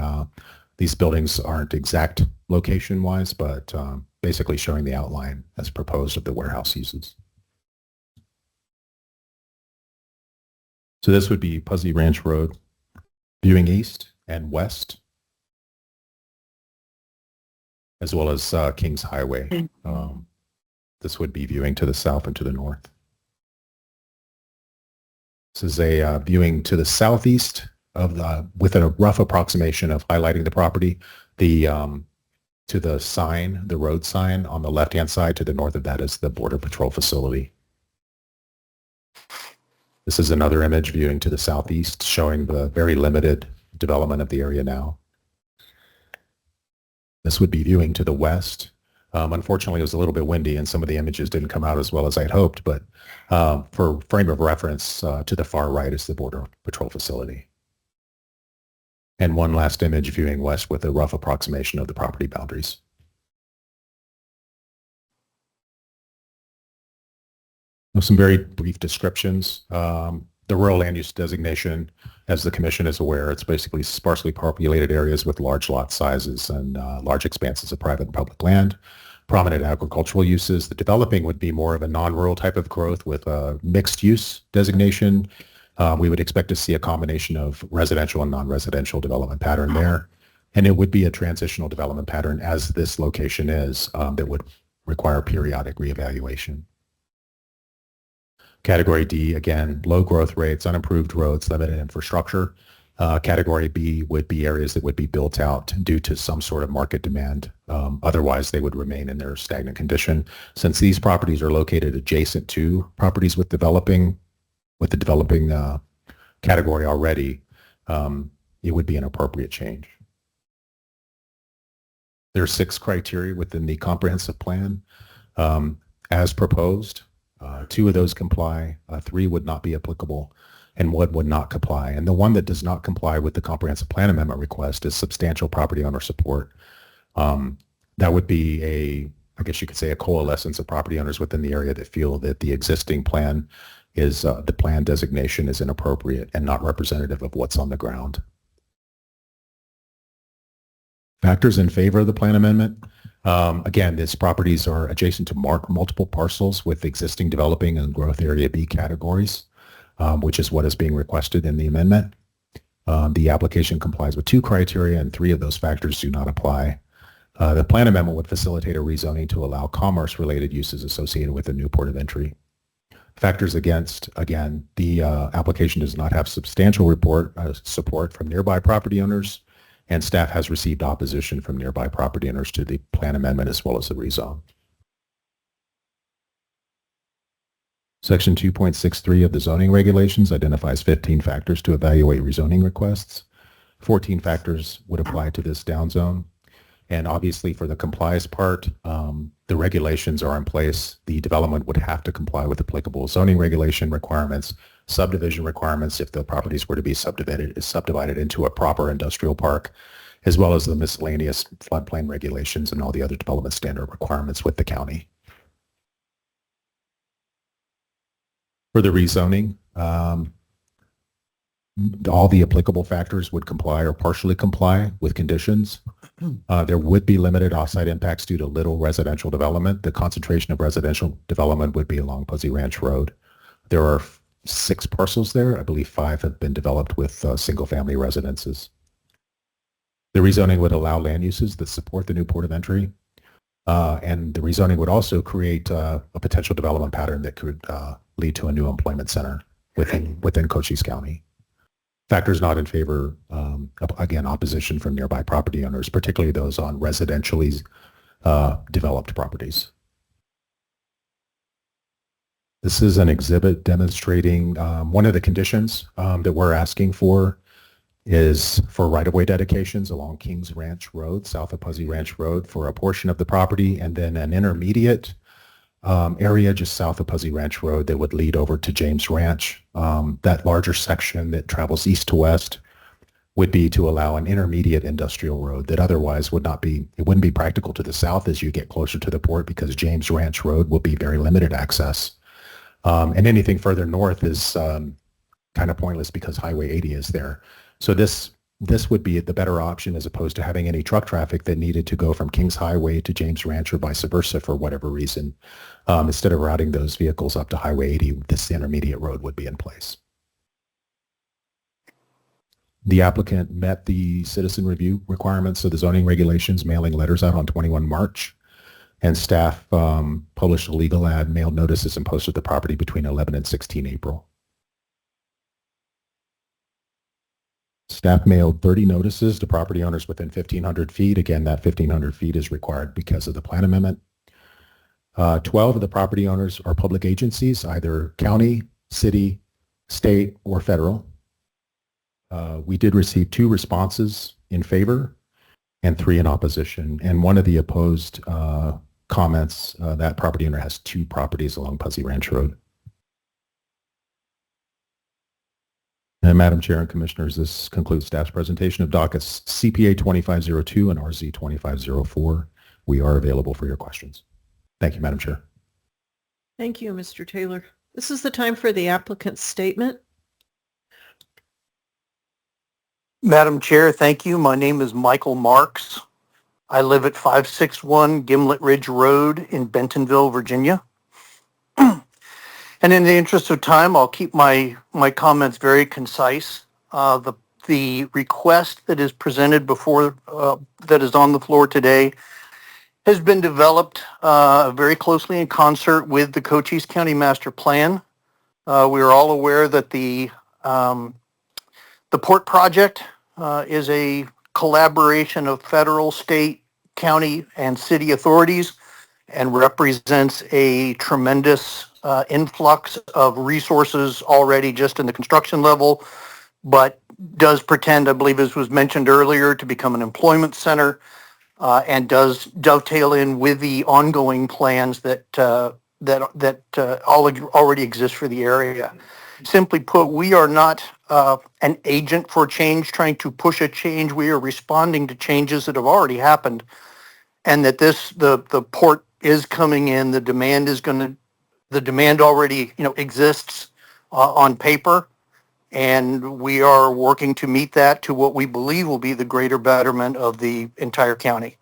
these buildings aren't exact location-wise, but basically showing the outline as proposed of the warehouse uses. So this would be Puzzy Ranch Road, viewing east and west, as well as Kings Highway. This would be viewing to the south and to the north. This is a viewing to the southeast of with a rough approximation of highlighting the property. To the sign, the road sign on the left-hand side, to the north of that is the Border Patrol facility. This is another image viewing to the southeast, showing the very limited development of the area now. This would be viewing to the west. Unfortunately, it was a little bit windy and some of the images didn't come out as well as I'd hoped, but for frame of reference, to the far right is the Border Patrol facility. And one last image viewing west with a rough approximation of the property boundaries. Some very brief descriptions. The rural land use designation, as the commission is aware, it's basically sparsely populated areas with large lot sizes and large expanses of private and public land. Prominent agricultural uses. The developing would be more of a non-rural type of growth with a mixed use designation. We would expect to see a combination of residential and non-residential development pattern there. And it would be a transitional development pattern, as this location is, that would require periodic reevaluation. Category D, again, low growth rates, unimproved roads, limited infrastructure. Category B would be areas that would be built out due to some sort of market demand. Otherwise, they would remain in their stagnant condition. Since these properties are located adjacent to properties with the developing category already, it would be an appropriate change. There are 6 criteria within the comprehensive plan as proposed. 2 of those comply, 3 would not be applicable, and 1 would not comply. And the one that does not comply with the comprehensive plan amendment request is substantial property owner support. That would be I guess you could say, a coalescence of property owners within the area that feel that the existing plan is, the plan designation is inappropriate and not representative of what's on the ground. Factors in favor of the plan amendment. Again, these properties are adjacent to multiple parcels with existing developing and growth area B categories, which is what is being requested in the amendment. The application complies with 2 criteria, and 3 of those factors do not apply. The plan amendment would facilitate a rezoning to allow commerce-related uses associated with the new port of entry. Factors against, again, the application does not have substantial support from nearby property owners, and staff has received opposition from nearby property owners to the plan amendment as well as the rezone. Section 2.63 of the zoning regulations identifies 15 factors to evaluate rezoning requests. 14 factors would apply to this down zone. And obviously for the complies part, the regulations are in place. The development would have to comply with applicable zoning regulation requirements, subdivision requirements if the properties were to be subdivided into a proper industrial park, as well as the miscellaneous floodplain regulations and all the other development standard requirements with the county. For the rezoning, all the applicable factors would comply or partially comply with conditions. There would be limited offsite impacts due to little residential development. The concentration of residential development would be along Posey Ranch Road. There are 6 parcels there. I believe 5 have been developed with single-family residences. The rezoning would allow land uses that support the new port of entry. And the rezoning would also create a potential development pattern that could lead to a new employment center within Cochise County. Factors not in favor, again, opposition from nearby property owners, particularly those on residentially developed properties. This is an exhibit demonstrating one of the conditions that we're asking for is for right-of-way dedications along Kings Ranch Road, south of Posey Ranch Road, for a portion of the property, and then an intermediate area just south of Posey Ranch Road that would lead over to James Ranch. That larger section that travels east to west would be to allow an intermediate industrial road that otherwise would not be, it wouldn't be practical to the south as you get closer to the port because James Ranch Road will be very limited access. And anything further north is kind of pointless because Highway 80 is there. So this would be the better option as opposed to having any truck traffic that needed to go from Kings Highway to James Ranch or vice versa for whatever reason. Instead of routing those vehicles up to Highway 80, this intermediate road would be in place. The applicant met the citizen review requirements of the zoning regulations, mailing letters out on 21 March. And staff published a legal ad, mailed notices, and posted the property between 11 and 16 April. Staff mailed 30 notices to property owners within 1,500 feet. Again, that 1,500 feet is required because of the plan amendment. 12 of the property owners are public agencies, either county, city, state, or federal. We did receive 2 responses in favor and 3 in opposition. And one of the opposed comments, that property owner has 2 properties along Posey Ranch Road. And Madam Chair and Commissioners, this concludes staff's presentation of dockets CPA 2502 and RZ 2504. We are available for your questions. Thank you, Madam Chair. Thank you, Mr. Taylor. This is the time for the applicant's statement. Madam Chair, thank you. My name is Michael Marks. I live at 561 Gimlet Ridge Road in Bentonville, Virginia. And in the interest of time, I'll keep my comments very concise. The request that is presented before, that is on the floor today has been developed very closely in concert with the Cochise County Master Plan. We are all aware that the port project is a collaboration of federal, state, county, and city authorities and represents a tremendous influx of resources already just in the construction level, but does pretend, I believe as was mentioned earlier, to become an employment center and does dovetail in with the ongoing plans that already exist for the area. Simply put, we are not an agent for change, trying to push a change. We are responding to changes that have already happened, and that the port is coming in. The demand already exists on paper, and we are working to meet that to what we believe will be the greater betterment of the entire county.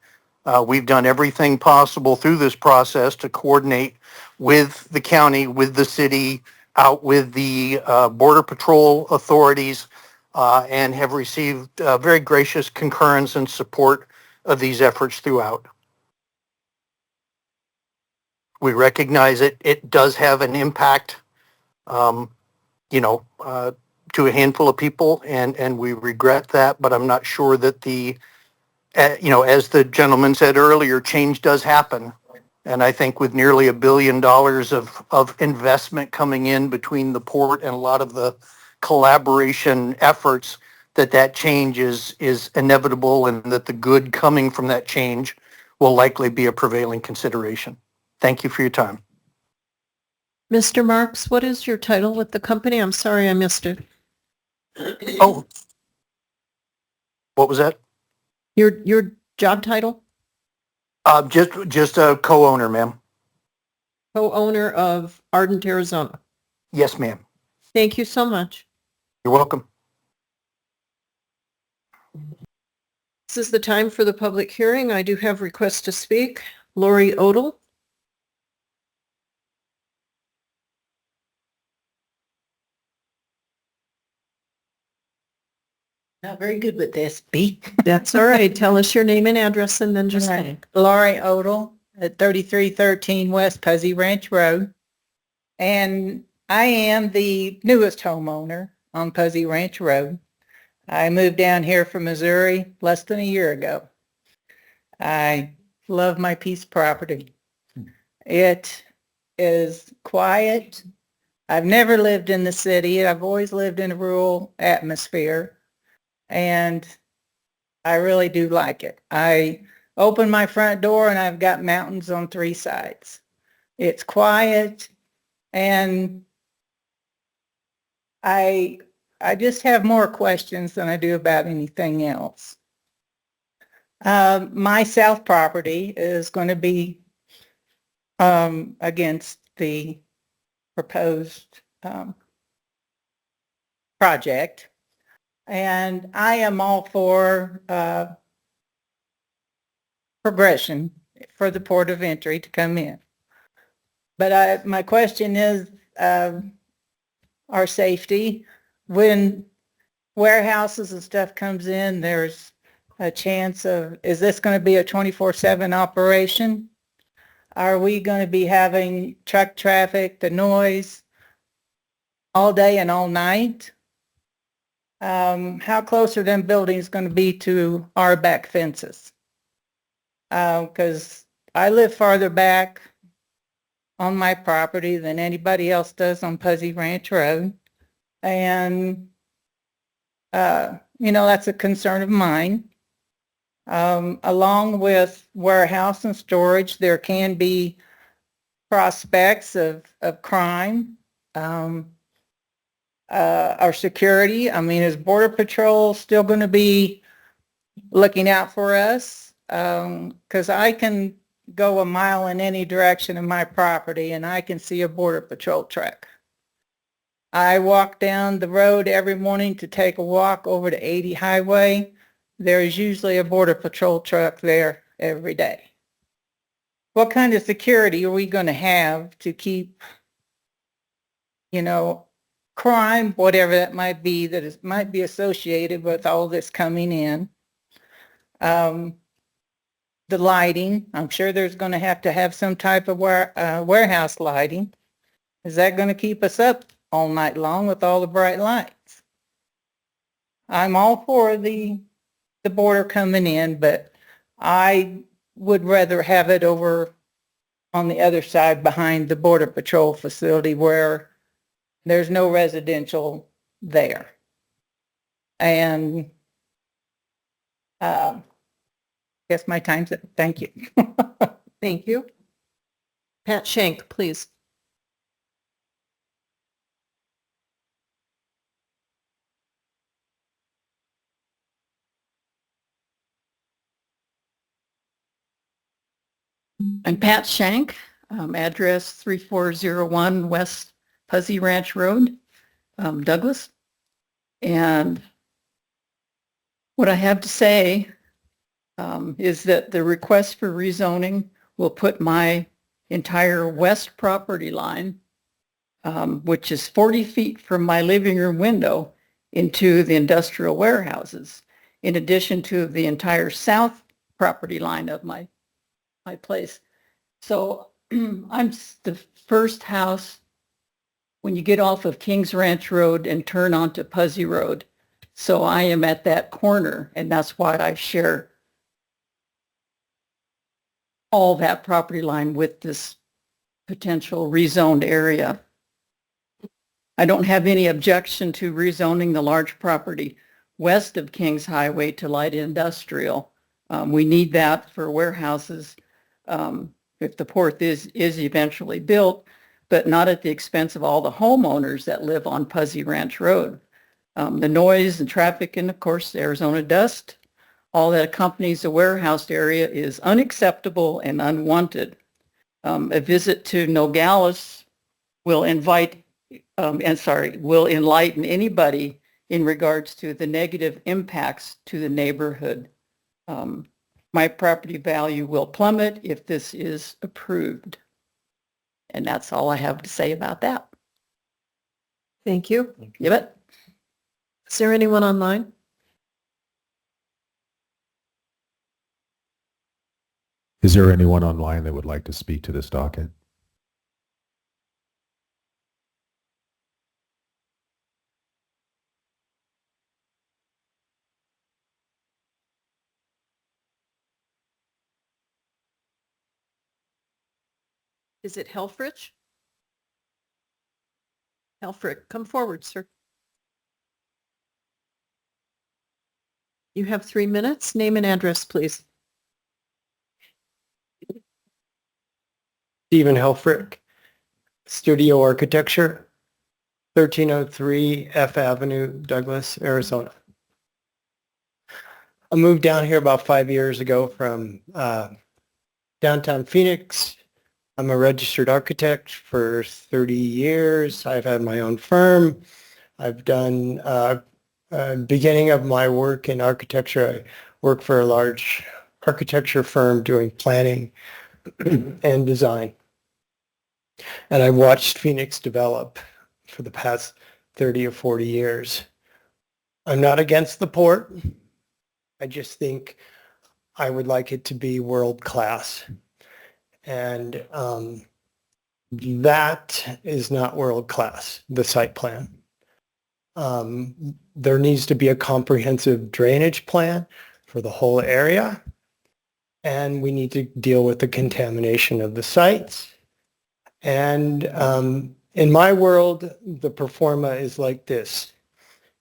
We've done everything possible through this process to coordinate with the county, with the city, out with the Border Patrol authorities, and have received very gracious concurrence and support of these efforts throughout. We recognize it does have an impact, to a handful of people, and we regret that, but I'm not sure that as the gentleman said earlier, change does happen. And I think with nearly $1 billion of investment coming in between the port and a lot of the collaboration efforts, that change is inevitable and that the good coming from that change will likely be a prevailing consideration. Thank you for your time. Mr. Marks, what is your title with the company? I'm sorry I missed it. Oh, what was that? Your job title? Just a co-owner, ma'am. Co-owner of Ardent, Arizona. Yes, ma'am. Thank you so much. You're welcome. This is the time for the public hearing. I do have requests to speak. Lori Odell. Not very good with this, B. That's all right. Tell us your name and address and then just speak. Laurie Odell at 3313 West Puzzy Ranch Road. And I am the newest homeowner on Puzzy Ranch Road. I moved down here from Missouri less than a year ago. I love my piece of property. It is quiet. I've never lived in the city. I've always lived in a rural atmosphere. And I really do like it. I open my front door and I've got mountains on 3 sides. It's quiet and I just have more questions than I do about anything else. My south property is going to be against the proposed project. And I am all for progression for the port of entry to come in. But my question is our safety. When warehouses and stuff comes in, there's a chance of, is this going to be a 24/7 operation? Are we going to be having truck traffic, the noise all day and all night? How close are them buildings going to be to our back fences? Because I live farther back on my property than anybody else does on Puzzy Ranch Road. And, that's a concern of mine. Along with warehouse and storage, there can be prospects of crime. Our security, is Border Patrol still going to be looking out for us? Because I can go a mile in any direction of my property and I can see a Border Patrol truck. I walk down the road every morning to take a walk over to 80 Highway. There's usually a Border Patrol truck there every day. What kind of security are we going to have to keep, crime, whatever that might be, might be associated with all this coming in? The lighting, I'm sure there's going to have some type of warehouse lighting. Is that going to keep us up all night long with all the bright lights? I'm all for the border coming in, but I would rather have it over on the other side behind the Border Patrol facility where there's no residential there. And guess my time's up. Thank you. Thank you. Pat Shank, please. I'm Pat Shank, address 3401 West Puzzy Ranch Road, Douglas. And what I have to say is that the request for rezoning will put my entire west property line, which is 40 feet from my living room window, into the industrial warehouses, in addition to the entire south property line of my place. So I'm the first house when you get off of Kings Ranch Road and turn onto Puzzy Road. So I am at that corner, and that's why I share all that property line with this potential rezoned area. I don't have any objection to rezoning the large property west of Kings Highway to light industrial. We need that for warehouses if the port is eventually built, but not at the expense of all the homeowners that live on Puzzy Ranch Road. The noise and traffic and, of course, the Arizona dust, all that accompanies the warehouse area is unacceptable and unwanted. A visit to Nogales will will enlighten anybody in regards to the negative impacts to the neighborhood. My property value will plummet if this is approved. And that's all I have to say about that. Thank you. You bet. Is there anyone online? Is there anyone online that would like to speak to this docket? Is it Helfrich? Helfrich, come forward, sir. You have 3 minutes. Name and address, please. Stephen Helfrich, Studio Architecture, 1303 F Avenue, Douglas, Arizona. I moved down here about 5 years ago from downtown Phoenix. I'm a registered architect for 30 years. I've had my own firm. I've done, beginning of my work in architecture, I work for a large architecture firm doing planning and design. And I've watched Phoenix develop for the past 30 or 40 years. I'm not against the port. I just think I would like it to be world class. And that is not world class, the site plan. There needs to be a comprehensive drainage plan for the whole area. And we need to deal with the contamination of the sites. And in my world, the performa is like this.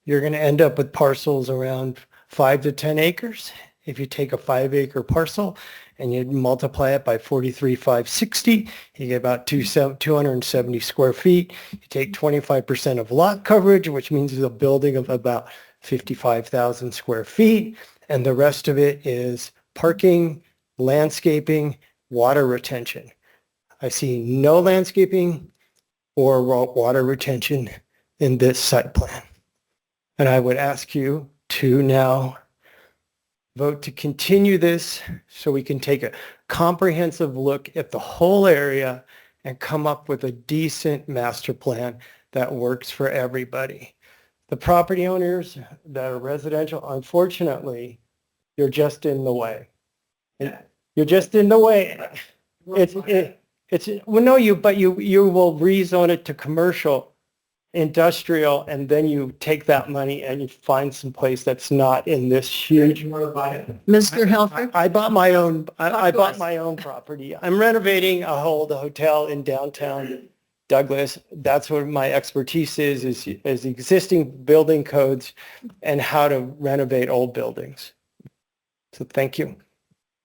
You're going to end up with parcels around 5 to 10 acres. If you take a 5-acre parcel and you multiply it by 43,560, you get about 270 square feet. You take 25% of lot coverage, which means a building of about 55,000 square feet. And the rest of it is parking, landscaping, water retention. I see no landscaping or water retention in this site plan. And I would ask you to now vote to continue this so we can take a comprehensive look at the whole area and come up with a decent master plan that works for everybody. The property owners that are residential, unfortunately, you're just in the way. You're just in the way. Well, no, but you will rezone it to commercial, industrial, and then you take that money and you find some place that's not in this huge. Mr. Helfrich? I bought my own. I bought my own property. I'm renovating the hotel in downtown Douglas. That's what my expertise is existing building codes and how to renovate old buildings. So thank you.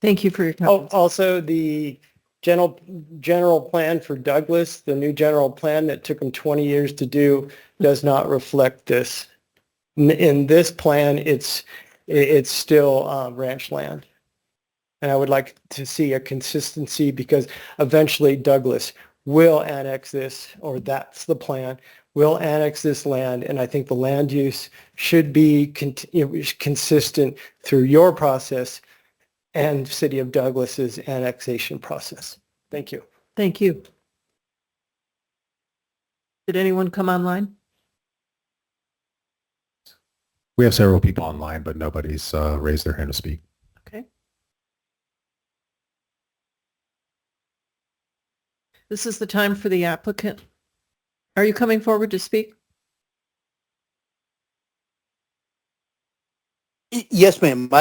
Thank you for your comments. Also, the general plan for Douglas, the new general plan that took them 20 years to do, does not reflect this. In this plan, it's still ranch land. And I would like to see a consistency because eventually Douglas will annex this, or that's the plan, will annex this land. And I think the land use should be consistent through your process and City of Douglas's annexation process. Thank you. Thank you. Did anyone come online? We have several people online, but nobody's raised their hand to speak. Okay. This is the time for the applicant. Are you coming forward to speak? Yes, ma'am.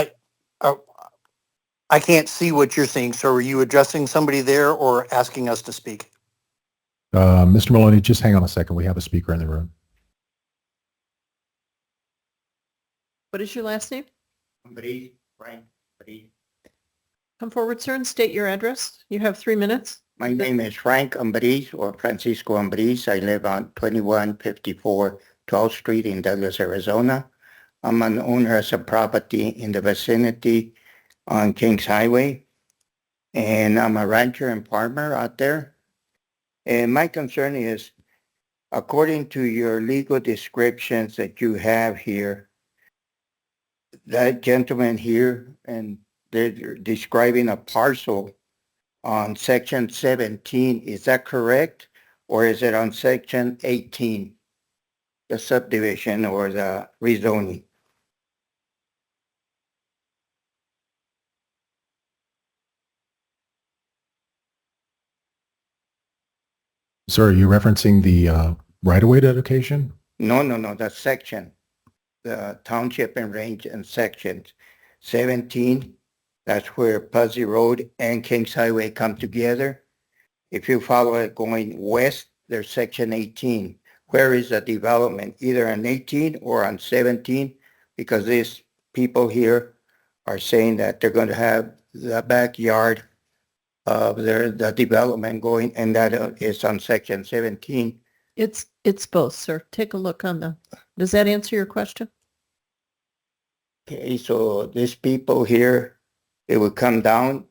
I can't see what you're seeing. So are you addressing somebody there or asking us to speak? Mr. Maloney, just hang on a second. We have a speaker in the room. What is your last name? Frank. Come forward, sir, and state your address. You have 3 minutes. My name is Frank Ambriz or Francisco Ambriz. I live on 2154 12th Street in Douglas, Arizona. I'm an owner of some property in the vicinity on Kings Highway. And I'm a rancher and farmer out there. And my concern is, according to your legal descriptions that you have here, that gentleman here, and they're describing a parcel on section 17. Is that correct? Or is it on section 18, the subdivision or the rezoning? Sir, are you referencing the right-of-way dedication? No, that's section. The township and range and sections 17, that's where Puzzy Road and Kings Highway come together. If you follow it going west, there's section 18. Where is the development? Either on 18 or on 17, because these people here are saying that they're going to have the backyard of the development going, and that is on section 17. It's both, sir. Take a look on the, does that answer your question? Okay, so these people here, it would come down,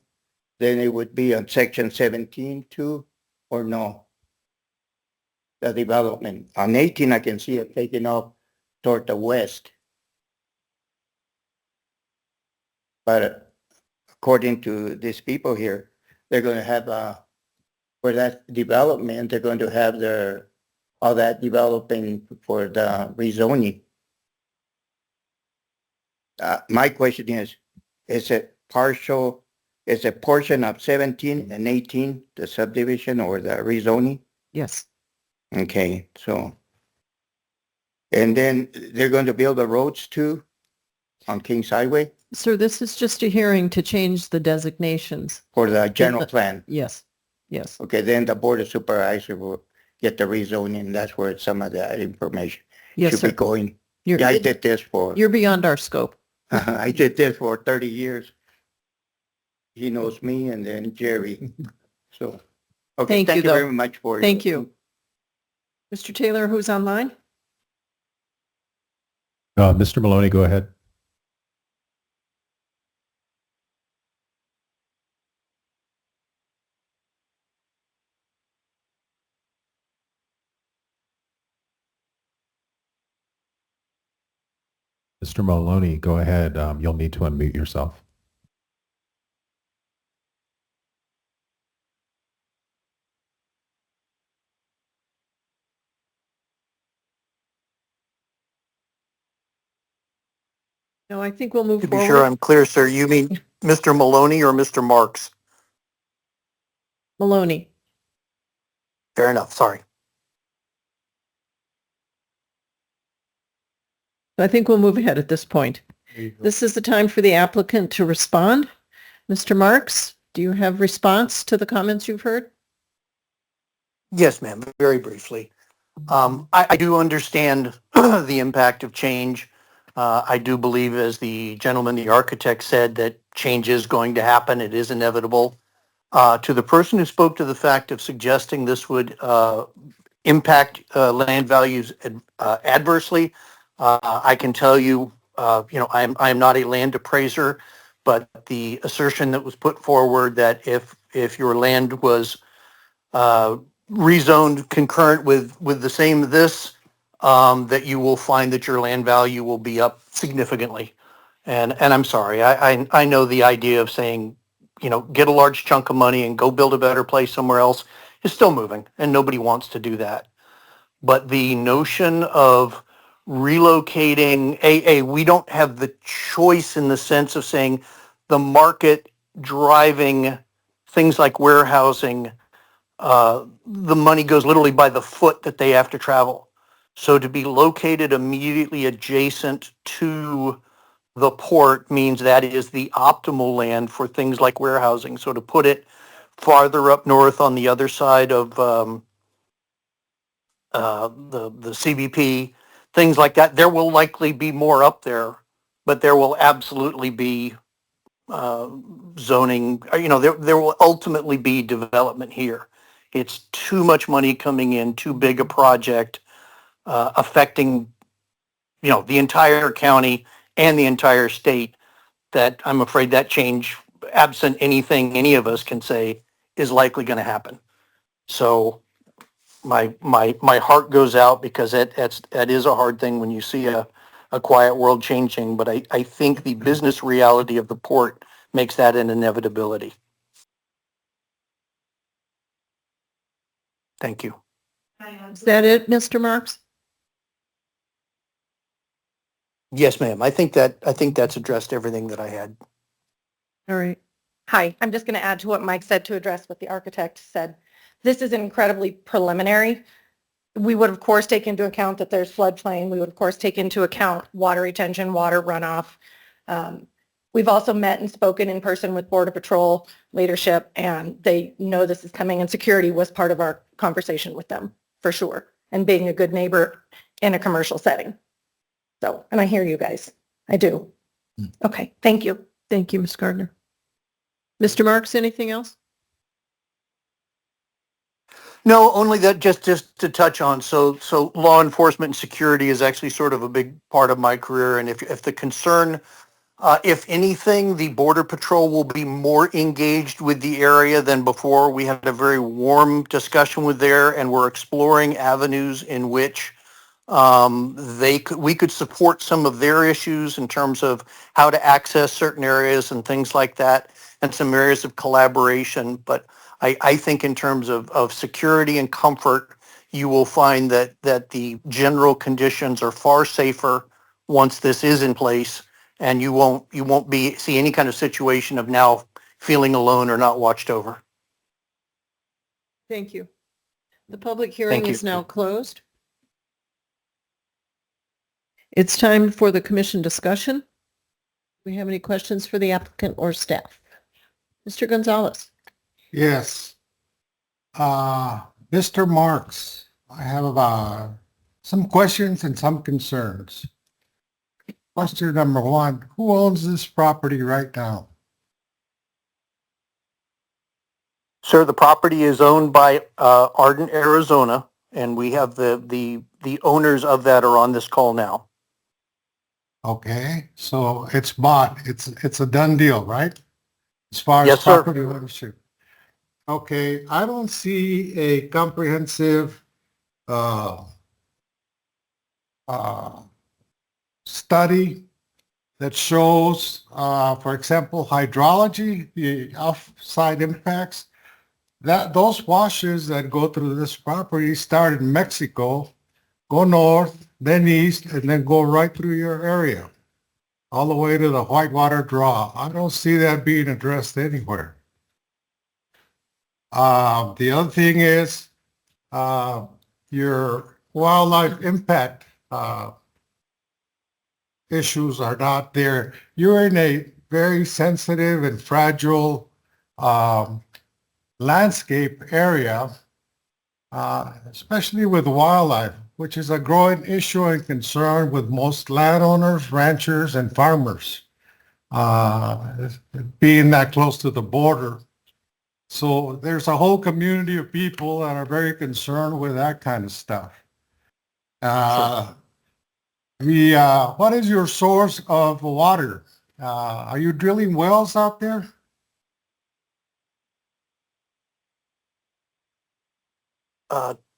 then it would be on section 17 too, or no? The development. On 18, I can see it taking off toward the west. But according to these people here, they're going to have, for that development, they're going to have all that developing for the rezoning. My question is it partial, is it portion of 17 and 18, the subdivision or the rezoning? Yes. Okay, so, and then they're going to build the roads too on Kings Highway Sir, this is just a hearing to change the designations. for the general plan? Yes, yes. Okay, then the Board of Supervisors will get the rezoning. That's where some of that information Yes, should sir. be going. You're, Yeah, I did this for, you're beyond our scope. I did this for 30 years. He knows me and then Jerry. So, okay, Thank you, thank you though. very much for. Thank you. Mr. Taylor, who's online? Mr. Maloney, go ahead. Mr. Maloney, go ahead. You'll need to unmute yourself. No, I think we'll move To be forward. sure I'm clear, sir, you mean Mr. Maloney or Mr. Marks? Maloney. Fair enough, sorry. I think we'll move ahead at this point. This is the time for the applicant to respond. Mr. Marks, do you have response to the comments you've heard? Yes, ma'am, very briefly. I do understand the impact of change. I do believe, as the gentleman, the architect said, that change is going to happen. It is inevitable. To the person who spoke to the fact of suggesting this would impact land values adversely, I can tell you, I am not a land appraiser, but the assertion that was put forward that if your land was rezoned concurrent with the same this, that you will find that your land value will be up significantly. And I'm sorry, I know the idea of saying, get a large chunk of money and go build a better place somewhere else is still moving, and nobody wants to do that. But the notion of relocating, we don't have the choice in the sense of saying the market driving things like warehousing, the money goes literally by the foot that they have to travel. So to be located immediately adjacent to the port means that is the optimal land for things like warehousing. So to put it farther up north on the other side of the CBP, things like that, there will likely be more up there, but there will absolutely be zoning, there will ultimately be development here. It's too much money coming in, too big a project, affecting, the entire county and the entire state, that I'm afraid that change, absent anything any of us can say, is likely going to happen. So my heart goes out, because that is a hard thing when you see a quiet world changing, but I think the business reality of the port makes that an inevitability. Thank you. Is that it, Mr. Marks? Yes, ma'am. I think that's addressed everything that I had. All right. Hi, I'm just going to add to what Mike said to address what the architect said. This is incredibly preliminary. We would, of course, take into account that there's floodplain. We would, of course, take into account water retention, water runoff. We've also met and spoken in person with Border Patrol leadership, and they know this is coming, and security was part of our conversation with them, for sure, and being a good neighbor in a commercial setting. So, and I hear you guys. I do. Okay, thank you. Thank you, Ms. Gardner. Mr. Marks, anything else? No, only that just to touch on. So law enforcement and security is actually sort of a big part of my career. And if the concern, if anything, the Border Patrol will be more engaged with the area than before. We had a very warm discussion with there, and we're exploring avenues in which we could support some of their issues in terms of how to access certain areas and things like that, and some areas of collaboration. But I think in terms of security and comfort, you will find that the general conditions are far safer once this is in place, and you won't see any kind of situation of now feeling alone or not watched over. Thank you. The public hearing is now closed. It's time for the commission discussion. Do we have any questions for the applicant or staff? Mr. Gonzalez. Yes. Mr. Marks, I have some questions and some concerns. Question number one, who owns this property right now? Sir, the property is owned by Ardent, Arizona, and we have the owners of that are on this call now. Okay, so it's bought. It's a done deal, right? As far as Yes, sir. property ownership. Okay, I don't see a comprehensive study that shows, for example, hydrology, the offsite impacts. Those washes that go through this property start in Mexico, go north, then east, and then go right through your area, all the way to the Whitewater Draw. I don't see that being addressed anywhere. The other thing is your wildlife impact issues are not there. You're in a very sensitive and fragile landscape area, especially with wildlife, which is a growing issue and concern with most landowners, ranchers, and farmers, being that close to the border. So there's a whole community of people that are very concerned with that kind of stuff. What is your source of water? Are you drilling wells out there?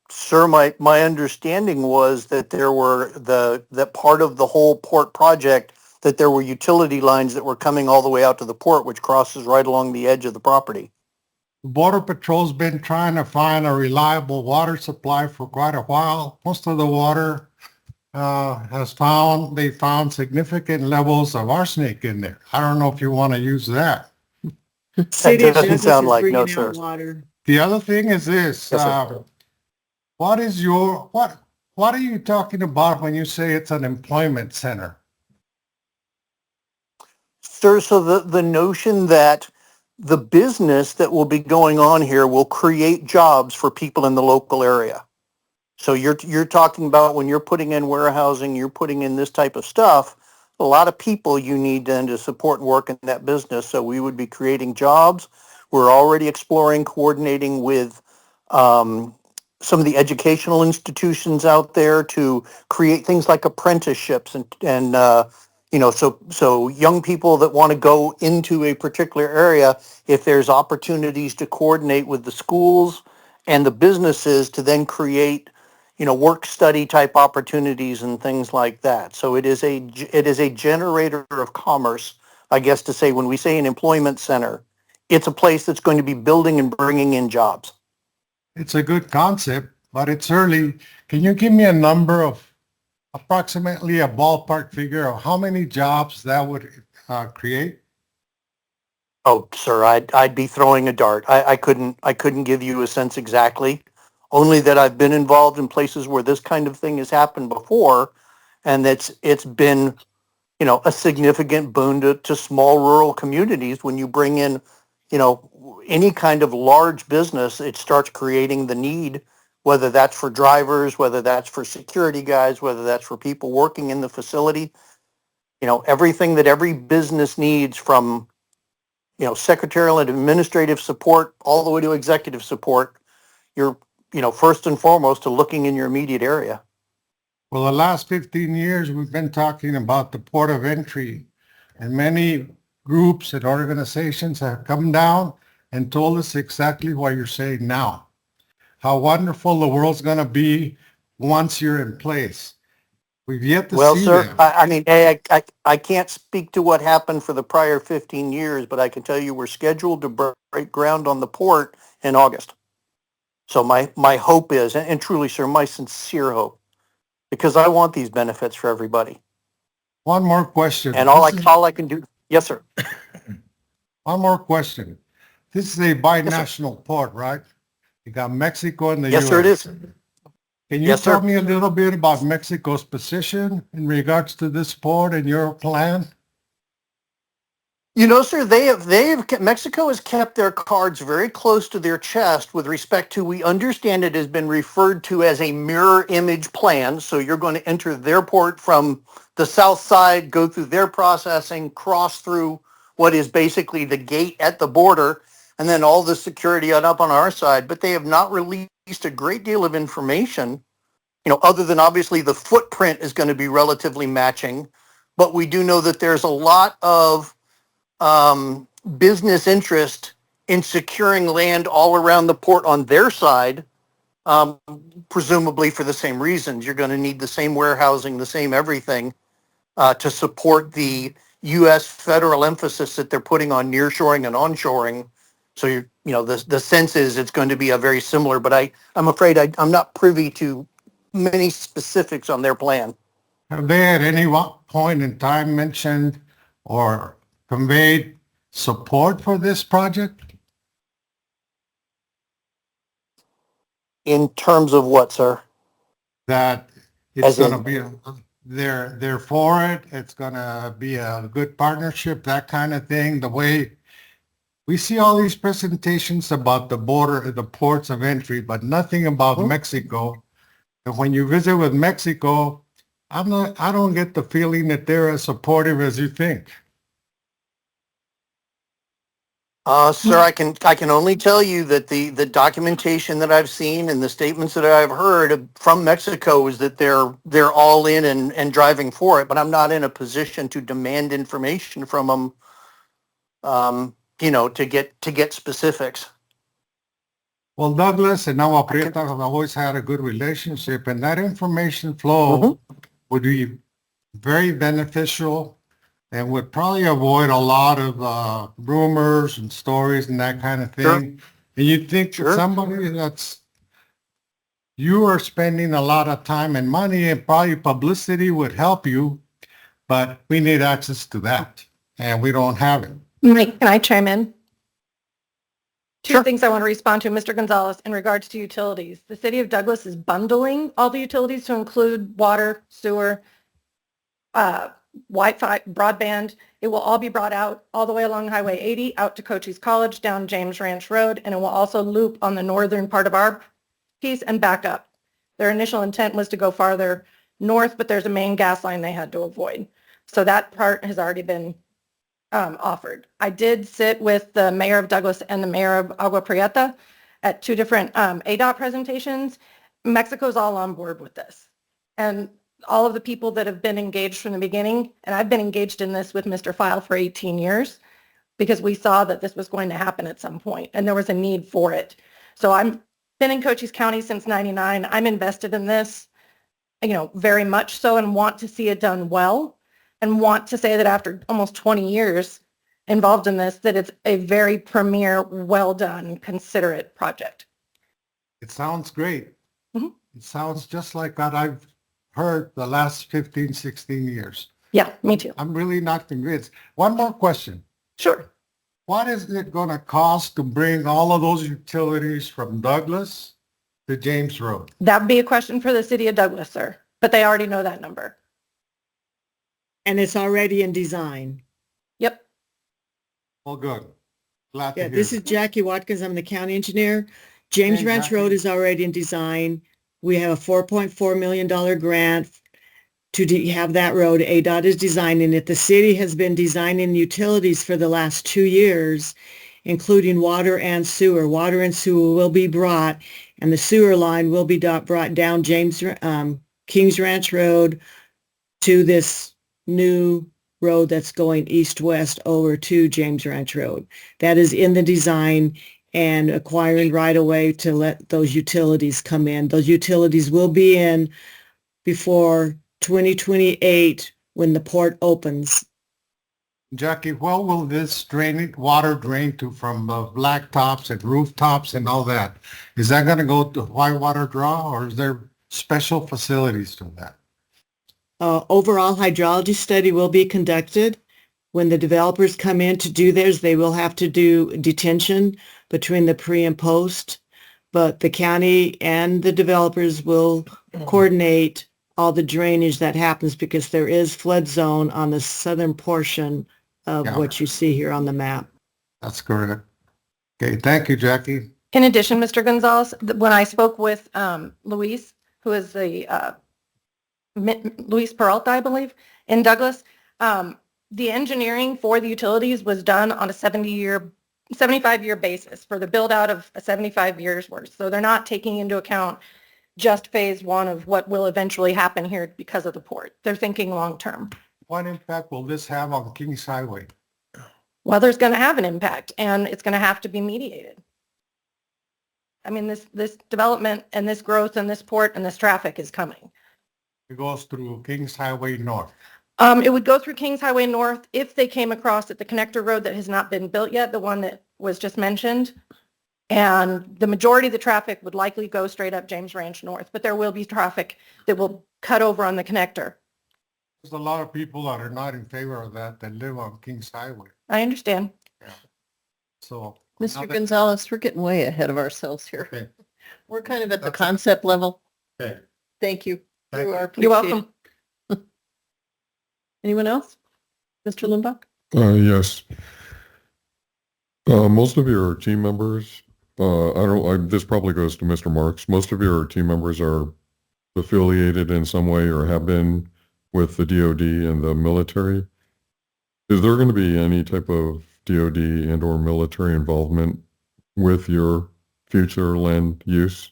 Sir, my understanding was that there were that part of the whole port project, that there were utility lines that were coming all the way out to the port, which crosses right along the edge of the property. Border Patrol's been trying to find a reliable water supply for quite a while. Most of the water they found significant levels of arsenic in there. I don't know if you want to use that. That doesn't sound like, no, sir. The other thing is this, what are you talking about when you say it's an employment center? Sir, so the notion that the business that will be going on here will create jobs for people in the local area. So you're talking about when you're putting in warehousing, you're putting in this type of stuff, a lot of people you need then to support and work in that business. So we would be creating jobs. We're already exploring coordinating with some of the educational institutions out there to create things like apprenticeships and you know, so young people that want to go into a particular area, if there's opportunities to coordinate with the schools and the businesses to then create, you know, work study type opportunities and things like that. So it is a generator of commerce, I guess, to say when we say an employment center, it's a place that's going to be building and bringing in jobs. It's a good concept, but it's early. Can you give me a number of approximately a ballpark figure of how many jobs that would create? Oh, sir, I'd be throwing a dart. I couldn't give you a sense exactly. Only that I've been involved in places where this kind of thing has happened before, and it's been, you know, a significant boon to small rural communities. When you bring in, you know, any kind of large business, it starts creating the need, whether that's for drivers, whether that's for security guys, whether that's for people working in the facility. You know, everything that every business needs, from, you know, secretarial and administrative support all the way to executive support, you're, you know, first and foremost to looking in your immediate area. Well, the last 15 years, we've been talking about the port of entry, and many groups and organizations have come down and told us exactly what you're saying now. How wonderful the world's going to be once you're in place. We've yet to Well, see sir, that. I mean, hey, I can't speak to what happened for the prior 15 years, but I can tell you we're scheduled to break ground on the port in August. So my hope is, and truly, sir, my sincere hope, because I want these benefits for everybody. One more question. And all I can do, yes, sir. One more question. This is a binational port, right? You got Mexico and the U.S. Yes, sir, it is. Can you Yes, tell sir. me a little bit about Mexico's position in regards to this port and your plan? You know, sir, Mexico has kept their cards very close to their chest with respect to, we understand it has been referred to as a mirror image plan. So you're going to enter their port from the south side, go through their processing, cross through what is basically the gate at the border, and then all the security up on our side. But they have not released a great deal of information, you know, other than obviously the footprint is going to be relatively matching. But we do know that there's a lot of business interest in securing land all around the port on their side, presumably for the same reasons. You're going to need the same warehousing, the same everything to support the U.S. federal emphasis that they're putting on nearshoring and onshoring. So you know, the sense is it's going to be a very similar, but I'm afraid I'm not privy to many specifics on their plan. Have they at any point in time mentioned or conveyed support for this project? In terms of what, sir? That it's As in- going to be, they're for it, it's going to be a good partnership, that kind of thing, the way we see all these presentations about the border, the ports of entry, but nothing about Mexico. And when you visit with Mexico, I don't get the feeling that they're as supportive as you think. Sir, I can only tell you that the documentation that I've seen and the statements that I've heard from Mexico is that they're all in and driving for it, but I'm not in a position to demand information from them, you know, to get specifics. Well, Douglas and Agua Prieta have always had a good relationship, and that information flow would be very beneficial and would probably avoid a lot of rumors and stories and that kind of thing. Sure. And you'd think that somebody you are spending a lot of time and money, and probably publicity would help you, but we need access to that, and we don't have it. Mike, can I chime in? Two things I want to respond to, Mr. Gonzalez, in regards to utilities. The city of Douglas is bundling all the utilities to include water, sewer, Wi-Fi, broadband. It will all be brought out all the way along Highway 80 out to Cochise College down James Ranch Road, and it will also loop on the northern part of our piece and back up. Their initial intent was to go farther north, but there's a main gas line they had to avoid. So that part has already been offered. I did sit with the mayor of Douglas and the mayor of Agua Prieta at two different ADOT presentations. Mexico's all on board with this. And all of the people that have been engaged from the beginning, and I've been engaged in this with Mr. File for 18 years because we saw that this was going to happen at some point and there was a need for it. So I'm been in Cochise County since 99. I'm invested in this, very much so, and want to see it done well, and want to say that after almost 20 years involved in this, that it's a very premier, well done, considerate project. It sounds great. Mhm. It sounds just like what I've heard the last 15, 16 years. Yeah, me too. I'm really not convinced. One more question. Sure. What is it going to cost to bring all of those utilities from Douglas to James Road? That would be a question for the city of Douglas, sir, but they already know that number. And it's already in design. Yep. Well, good. Glad to Yeah, hear this that. is Jackie Watkins. I'm the county engineer. James Hey, Ranch Jackie. Road is already in design. We have a $4.4 million grant to have that road. ADOT is designing it. The city has been designing utilities for the last 2 years, including water and sewer. Water and sewer will be brought, and the sewer line will be brought down Kings Ranch Road to this new road that's going east-west over to James Ranch Road. That is in the design and acquiring right-of-way to let those utilities come in. Those utilities will be in before 2028 when the port opens. Jackie, where will this water drain to from blacktops and rooftops and all that? Is that going to go to Whitewater Draw, or is there special facilities to that? Overall hydrology study will be conducted. When the developers come in to do theirs, they will have to do detention between the pre and post, but the county and the developers will coordinate all the drainage that happens because there is flood zone on the southern portion of what you see here on the map. That's correct. Okay, thank you, Jackie. In addition, Mr. Gonzalez, when I spoke with Luis, who is the Luis Peralta, I believe, in Douglas, the engineering for the utilities was done on a 75-year basis for the build out of a 75 years worth. So they're not taking into account just phase one of what will eventually happen here because of the port. They're thinking long term. What impact will this have on Kings Highway? Well, there's going to have an impact, and it's going to have to be mediated. I mean, this development and this growth and this port and this traffic is coming. It goes through Kings Highway North. It would go through Kings Highway North if they came across at the connector road that has not been built yet, the one that was just mentioned. And the majority of the traffic would likely go straight up James Ranch North, but there will be traffic that will cut over on the connector. There's a lot of people that are not in favor of that live on Kings Highway. I understand. So, Mr. Gonzalez, we're getting way ahead of ourselves here. Okay. We're kind of at the concept level. Okay. Thank you. Thank you. You're welcome. Anyone else? Mr. Limbach? Yes. Most of your team members, this probably goes to Mr. Marks. Most of your team members are affiliated in some way or have been with the DOD and the military. Is there going to be any type of DOD and or military involvement with your future land use?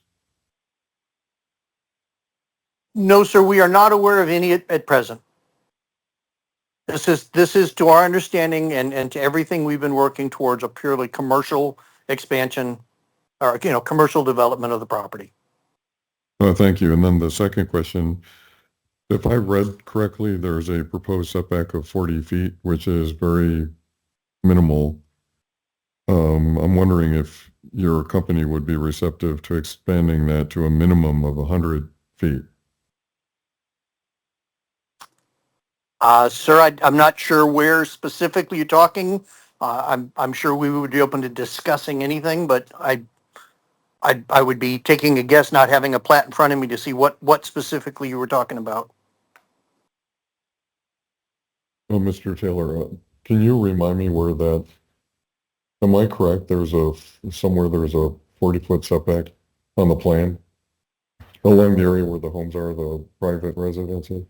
No, sir, we are not aware of any at present. This is to our understanding and to everything we've been working towards a purely commercial expansion or, commercial development of the property. Thank you. And then the second question, if I read correctly, there's a proposed setback of 40 feet, which is very minimal. I'm wondering if your company would be receptive to expanding that to a minimum of 100 feet. Sir, I'm not sure where specifically you're talking. I'm sure we would be open to discussing anything, but I would be taking a guess, not having a plat in front of me to see what specifically you were talking about. Oh, Mr. Taylor, can you remind me where that, am I correct? Somewhere there's a 40-foot setback on the plan along the area where the homes are, the private residences?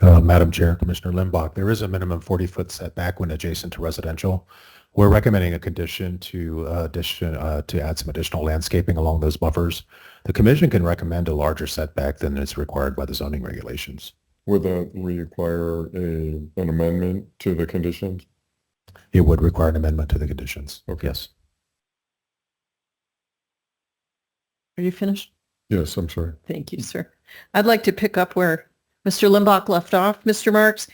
Madam Chair, Commissioner Limbach, there is a minimum 40-foot setback when adjacent to residential. We're recommending a condition to add some additional landscaping along those buffers. The commission can recommend a larger setback than is required by the zoning regulations. Would that require an amendment to the conditions? It would require an amendment to the conditions. Okay. Yes. Are you finished? Yes, I'm sorry. Thank you, sir. I'd like to pick up where Mr. Limbach left off. Mr. Marks,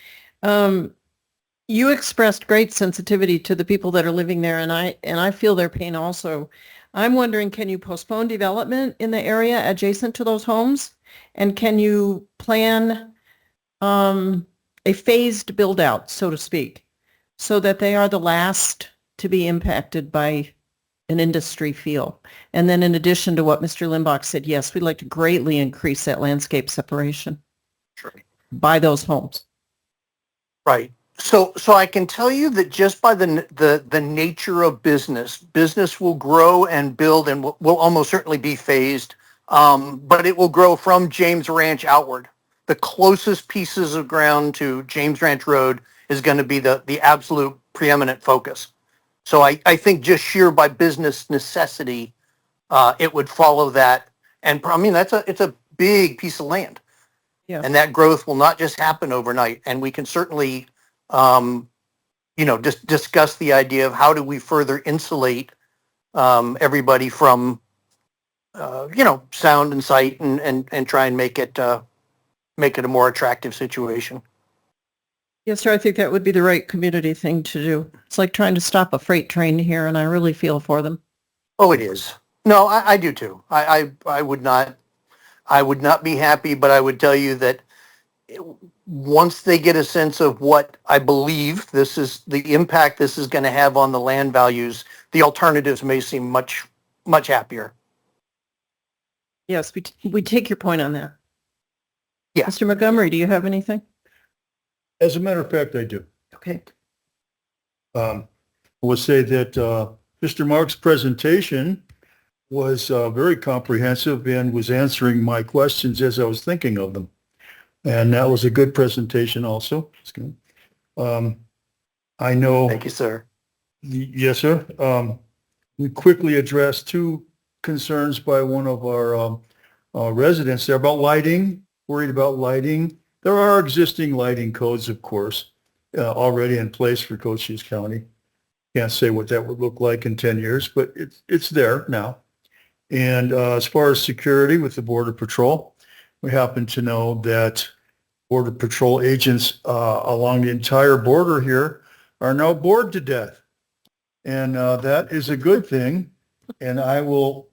you expressed great sensitivity to the people that are living there, and I feel their pain also. I'm wondering, can you postpone development in the area adjacent to those homes? And can you plan a phased build out, so to speak, so that they are the last to be impacted by an industry feel? And then in addition to what Mr. Limbach said, yes, we'd like to greatly increase that landscape separation by those homes. Right. So I can tell you that just by the nature of business will grow and build and will almost certainly be phased, but it will grow from James Ranch outward. The closest pieces of ground to James Ranch Road is going to be the absolute preeminent focus. So I think just sheer by business necessity, it would follow that. And I mean, it's a big piece of land. Yeah. And that growth will not just happen overnight. And we can certainly, just discuss the idea of how do we further insulate everybody from, sound and sight and try and make it a more attractive situation. Yes, sir. I think that would be the right community thing to do. It's like trying to stop a freight train here, and I really feel for them. Oh, it is. No, I do too. I would not be happy, but I would tell you that once they get a sense of what I believe this is, the impact this is going to have on the land values, the alternatives may seem much, much happier. Yes, we take your point on that. Yeah. Mr. Montgomery, do you have anything? As a matter of fact, I do. Okay. I will say that Mr. Mark's presentation was very comprehensive and was answering my questions as I was thinking of them. And that was a good presentation also. It's good. I know. Thank you, sir. Yes, sir. We quickly addressed two concerns by one of our residents there about lighting, worried about lighting. There are existing lighting codes, of course, already in place for Cochise County. Can't say what that would look like in 10 years, but it's there now. And as far as security with the Border Patrol, we happen to know that Border Patrol agents along the entire border here are now bored to death. And that is a good thing. And I will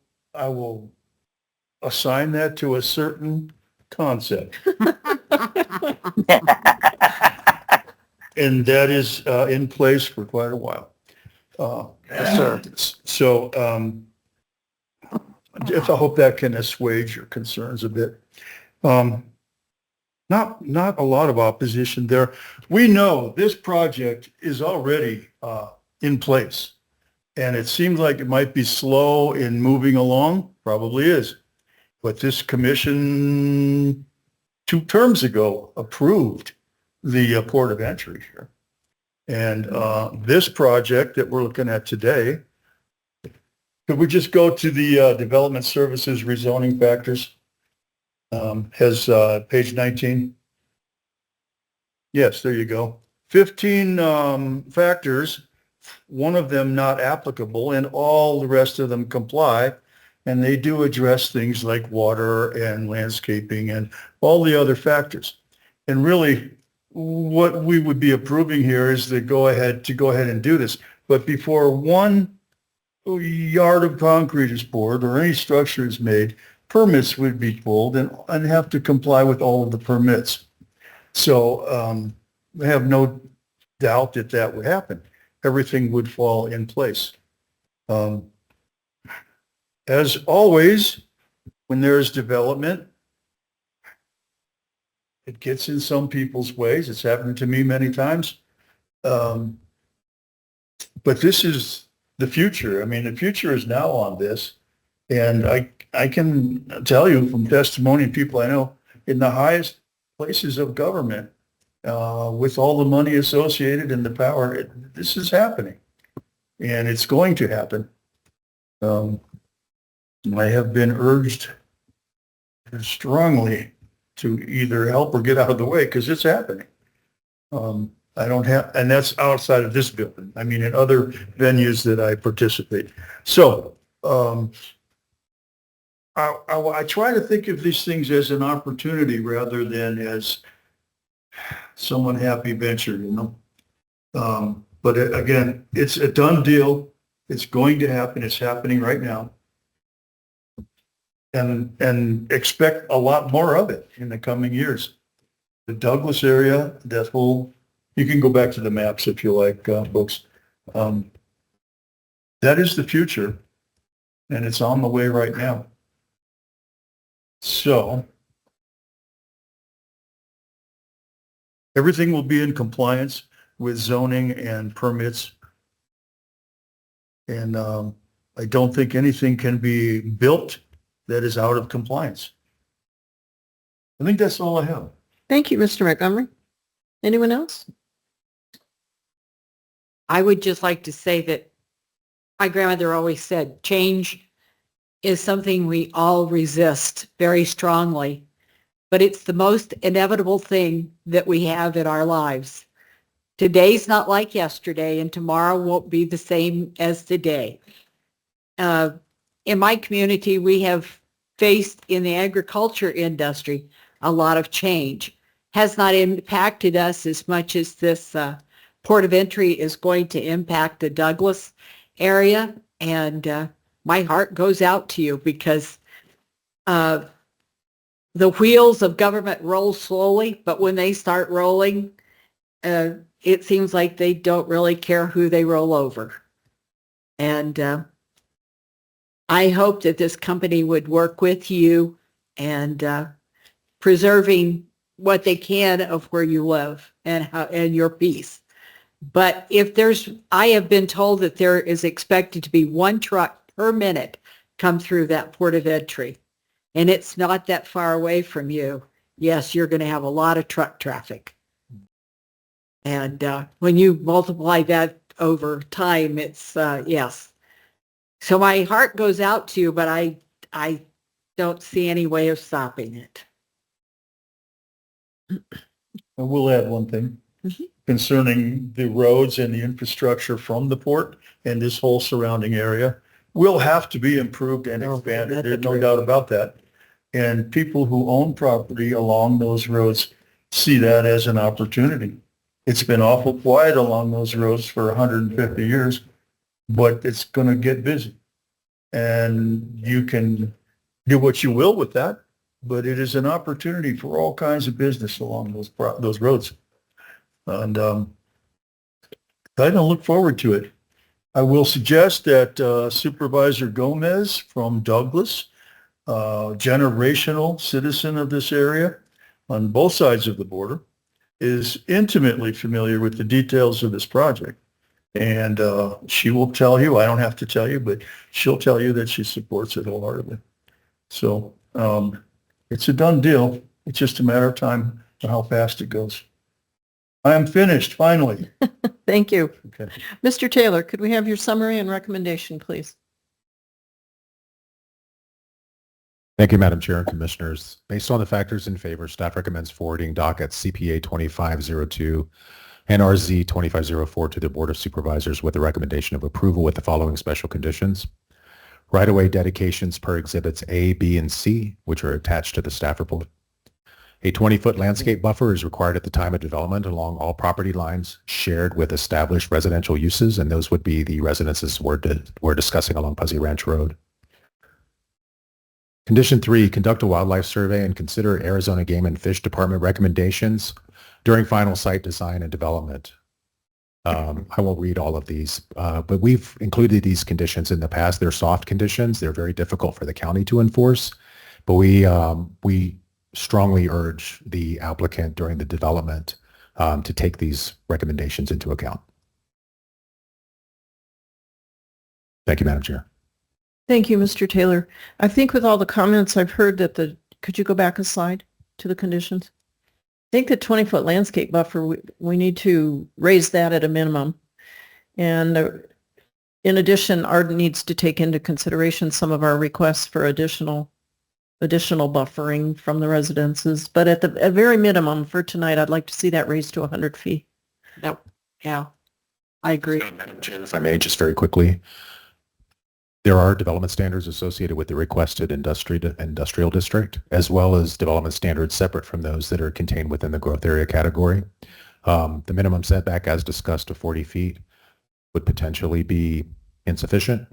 assign that to a certain concept. And that is in place for quite a while. Yes, sir. So I hope that can assuage your concerns a bit. Not a lot of opposition there. We know this project is already in place, and it seems like it might be slow in moving along. Probably is, but this commission 2 terms ago approved the port of entry here, and this project that we're looking at today. Could we just go to the development services rezoning factors? Has page 19? Yes, there you go. 15 factors, one of them not applicable, and all the rest of them comply. And they do address things like water and landscaping and all the other factors. And really, what we would be approving here is to go ahead and do this. But before one yard of concrete is poured or any structure is made, permits would be pulled and have to comply with all of the permits. So we have no doubt that would happen. Everything would fall in place. As always, when there is development, It gets in some people's ways. It's happened to me many times. But this is the future. I mean, the future is now on this. And I can tell you from testimony of people I know in the highest places of government, with all the money associated and the power, this is happening. And it's going to happen. I have been urged strongly to either help or get out of the way because it's happening. I don't have, and that's outside of this building. I mean, in other venues that I participate. So I try to think of these things as an opportunity rather than as some unhappy venture, you know. But again, it's a done deal. It's going to happen. It's happening right now. And expect a lot more of it in the coming years. The Douglas area, that whole, you can go back to the maps if you like, folks. That is the future, and it's on the way right now. So everything will be in compliance with zoning and permits. And I don't think anything can be built that is out of compliance. I think that's all I have. Thank you, Mr. Montgomery. Anyone else? I would just like to say that my grandmother always said, change is something we all resist very strongly, but it's the most inevitable thing that we have in our lives. Today's not like yesterday, and tomorrow won't be the same as today. In my community, we have faced in the agriculture industry a lot of change. Has not impacted us as much as this port of entry is going to impact the Douglas area. And my heart goes out to you because the wheels of government roll slowly, but when they start rolling, it seems like they don't really care who they roll over. And I hope that this company would work with you and preserving what they can of where you live and your peace. But if I have been told that there is expected to be 1 truck per minute come through that port of entry, and it's not that far away from you. Yes, you're going to have a lot of truck traffic. And when you multiply that over time, it's, yes. So my heart goes out to you, but I don't see any way of stopping it. I will add one thing concerning the roads and the infrastructure from the port and this whole surrounding area will have to be improved and expanded. There's no doubt about that. And people who own property along those roads see that as an opportunity. It's been awful quiet along those roads for 150 years, but it's going to get busy. And you can do what you will with that, but it is an opportunity for all kinds of business along those roads. And I don't look forward to it. I will suggest that Supervisor Gomez from Douglas, generational citizen of this area on both sides of the border, is intimately familiar with the details of this project. And she will tell you, I don't have to tell you, but she'll tell you that she supports it wholeheartedly. So it's a done deal. It's just a matter of time for how fast it goes. I am finished, finally. Thank you. Okay. Mr. Taylor, could we have your summary and recommendation, please? Thank you, Madam Chair and Commissioners. Based on the factors in favor, staff recommends forwarding docket CPA 2502 and RZ 2504 to the Board of Supervisors with a recommendation of approval with the following special conditions. Right-of-way dedications per exhibits A, B, and C, which are attached to the staff report. A 20-foot landscape buffer is required at the time of development along all property lines shared with established residential uses, and those would be the residences we're discussing along Puzzy Ranch Road. Condition 3, conduct a wildlife survey and consider Arizona Game and Fish Department recommendations during final site design and development. I won't read all of these, but we've included these conditions in the past. They're soft conditions. They're very difficult for the county to enforce, but we strongly urge the applicant during the development to take these recommendations into account. Thank you, Madam Chair. Thank you, Mr. Taylor. I think with all the comments I've heard that could you go back a slide to the conditions? I think the 20-foot landscape buffer, we need to raise that at a minimum. And in addition, ARD needs to take into consideration some of our requests for additional buffering from the residences. But at very minimum for tonight, I'd like to see that raised to 100 feet. Yeah, I agree. Madam Chair, if I may, just very quickly, there are development standards associated with the requested industrial district, as well as development standards separate from those that are contained within the growth area category. The minimum setback, as discussed, of 40 feet would potentially be insufficient.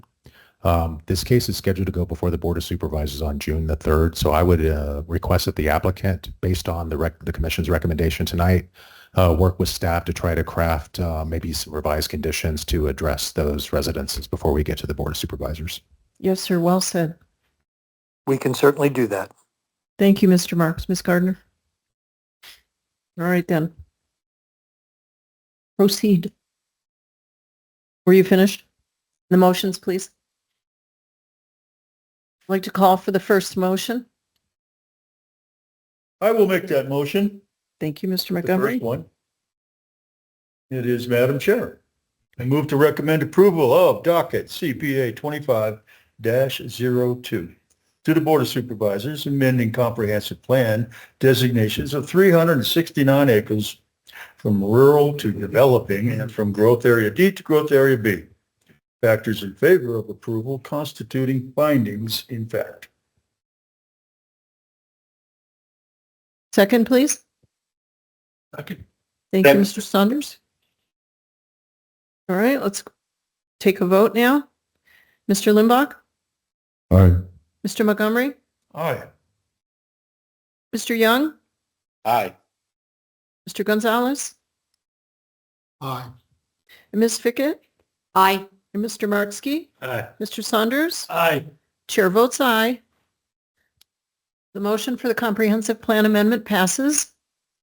This case is scheduled to go before the Board of Supervisors on June the 3rd, so I would request that the applicant, based on the Commission's recommendation tonight, work with staff to try to craft maybe some revised conditions to address those residences before we get to the Board of Supervisors. Yes, sir. Well said. We can certainly do that. Thank you, Mr. Marks. Ms. Gardner? All right, then. Proceed. Were you finished? The motions, please. I'd like to call for the first motion. I will make that motion. Thank you, Mr. The Montgomery. first one. It is Madam Chair. I move to recommend approval of docket CPA 25-02 to the Board of Supervisors, amending comprehensive plan designations of 369 acres from rural to developing and from growth area D to growth area B. Factors in favor of approval constituting findings in fact. Second, please. Okay. Thank you, Mr. Saunders. All right, let's take a vote now. Mr. Limbach? Aye. Mr. Montgomery? Aye. Mr. Young? Aye. Mr. Gonzalez? Aye. And Ms. Fickett? Aye. And Mr. Martsky? Aye. Mr. Saunders? Aye. Chair votes aye. The motion for the comprehensive plan amendment passes.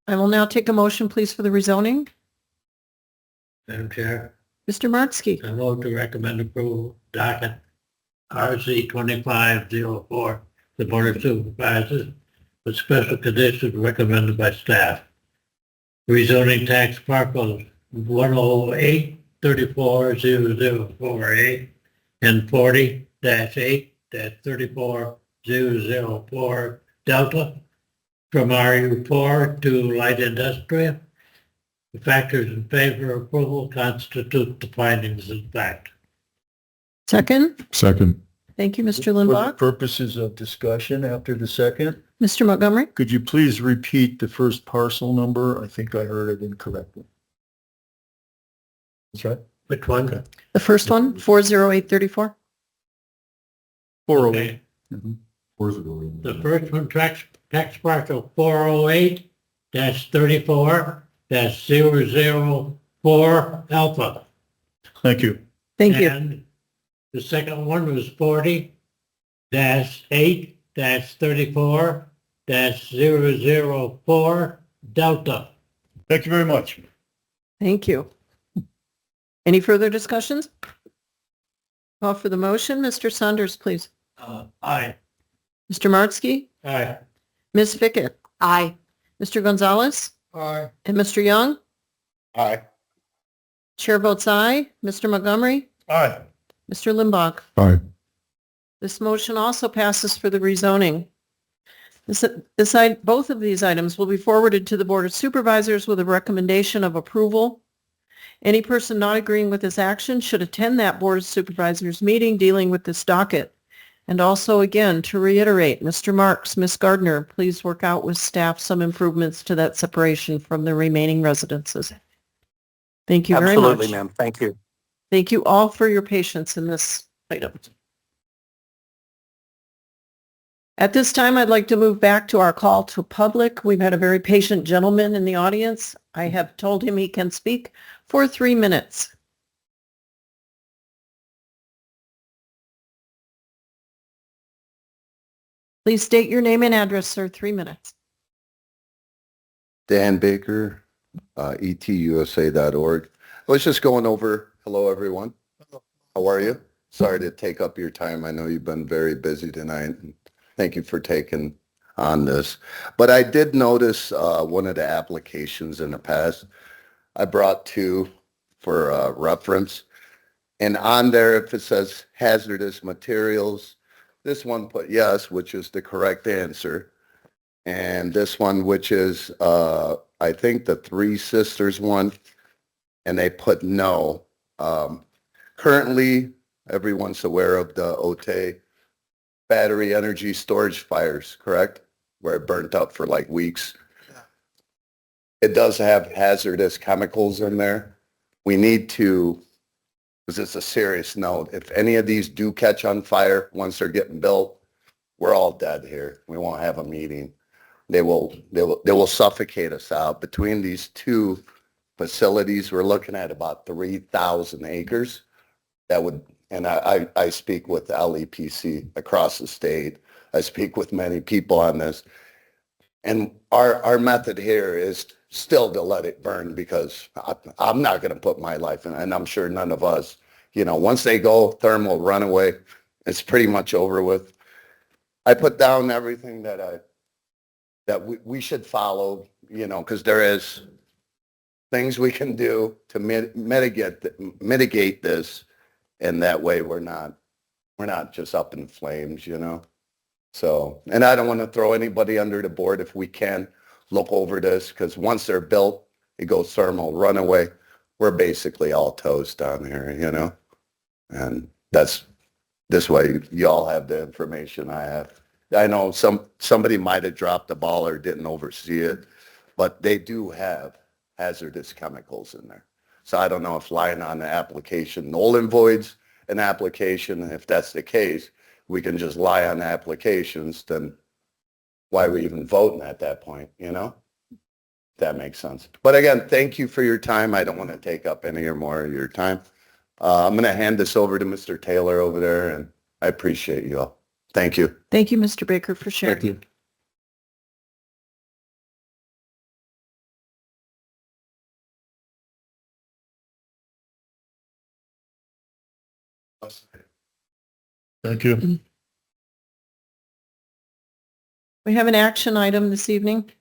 I will now take a motion, please, for the rezoning. Madam Chair, Mr. Martsky? I vote to recommend approval docket RC 2504, the Board of Supervisors, with special conditions recommended by staff. Rezoning tax parcels 108-34-0048 and 40-8-34-004 Delta from RU4 to light industrial. The factors in favor of approval constitute the findings of fact. Second? Second. Thank you, Mr. For the Limbach. purposes of discussion after the second, Mr. Montgomery? could you please repeat the first parcel number? I think I heard it incorrectly. That's right. Which one? The first one, 40834? 408. Okay. Where's it going? The first one, tax parcel 408-34-004 Alpha. Thank you. Thank you. And the second one was 40-8-34-004 Delta. Thank you very much. Thank you. Any further discussions? Call for the motion. Mr. Saunders, please. Aye. Mr. Martsky? Aye. Ms. Fickett? Aye. Mr. Gonzalez? Aye. And Mr. Young? Aye. Chair votes aye. Mr. Montgomery? Aye. Mr. Limbach? Aye. This motion also passes for the rezoning. Both of these items will be forwarded to the Board of Supervisors with a recommendation of approval. Any person not agreeing with this action should attend that Board of Supervisors meeting dealing with this docket. And also, again, to reiterate, Mr. Marks, Ms. Gardner, please work out with staff some improvements to that separation from the remaining residences. Thank you very much. Absolutely, ma'am. Thank you. Thank you all for your patience in this item. At this time, I'd like to move back to our call to public. We've had a very patient gentleman in the audience. I have told him he can speak for 3 minutes. Please state your name and address, sir. 3 minutes. Dan Baker, etusa.org. I was just going over, hello, everyone. How are you? Sorry to take up your time. I know you've been very busy tonight. Thank you for taking on this. But I did notice one of the applications in the past. I brought two for reference. And on there, if it says hazardous materials, this one put yes, which is the correct answer. And this one, which is, I think the Three Sisters one, and they put no. Currently, everyone's aware of the OTE battery energy storage fires, correct? Where it burnt up for like weeks. It does have hazardous chemicals in there. We need to, because it's a serious note, if any of these do catch on fire once they're getting built, we're all dead here. We won't have a meeting. They will suffocate us out. Between these two facilities, we're looking at about 3,000 acres. That would, and I speak with the LEPC across the state. I speak with many people on this. And our method here is still to let it burn, because I'm not going to put my life in, and I'm sure none of us, once they go thermal runaway, it's pretty much over with. I put down everything that we should follow, because there is things we can do to mitigate this, and that way we're not just up in flames, So, and I don't want to throw anybody under the board. If we can look over this, because once they're built, it goes thermal runaway. We're basically all toast down here, and that's this way you all have the information I have. I know somebody might have dropped the ball or didn't oversee it, but they do have hazardous chemicals in there. So I don't know if lying on the application null and voids an application. If that's the case, we can just lie on the applications, then why are we even voting at that point, If that makes sense. But again, thank you for your time. I don't want to take up any more of your time. I'm going to hand this over to Mr. Taylor over there, and I appreciate you all. Thank you. Thank you, Mr. Baker, for sharing. Thank you. Thank you. We have an action item this evening.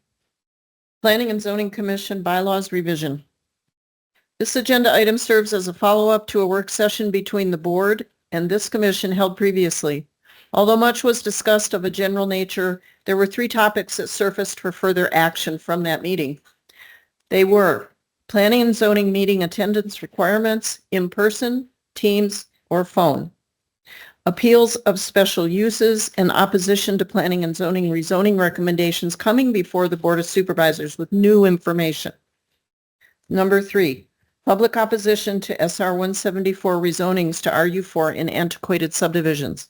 Planning and Zoning Commission bylaws revision. This agenda item serves as a follow-up to a work session between the board and this commission held previously. Although much was discussed of a general nature, there were 3 topics that surfaced for further action from that meeting. They were planning and zoning meeting attendance requirements, in person, Teams, or phone. Appeals of special uses and opposition to planning and zoning rezoning recommendations coming before the Board of Supervisors with new information. Number 3, public opposition to SR 174 rezonings to RU4 in antiquated subdivisions.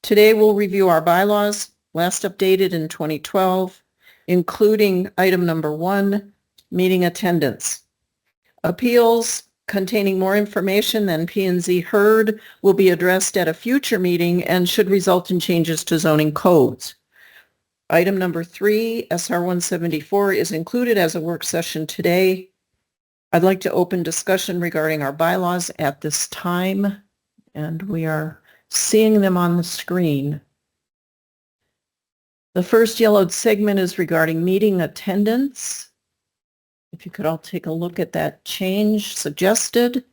Today we'll review our bylaws, last updated in 2012, including item number 1, meeting attendance. Appeals containing more information than P&Z heard will be addressed at a future meeting and should result in changes to zoning codes. Item number 3, SR 174, is included as a work session today. I'd like to open discussion regarding our bylaws at this time, and we are seeing them on the screen. The first yellowed segment is regarding meeting attendance. If you could all take a look at that change suggested.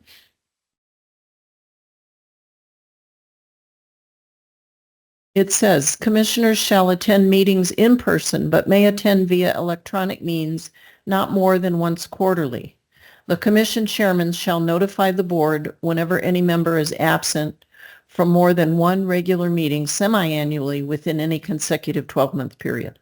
It says, commissioners shall attend meetings in person, but may attend via electronic means not more than once quarterly. The commission chairman shall notify the board whenever any member is absent from more than one regular meeting semi-annually within any consecutive 12-month period.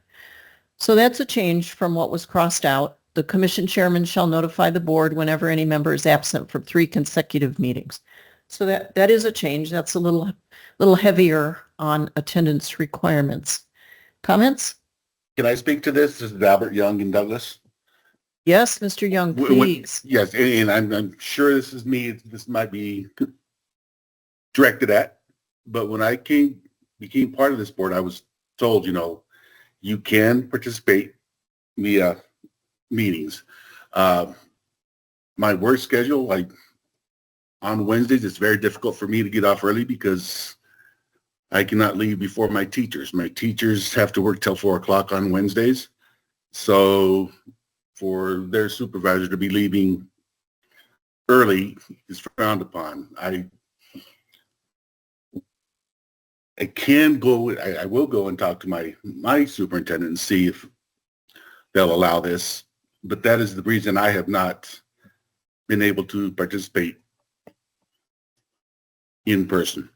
So that's a change from what was crossed out. The commission chairman shall notify the board whenever any member is absent from 3 consecutive meetings. So that is a change. That's a little heavier on attendance requirements. Comments? Can I speak to this? This is Albert Young in Douglas. Yes, Mr. Young, please. Yes, and I'm sure this is me. This might be directed at, but when I became part of this board, I was told, you can participate via meetings. My work schedule, on Wednesdays, it's very difficult for me to get off early because I cannot leave before my teachers. My teachers have to work till 4 o'clock on Wednesdays. So for their supervisor to be leaving early is frowned upon. I will go and talk to my superintendent and see if they'll allow this, but that is the reason I have not been able to participate in person.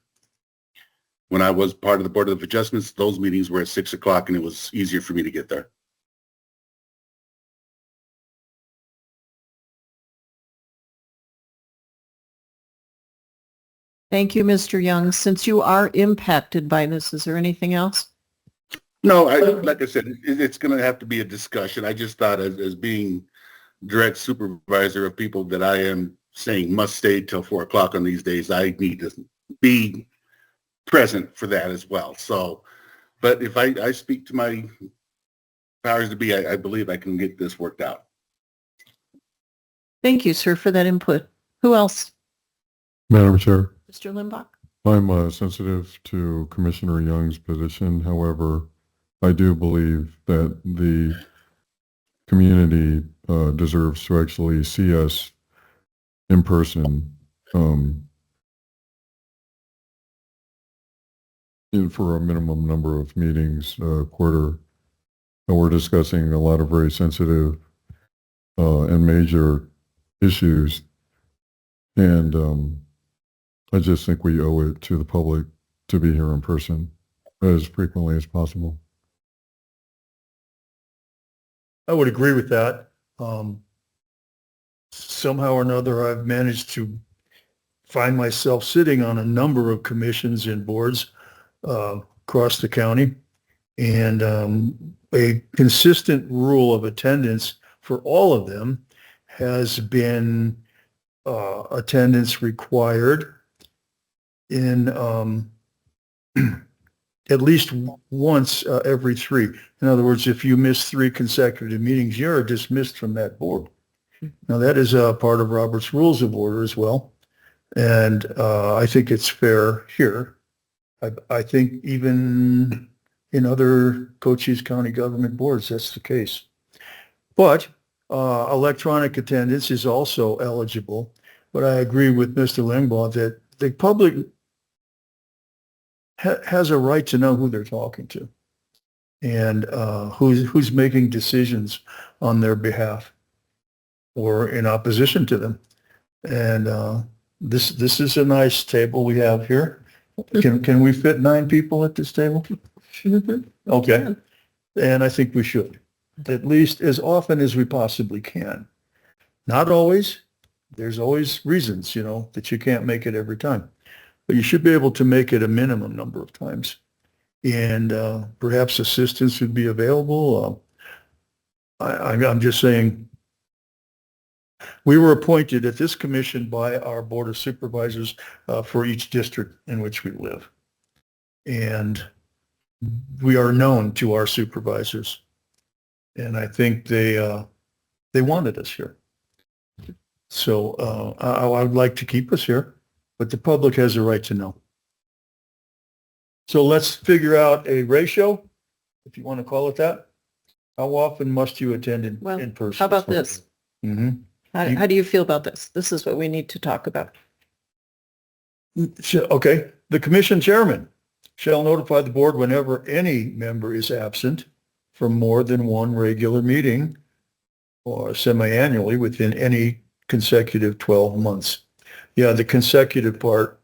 When I was part of the Board of Adjustments, those meetings were at 6 o'clock and it was easier for me to get there. Thank you, Mr. Young. Since you are impacted by this, is there anything else? No, like I said, it's going to have to be a discussion. I just thought as being direct supervisor of people that I am saying must stay till 4 o'clock on these days, I need to be present for that as well. So, but if I speak to my powers to be, I believe I can get this worked out. Thank you, sir, for that input. Who else? Madam Chair, Mr. Limbach? I'm sensitive to Commissioner Young's position. However, I do believe that the community deserves to actually see us in person for a minimum number of meetings a quarter. We're discussing a lot of very sensitive and major issues, and I just think we owe it to the public to be here in person as frequently as possible. I would agree with that. Somehow or another, I've managed to find myself sitting on a number of commissions and boards across the county, and a consistent rule of attendance for all of them has been attendance required in at least once every 3. In other words, if you miss 3 consecutive meetings, you're dismissed from that board. Now, that is a part of Robert's Rules of Order as well, and I think it's fair here. I think even in other Cochise County government boards, that's the case. But electronic attendance is also eligible. But I agree with Mr. Lingbaugh that the public has a right to know who they're talking to and who's making decisions on their behalf or in opposition to them. And this is a nice table we have here. Can we fit 9 people at this table? Okay. And I think we should, at least as often as we possibly can. Not always. There's always reasons, that you can't make it every time. But you should be able to make it a minimum number of times. And perhaps assistance would be available. I'm just saying, we were appointed at this commission by our Board of Supervisors for each district in which we live. And we are known to our supervisors. And I think they wanted us here. So I would like to keep us here, but the public has a right to know. So let's figure out a ratio, if you want to call it that. How often must you attend in person? How about this? Mm-hmm. How do you feel about this? This is what we need to talk about. Okay. The commission chairman shall notify the board whenever any member is absent from more than one regular meeting or semi-annually within any consecutive 12 months. Yeah, the consecutive part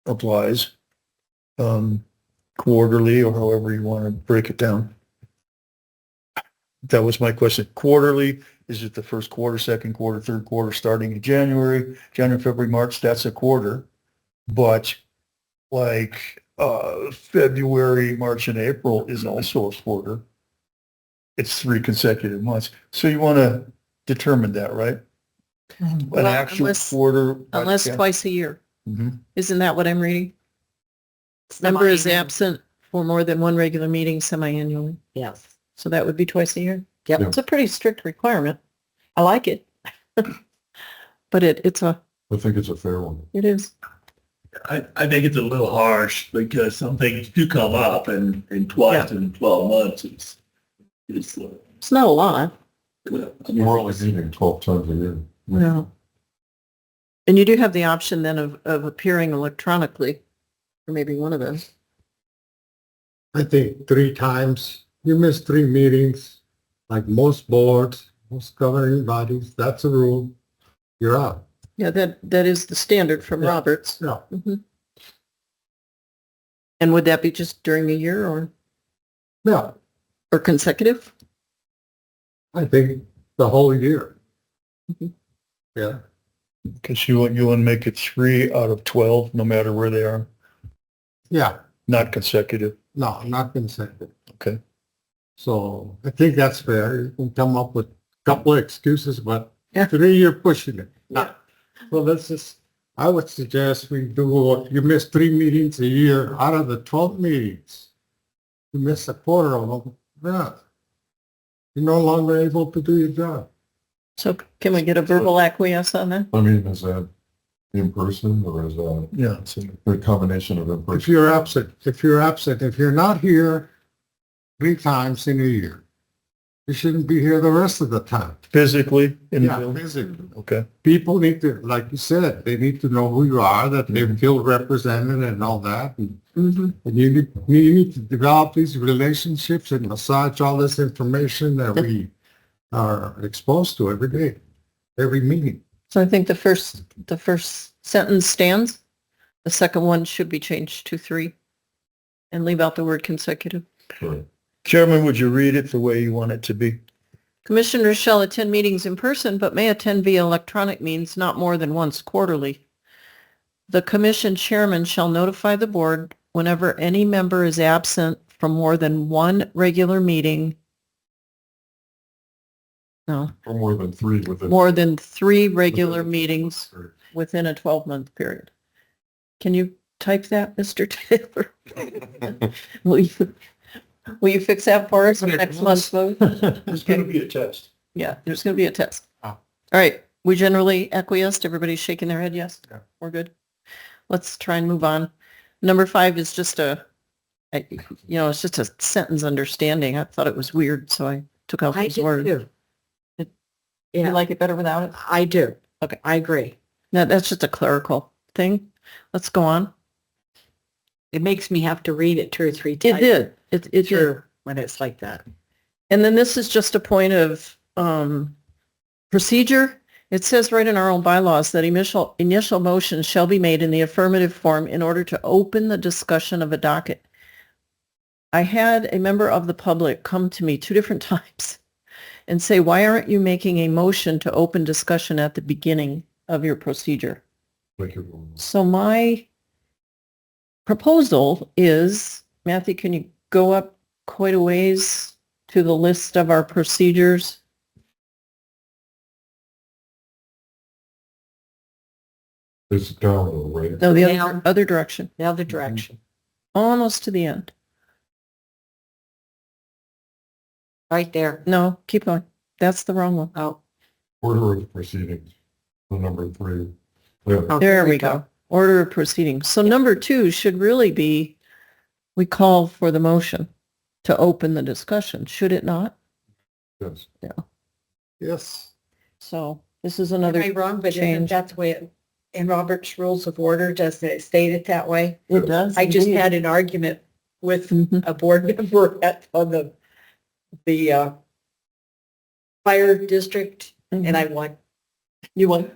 applies, quarterly or however you want to break it down. That was my question. Quarterly, is it the first quarter, second quarter, third quarter, starting in January, February, March? That's a quarter. But like February, March, and April is also a quarter. It's 3 consecutive months. So you want to determine that, right? Well, An actual quarter. Unless twice a year. Mm-hmm. Isn't that what I'm reading? Member is absent for more than one regular meeting semi-annually. Yes. So that would be twice a year? Yep, it's a pretty strict requirement. I like it. But it is. I think it's a fair one. It is. I think it's a little harsh because some things do come up and twice in 12 months it's It's not a lot. We're only meeting 12 times a year. No. And you do have the option then of appearing electronically for maybe one of those. I think 3 times. You miss 3 meetings, like most boards, most governing bodies, that's a rule. You're out. Yeah, that is the standard from Yeah. Roberts. Yeah. Mhm. And would that be just during a year Yeah, or consecutive? I think the whole year. Mhm. Yeah. Because you want to make it 3 out of 12, no matter where they are, Yeah. not consecutive. No, not consecutive. Okay. So I think that's fair. You can come up with a couple of excuses, but Yeah. 3, you're pushing it. Yeah. Well, let's just, I would suggest we do, you miss 3 meetings a year out of the 12 meetings. You miss a quarter of them. Yeah. You're no longer able to do your job. So can we get a verbal acquiesce on that? I mean, is that in person or is that Yeah. a combination of in If person? you're absent, if you're not here 3 times in a year, you shouldn't be here the rest of the time. Physically in the Yeah, building? physically. Okay. People need to, like you said, they need to know who you are, that they feel represented and all that. And and you need to develop these relationships and massage all this information that we are exposed to every day, every meeting. So I think the first sentence stands. The second one should be changed to 3 and leave out the word consecutive. Right. Chairman, would you read it the way you want it to be? Commissioners shall attend meetings in person, but may attend via electronic means not more than once quarterly. The commission chairman shall notify the board whenever any member is absent from more than one regular meeting. No, Or more than 3 within. more than 3 regular meetings within a 12-month period. Can you type that, Mr. Taylor? Will you fix that for us for next month's vote? It's going to be a test. Yeah, there's going to be a test. Oh. All right, we generally acquiesced. Everybody's shaking their head, yes? Yeah. We're good. Let's try and move on. Number 5 is just it's just a sentence understanding. I thought it was weird, so I took out I those do words. too. You Yeah, like it better without it? I do. Okay. I agree. No, that's just a clerical thing. Let's go on. It makes me have to read it 2 or 3 It times. did. It did. True, when it's like that. And then this is just a point of procedure. It says right in our own bylaws that initial motions shall be made in the affirmative form in order to open the discussion of a docket. I had a member of the public come to me 2 different times and say, why aren't you making a motion to open discussion at the beginning of your procedure? So my proposal is, Matthew, can you go up quite a ways to the list of our procedures? It's down, right? No, the Down. other direction, The other direction, almost to the end. right there. No, keep going. That's the wrong one. Oh, Order of proceedings, the number 3. Yeah, oh, There we go. Order of proceedings. So number 2 should really be, we call for the motion to open the discussion, should it not? yes. Yes. So this is am another I wrong? But isn't change. that the way in Robert's Rules of Order, does it state it that way? It does. I just indeed. had an argument with Mhm. a board member on the fire district, and I won. You won.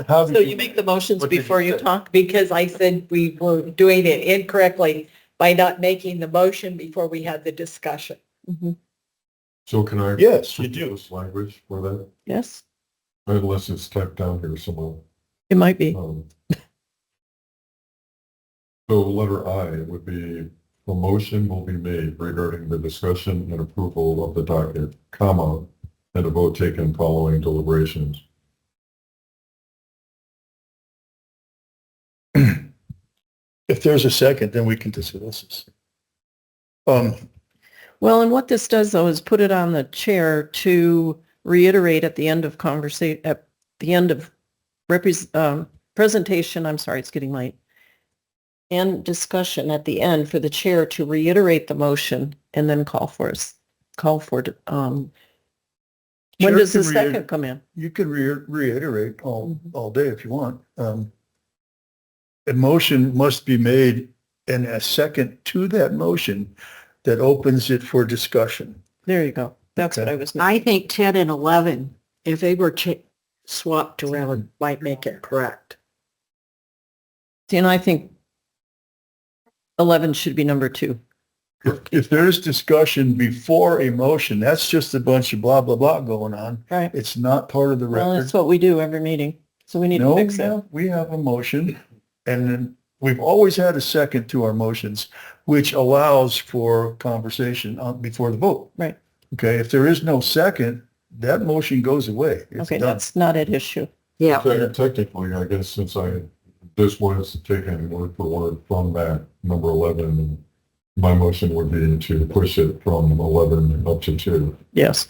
How So did you make the motions What did you before you say? talk? Because I said we were doing it incorrectly by not making the motion before we had the discussion. Mhm. So can I? Yes, you do. This language for that, Yes, unless it's typed down here somewhere. it might be. So letter I would be, a motion will be made regarding the discussion and approval of the docket, comma, and a vote taken following deliberations. If there's a second, then we can discuss this. Well, and what this does though is put it on the chair to reiterate at the end of at the end of presentation, I'm sorry, it's getting late, and discussion at the end for the chair to reiterate the motion and then call for, when Chair does the can second come in? You can reiterate all day if you want. A motion must be made and a second to that motion that opens it for discussion. There you go. That's what I was. I think 10 and 11, if they were swapped around, might make it correct. And I think 11 should be number 2. If there's discussion before a motion, that's just a bunch of blah, blah, blah going on. Right. It's not part of the Well, record. that's what we do every meeting. So we need to No, fix that. we have a motion and then we've always had a second to our motions, which allows for conversation before the vote. Right. Okay, if there is no second, that motion goes away. It's Okay, done. that's not at issue. Yeah. Technically, I guess since this was taken word for word from that number 11, my motion would be to push it from 11 up to 2. Yes.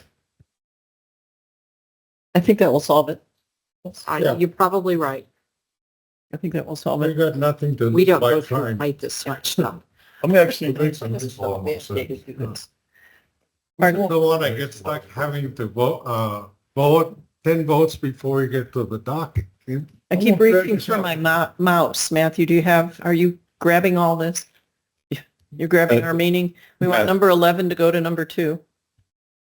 I think that will solve it. You're probably right. I think that will solve We it. got nothing to. We don't by go through trying. quite this much stuff. I'm actually, Pardon? You don't want to get stuck having to vote 10 votes before you get to the docket. I keep reaching for my mouse. Matthew, are you grabbing all this? You're grabbing our meeting? We want number 11 to go to number 2.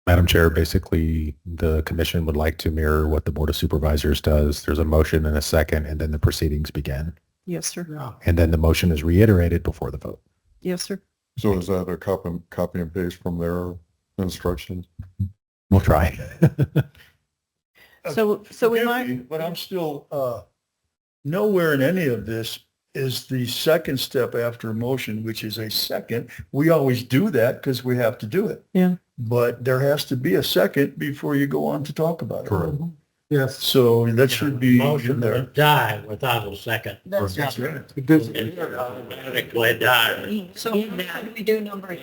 Madam Chair, basically, the commission would like to mirror what the Board of Supervisors does. There's a motion and a second, and then the proceedings begin. Yes, sir. And then the motion is reiterated before the vote. Yes, sir. So is that a copy and paste from their instructions? We'll try. So we forgive might, me, but I'm still, nowhere in any of this is the second step after a motion, which is a second. We always do that because we have to do it. Yeah. But there has to be a second before you go on to talk about it. Correct. Yes. So that should be in Motion there. to die without a second. that's That's right. right. It automatically dies. So how do we do number 8?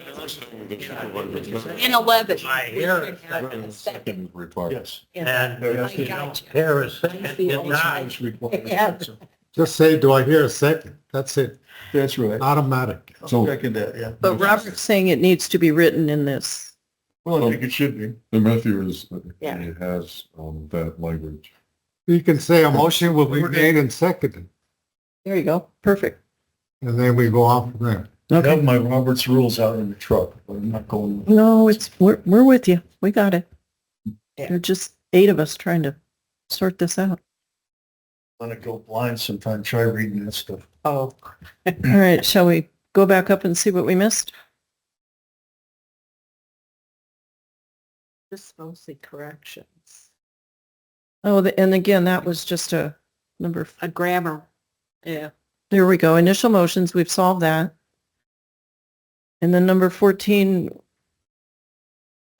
In 11. I hear a second, Second required. Yes. and if you don't hear a second, it dies. Yeah. Just say, do I hear a second? That's it. That's right. Automatic. So second that, yeah. But Robert's saying it needs to be written in this. Well, I think it should be. And Matthew is, Yeah. he has that language. You can say a motion will be made and seconded, There you go. Perfect. and then we go on from there. I have my Robert's rules out in the truck, but I'm not going. No, we're with you. We got it. There are just 8 of us trying to sort this out. I'm gonna go blind sometime, try reading that stuff. Oh. All right, shall we go back up and see what we missed? Just mostly corrections. Oh, and again, that was just a number. A grammar. Yeah. There we go. Initial motions, we've solved that. And then number 14,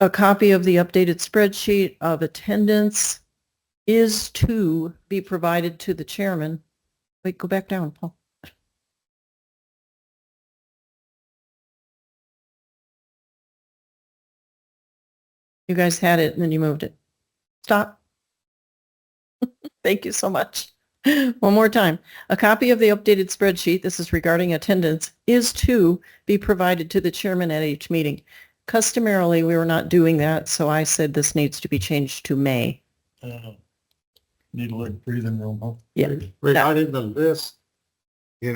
a copy of the updated spreadsheet of attendance is to be provided to the chairman. Wait, go back down, Paul. You guys had it and then you moved it. Stop. Thank you so much. One more time. A copy of the updated spreadsheet, this is regarding attendance, is to be provided to the chairman at each meeting. Customarily, we were not doing that, so I said this needs to be changed to may. Need a little breathing room, huh? Yeah. Regarding the list, we're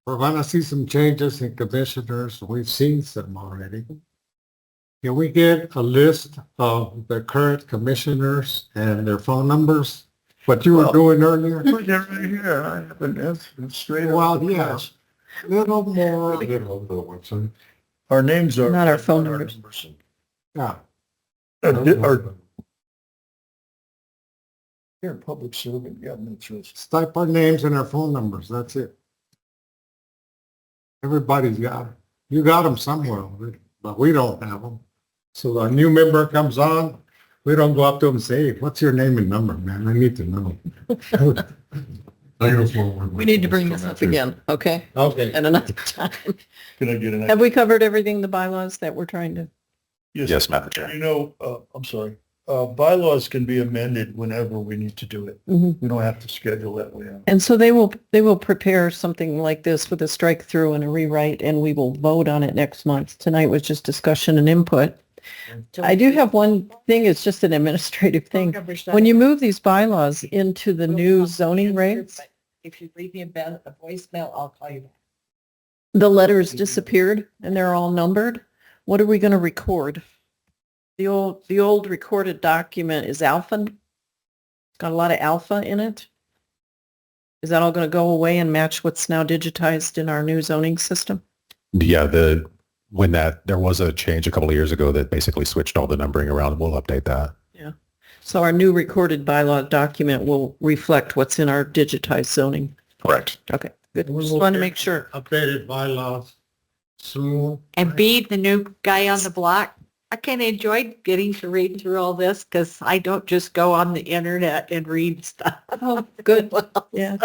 gonna see some changes in commissioners. We've seen some already. Can we get a list of the current commissioners and their phone numbers? What you were doing earlier? Put it right here. I haven't, that's straight up. Well, yeah. Little more. Our names are. Not our phone numbers. Yeah. You're a public servant, you have no choice. Just type our names and our phone numbers. That's it. Everybody's got them. You got them somewhere already, but we don't have them. So a new member comes on, we don't go up to them and say, hey, what's your name and number, man? I need to know. We need to bring this up again, okay? Okay. At another time. Can I get an? Have we covered everything, the bylaws that we're trying to? Yes, Madam Chair. You know, I'm sorry, bylaws can be amended whenever we need to do it. Mhm. We don't have to schedule that way out. And so they will prepare something like this with a strike through and a rewrite, and we will vote on it next month. Tonight was just discussion and input. I do have one thing, it's just an administrative thing. When you move these bylaws into the new zoning regs, If you leave me a voicemail, I'll call you back. the letters disappeared and they're all numbered. What are we going to record? The old recorded document is alpha. It's got a lot of alpha in it. Is that all going to go away and match what's now digitized in our new zoning system? Yeah, there was a change a couple of years ago that basically switched all the numbering around. We'll update that. Yeah. So our new recorded bylaw document will reflect what's in our digitized zoning. Correct. Okay, good. Just want to make sure. Updated bylaws soon. And being the new guy on the block, I kind of enjoyed getting to read through all this because I don't just go on the internet and read stuff. Oh, good. Yeah.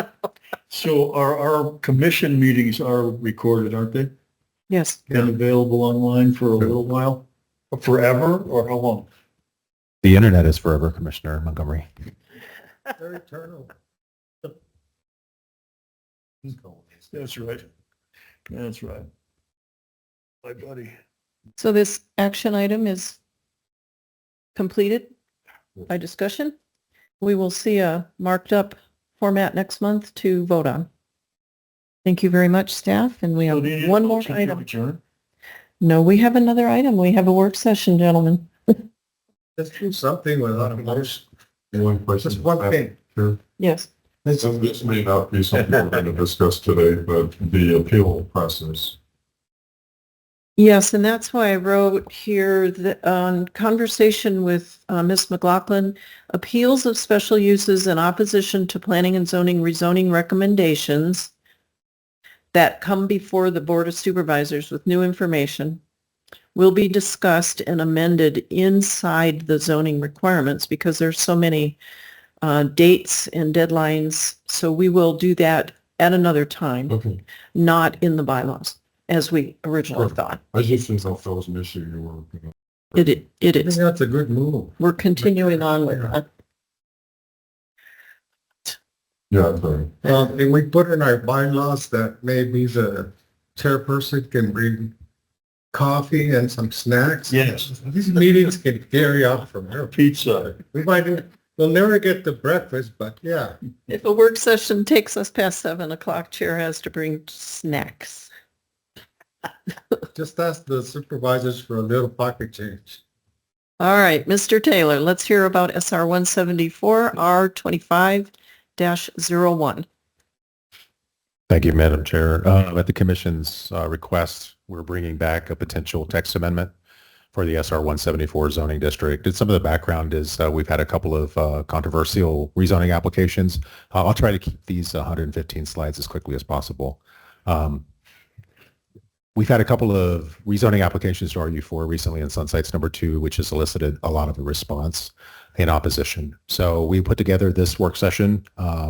So our commission meetings are recorded, aren't they? Yes. And available online for a little while? Forever or how long? The internet is forever, Commissioner Montgomery. They're eternal. That's right. That's right. My buddy. So this action item is completed by discussion. We will see a marked up format next month to vote on. Thank you very much, staff, and we have one more item. No, we have another item. We have a work session, gentlemen. Let's do something with a lot of motion. One question. Just one thing. Sure. Yes. This may not be something we're going to discuss today, but the appeal process. Yes, and that's why I wrote here that on conversation with Ms. McLaughlin, appeals of special uses in opposition to planning and zoning rezoning recommendations that come before the Board of Supervisors with new information will be discussed and amended inside the zoning requirements because there's so many dates and deadlines. So we will do that at another time, Okay. not in the bylaws as we originally thought. I just didn't know if that was an issue you were. It is. I think that's a good move. We're continuing on with that. Yeah, sorry. And we put in our bylaws that maybe the chairperson can bring coffee and some snacks. Yes. These meetings can carry out from here. Pizza. We'll never get to breakfast, but yeah. If a work session takes us past 7 o'clock, chair has to bring snacks. Just ask the supervisors for a little pocket change. All right, Mr. Taylor, let's hear about SR 174 R25-01. Thank you, Madam Chair. At the Commission's request, we're bringing back a potential text amendment for the SR 174 zoning district. And some of the background is we've had a couple of controversial rezoning applications. I'll try to keep these 115 slides as quickly as possible. We've had a couple of rezoning applications to RU4 recently in Sunsites number 2, which has elicited a lot of a response in opposition. So we put together this work session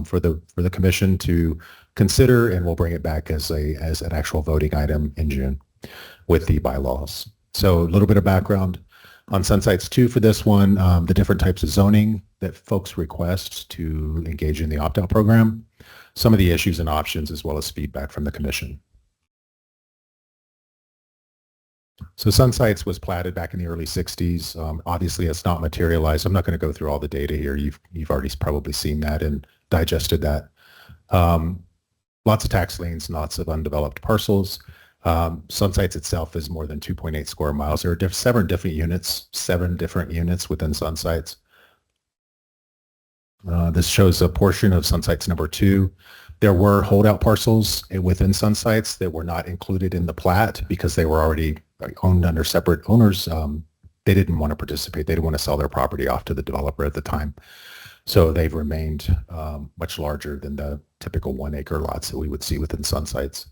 for the commission to consider, and we'll bring it back as an actual voting item in June with the bylaws. So a little bit of background on Sunsites 2 for this one, the different types of zoning that folks request to engage in the opt-out program, some of the issues and options, as well as feedback from the commission. So Sunsites was platted back in the early 60s. Obviously, it's not materialized. I'm not going to go through all the data here. You've already probably seen that and digested that. Lots of tax liens, lots of undeveloped parcels. Sunsites itself is more than 2.8 square miles. There are seven different units within Sunsites. This shows a portion of Sunsites number 2. There were holdout parcels within Sunsites that were not included in the plat because they were already owned under separate owners. They didn't want to participate. They didn't want to sell their property off to the developer at the time. So they've remained much larger than the typical 1 acre lots that we would see within Sunsites.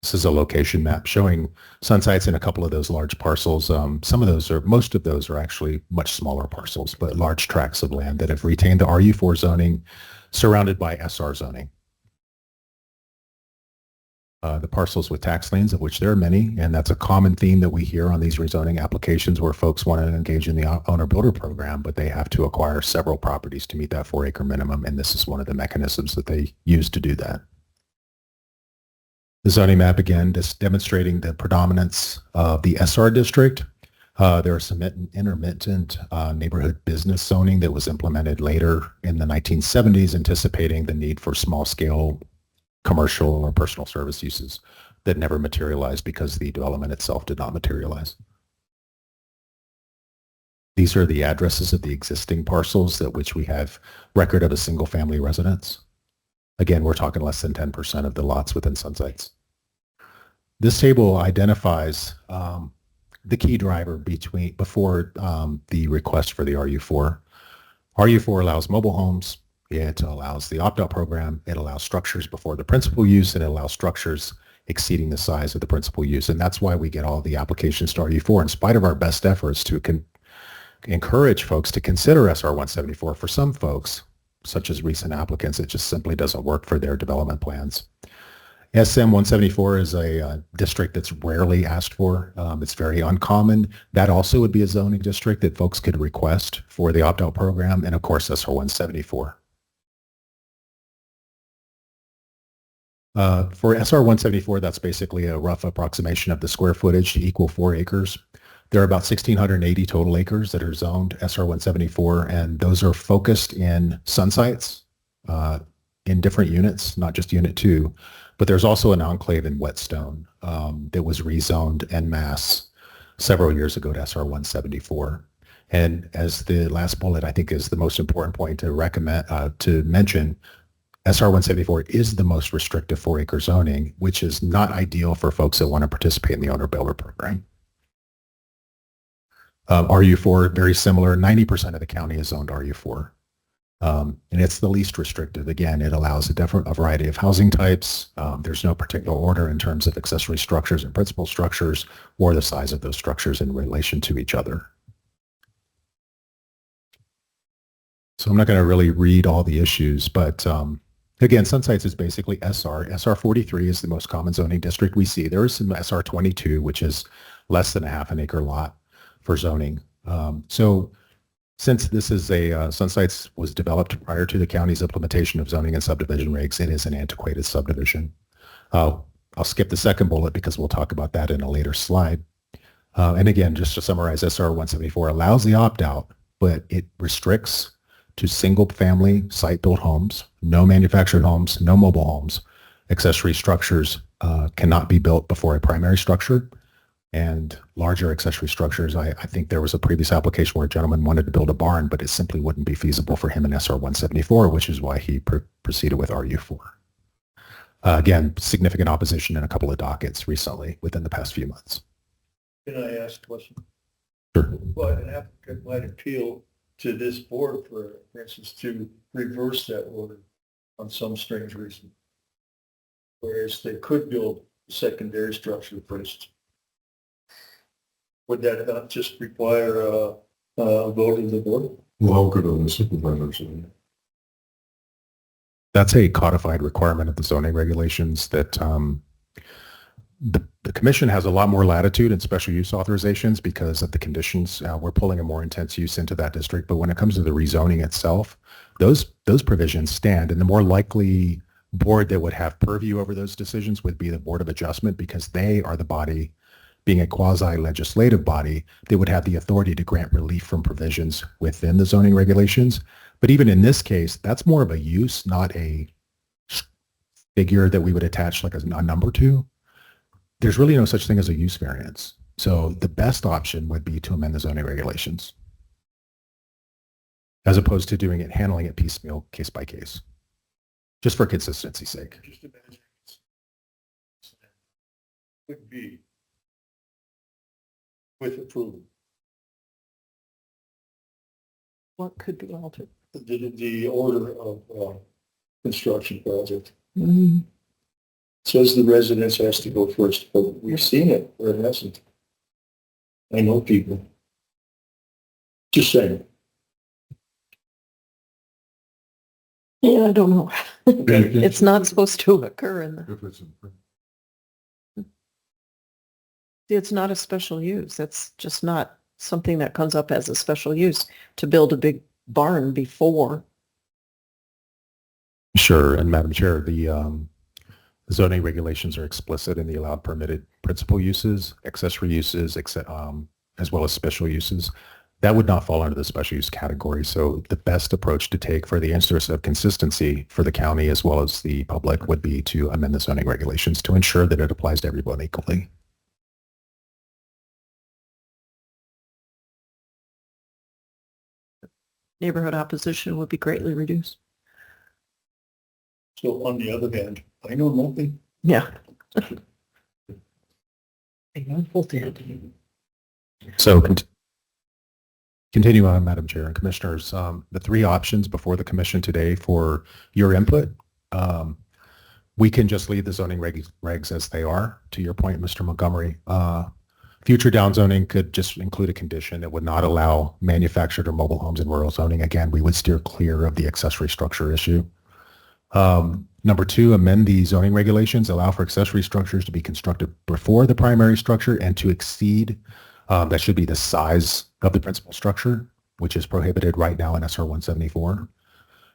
This is a location map showing sun sites in a couple of those large parcels. Some of those most of those are actually much smaller parcels, but large tracts of land that have retained the RU4 zoning surrounded by SR zoning. The parcels with tax liens, of which there are many, and that's a common theme that we hear on these rezoning applications where folks want to engage in the owner-builder program, but they have to acquire several properties to meet that 4-acre minimum, and this is one of the mechanisms that they use to do that. The zoning map, again, just demonstrating the predominance of the SR district. There are some intermittent neighborhood business zoning that was implemented later in the 1970s, anticipating the need for small-scale commercial or personal service uses that never materialized because the development itself did not materialize. These are the addresses of the existing parcels that which we have record of a single-family residence. Again, we're talking less than 10% of the lots within Sunsites. This table identifies the key driver before the request for the RU4. RU4 allows mobile homes. It allows the opt-out program. It allows structures before the principal use, and it allows structures exceeding the size of the principal use. And that's why we get all the applications to RU4 in spite of our best efforts to encourage folks to consider SR 174. For some folks, such as recent applicants, it just simply doesn't work for their development plans. SM 174 is a district that's rarely asked for. It's very uncommon. That also would be a zoning district that folks could request for the opt-out program, and of course SR 174. For SR 174, that's basically a rough approximation of the square footage to equal 4 acres. There are about 1,680 total acres that are zoned SR 174, and those are focused in sun sites in different units, not just Unit 2. But there's also an enclave in Whetstone that was rezoned en masse several years ago to SR 174. And as the last bullet, I think is the most important point to mention, SR 174 is the most restrictive 4-acre zoning, which is not ideal for folks that want to participate in the owner-builder program. RU4, very similar. 90% of the county is zoned RU4. And it's the least restrictive. Again, it allows a variety of housing types. There's no particular order in terms of accessory structures and principal structures or the size of those structures in relation to each other. So I'm not going to really read all the issues, but again, Sunsites is basically SR. SR 43 is the most common zoning district we see. There is some SR 22, which is less than a half an acre lot for zoning. So since this is Sunsites was developed prior to the county's implementation of zoning and subdivision regs, it is an antiquated subdivision. I'll skip the second bullet because we'll talk about that in a later slide. And again, just to summarize, SR 174 allows the opt-out, but it restricts to single-family site-built homes, no manufactured homes, no mobile homes. Accessory structures cannot be built before a primary structure, and larger accessory structures. I think there was a previous application where a gentleman wanted to build a barn, but it simply wouldn't be feasible for him in SR 174, which is why he proceeded with RU4. Again, significant opposition in a couple of dockets recently within the past few months. Can I ask a question? Sure. Well, an applicant might appeal to this board, for instance, to reverse that order on some strange reason. Whereas they could build a secondary structure first. Would that not just require a vote of the board? Well, how could the supervisor say that? That's a codified requirement of the zoning regulations that the commission has a lot more latitude in special use authorizations because of the conditions. We're pulling a more intense use into that district, but when it comes to the rezoning itself, those provisions stand, and the more likely board that would have purview over those decisions would be the Board of Adjustment, because they are the body, being a quasi-legislative body, they would have the authority to grant relief from provisions within the zoning regulations. But even in this case, that's more of a use, not a figure that we would attach like a number to. There's really no such thing as a use variance. So the best option would be to amend the zoning regulations, as opposed to handling it piecemeal, case by case, just for consistency's sake. Just imagine. Could be with approval. What could be altered? The order of construction project. Says the residence has to go first, but we've seen it where it hasn't. I know people. Just saying. Yeah, I don't know. It's not supposed to occur in the, If it's in- it's not a special use. That's just not something that comes up as a special use to build a big barn before. Sure, and Madam Chair, the zoning regulations are explicit in the allowed permitted principal uses, accessory uses, as well as special uses. That would not fall under the special use category. So the best approach to take for the interest of consistency for the county as well as the public would be to amend the zoning regulations to ensure that it applies to everyone equally. Neighborhood opposition would be greatly reduced. So on the other hand, I know nothing. Yeah. So continue on, Madam Chair and Commissioners. The three options before the commission today for your input, we can just leave the zoning regs as they are. To your point, Mr. Montgomery, future downzoning could just include a condition that would not allow manufactured or mobile homes in rural zoning. Again, we would steer clear of the accessory structure issue. Number two, amend the zoning regulations, allow for accessory structures to be constructed before the primary structure and to exceed, that should be the size of the principal structure, which is prohibited right now in SR 174.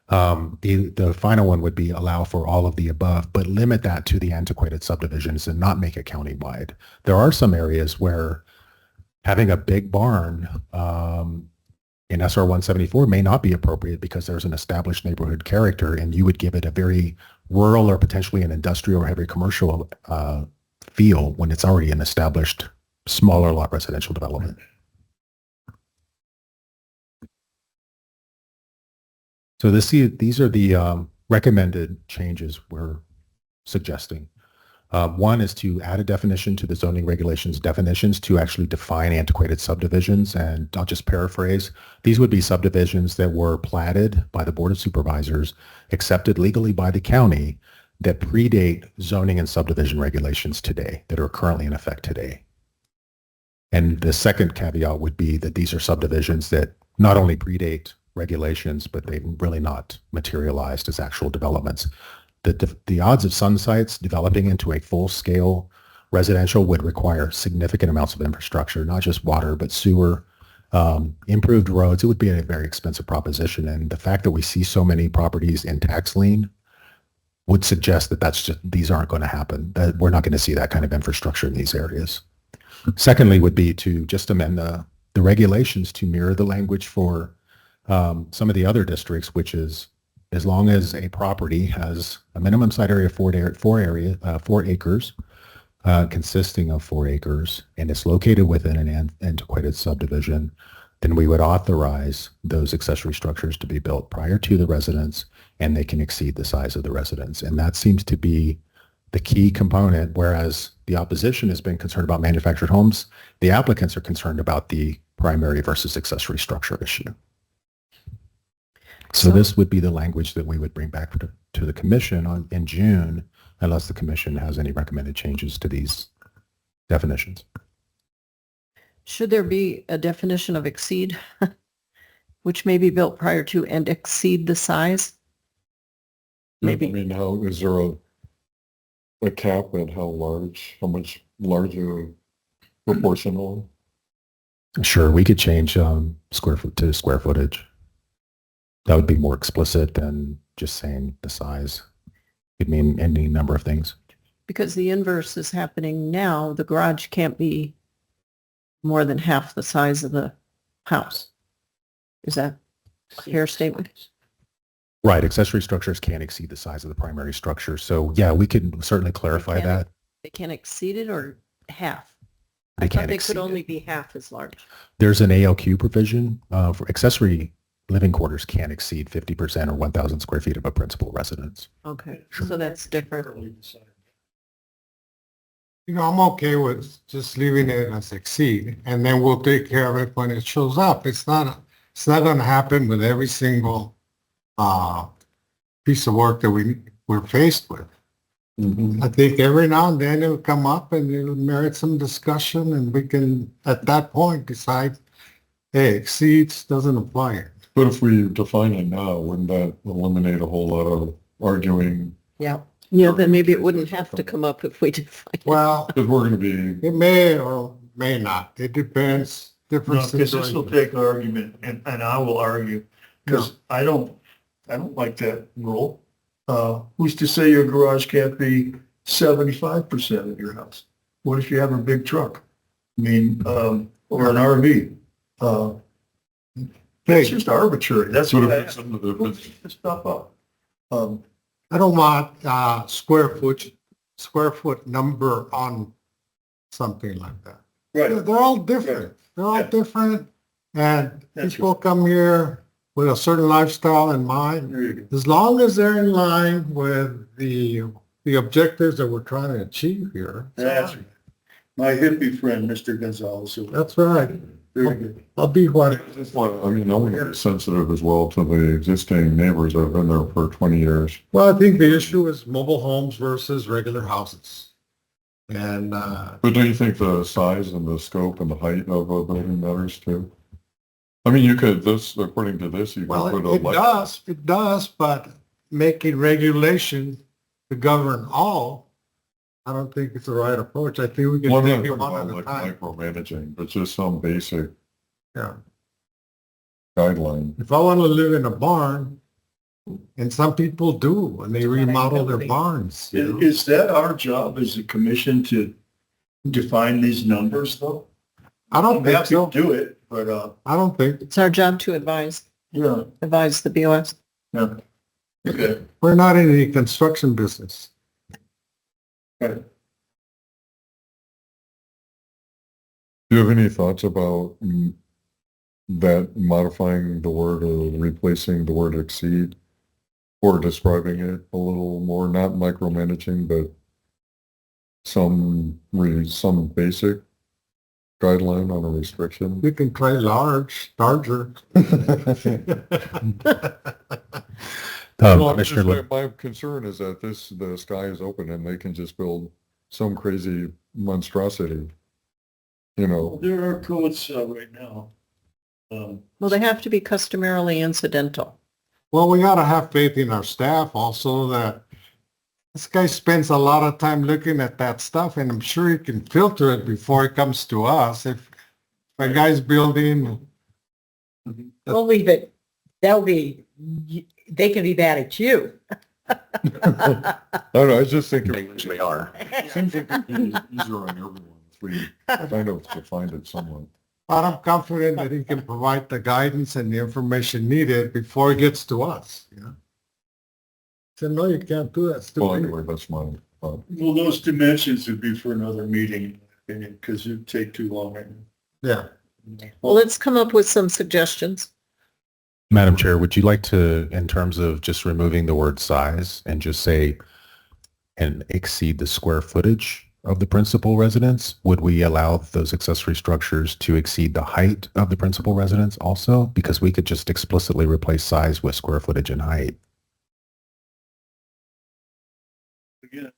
The final one would be allow for all of the above, but limit that to the antiquated subdivisions and not make it countywide. There are some areas where having a big barn in SR 174 may not be appropriate because there's an established neighborhood character and you would give it a very rural or potentially an industrial or heavy commercial feel when it's already an established smaller lot residential development. So these are the recommended changes we're suggesting. One is to add a definition to the zoning regulations definitions to actually define antiquated subdivisions. And I'll just paraphrase. These would be subdivisions that were platted by the Board of Supervisors, accepted legally by the county, that predate zoning and subdivision regulations today, that are currently in effect today. And the second caveat would be that these are subdivisions that not only predate regulations, but they've really not materialized as actual developments. The odds of sun sites developing into a full-scale residential would require significant amounts of infrastructure, not just water, but sewer, improved roads. It would be a very expensive proposition. And the fact that we see so many properties in tax lien would suggest that these aren't going to happen, that we're not going to see that kind of infrastructure in these areas. Secondly would be to just amend the regulations to mirror the language for some of the other districts, which is as long as a property has a minimum site area of 4 acres, consisting of 4 acres, and it's located within an antiquated subdivision, then we would authorize those accessory structures to be built prior to the residence, and they can exceed the size of the residence. And that seems to be the key component, whereas the opposition has been concerned about manufactured homes, the applicants are concerned about the primary versus accessory structure issue. So this would be the language that we would bring back to the commission in June, unless the commission has any recommended changes to these definitions. Should there be a definition of exceed, which may be built prior to and exceed the size? Maybe. I mean, how is there a cap at how much larger proportional? Sure, we could change square footage. That would be more explicit than just saying the size. It could mean any number of things. Because the inverse is happening now. The garage can't be more than half the size of the house. Is that a fair statement? Right. Accessory structures can't exceed the size of the primary structure. So yeah, we could certainly clarify that. They can't exceed it or half? They can't They exceed could only it. be half as large. There's an ALQ provision for accessory living quarters can't exceed 50% or 1,000 square feet of a principal residence. Okay, so that's different. You know, I'm okay with just leaving it as exceed, and then we'll take care of it when it shows up. It's not going to happen with every single piece of work that we're faced with. Mhm. I think every now and then it'll come up and it'll merit some discussion and we can, at that point, decide, hey, exceeds doesn't apply. But if we define it now, wouldn't that eliminate a whole lot of arguing? Yeah. Yeah, then maybe it wouldn't have to come up if we define it. Well, Because we're gonna be, it may or may not. It depends. Different No, because this will situations. take argument and I will argue, because I don't like that rule. Who's to say your garage can't be 75% of your house? What if you have a big truck? I mean, or an RV? It's just arbitrary. That's Sort what of I some of the- this stuff up. I don't want square foot number on something like that. Right. They're all different. They're all different. And That's people come here with a certain lifestyle in mind. There you go. As long as they're in line with the objectives that we're trying to achieve here. That's right. My hippie friend, Mr. Gonzalez. That's right. Very good. I'll be what. I just want, I mean, I want to be sensitive as well to the existing neighbors that have been there for 20 years. Well, I think the issue is mobile homes versus regular houses. And, But don't you think the size and the scope and the height of a building matters too? I mean, you could, according to this, you could well, put a it does, but making regulation to govern all, I don't think it's the right approach. I think we can Well, I'm not take it talking one about at a like time. micromanaging, but just some basic Yeah. guideline. If I want to live in a barn, and some people do, and they remodel their barns. you know. Is that our job as a commission to define these numbers though? I don't I'm think happy so. to do it, but, I don't think, It's our job to advise yeah, the BOS. yeah. Okay. we're not in the construction business. Right. Do you have any thoughts about that modifying the word or replacing the word exceed? Or describing it a little more, not micromanaging, but some basic guideline on a restriction? You can try larger. Well, Commissioner, my concern is that the sky is open and they can just build some crazy monstrosity, you know? There are codes right now. Well, they have to be customarily incidental. Well, we gotta have faith in our staff also that this guy spends a lot of time looking at that stuff and I'm sure he can filter it before it comes to us. If a guy's building, We'll leave it. They can be mad at you. I don't know, I just think they usually are. it seems like it'd be easier on everyone if we kind of defined it somewhat. but I'm confident that he can provide the guidance and the information needed before it gets to us, you know? So no, you can't do that. Well, Stupid. anyway, that's my thought. Well, those dimensions would be for another meeting, because it'd take too long right now. Yeah. Well, let's come up with some suggestions. Madam Chair, would you like to, in terms of just removing the word size and just say, and exceed the square footage of the principal residence, would we allow those accessory structures to exceed the height of the principal residence also? Because we could just explicitly replace size with square footage and height. Again,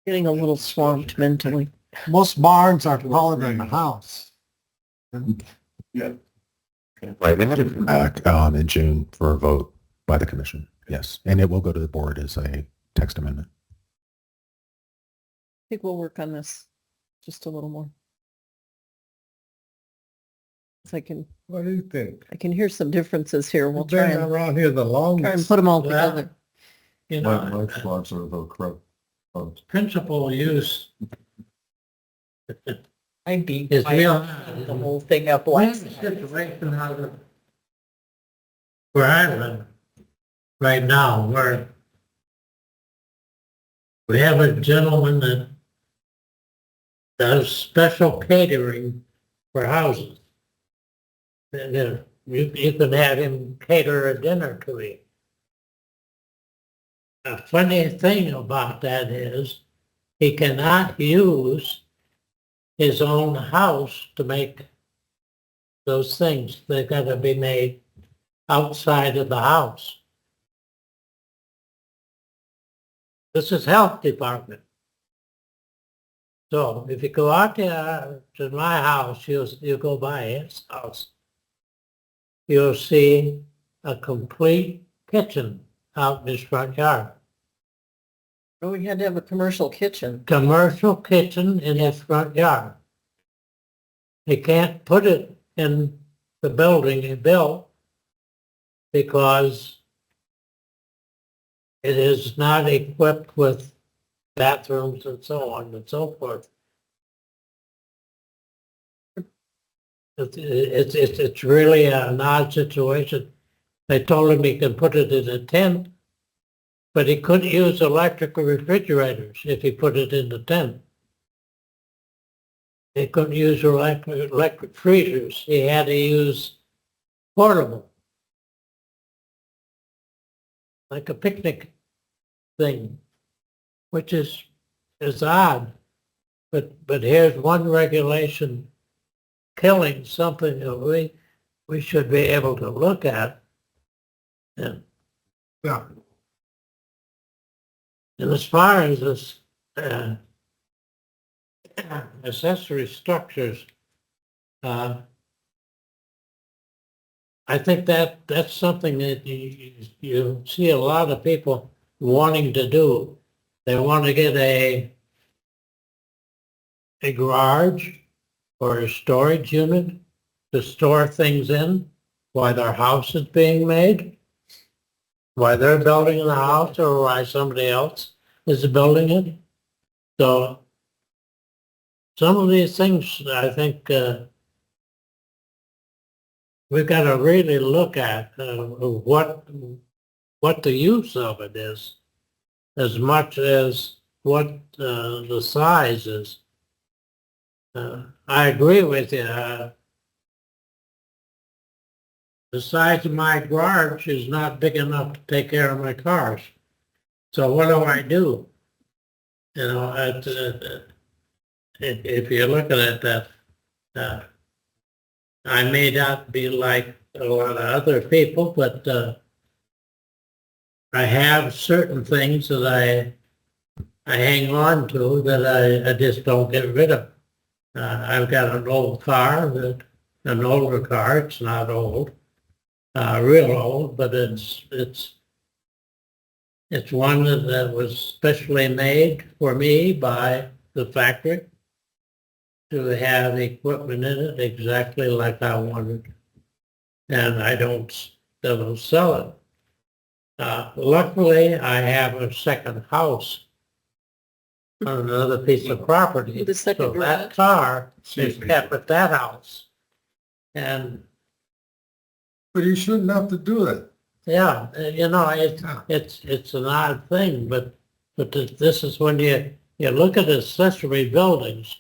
Getting a little swamped mentally. Most barns are taller than a house. yeah. Right. They had it back in June for a vote by the commission. Yes. And it will go to the board as a text amendment. I think we'll work on this just a little more. If I can What do you think? hear some differences here. We'll We've try been and around here the longest. put them all Well, together. You My know, thoughts are the correct. principal use I'd be is real. the whole thing up One like. situation out of where I live right now, where we have a gentleman that does special catering for houses. And you can have him cater a dinner to you. The funny thing about that is he cannot use his own house to make those things. They've got to be made outside of the house. This is health department. So if you go out there to my house, you go by his house, you'll see a complete kitchen out in his front yard. Oh, we had to have a commercial kitchen. Commercial kitchen in his front yard. He can't put it in the building he built because it is not equipped with bathrooms and so on and so forth. It's really an odd situation. They told him he can put it in a tent, but he couldn't use electrical refrigerators if he put it in the tent. He couldn't use electric freezers. He had to use portable, like a picnic thing, which is odd. But here's one regulation killing something that we should be able to look at. And, Yeah. and as far as this accessory structures, I think that's something that you see a lot of people wanting to do. They want to get a garage or a storage unit to store things in while their house is being made, while they're building the house or while somebody else is building it. So some of these things, I think, we've got to really look at what the use of it is, as much as what the size is. I agree with you. The size of my garage is not big enough to take care of my cars. So what do? You know, if you're looking at that, I may not be like a lot of other people, but I have certain things that I hang on to that I just don't get rid of. I've got an old car, an older car. It's not old, real old, but it's one that was specially made for me by the factory to have equipment in it exactly like I wanted, and I don't sell it. Luckily, I have a second house on another piece of property. The second So garage? that car is kept at that house. And But you shouldn't have to do that. yeah, you know, it's an odd thing, but this is when you look at accessory buildings,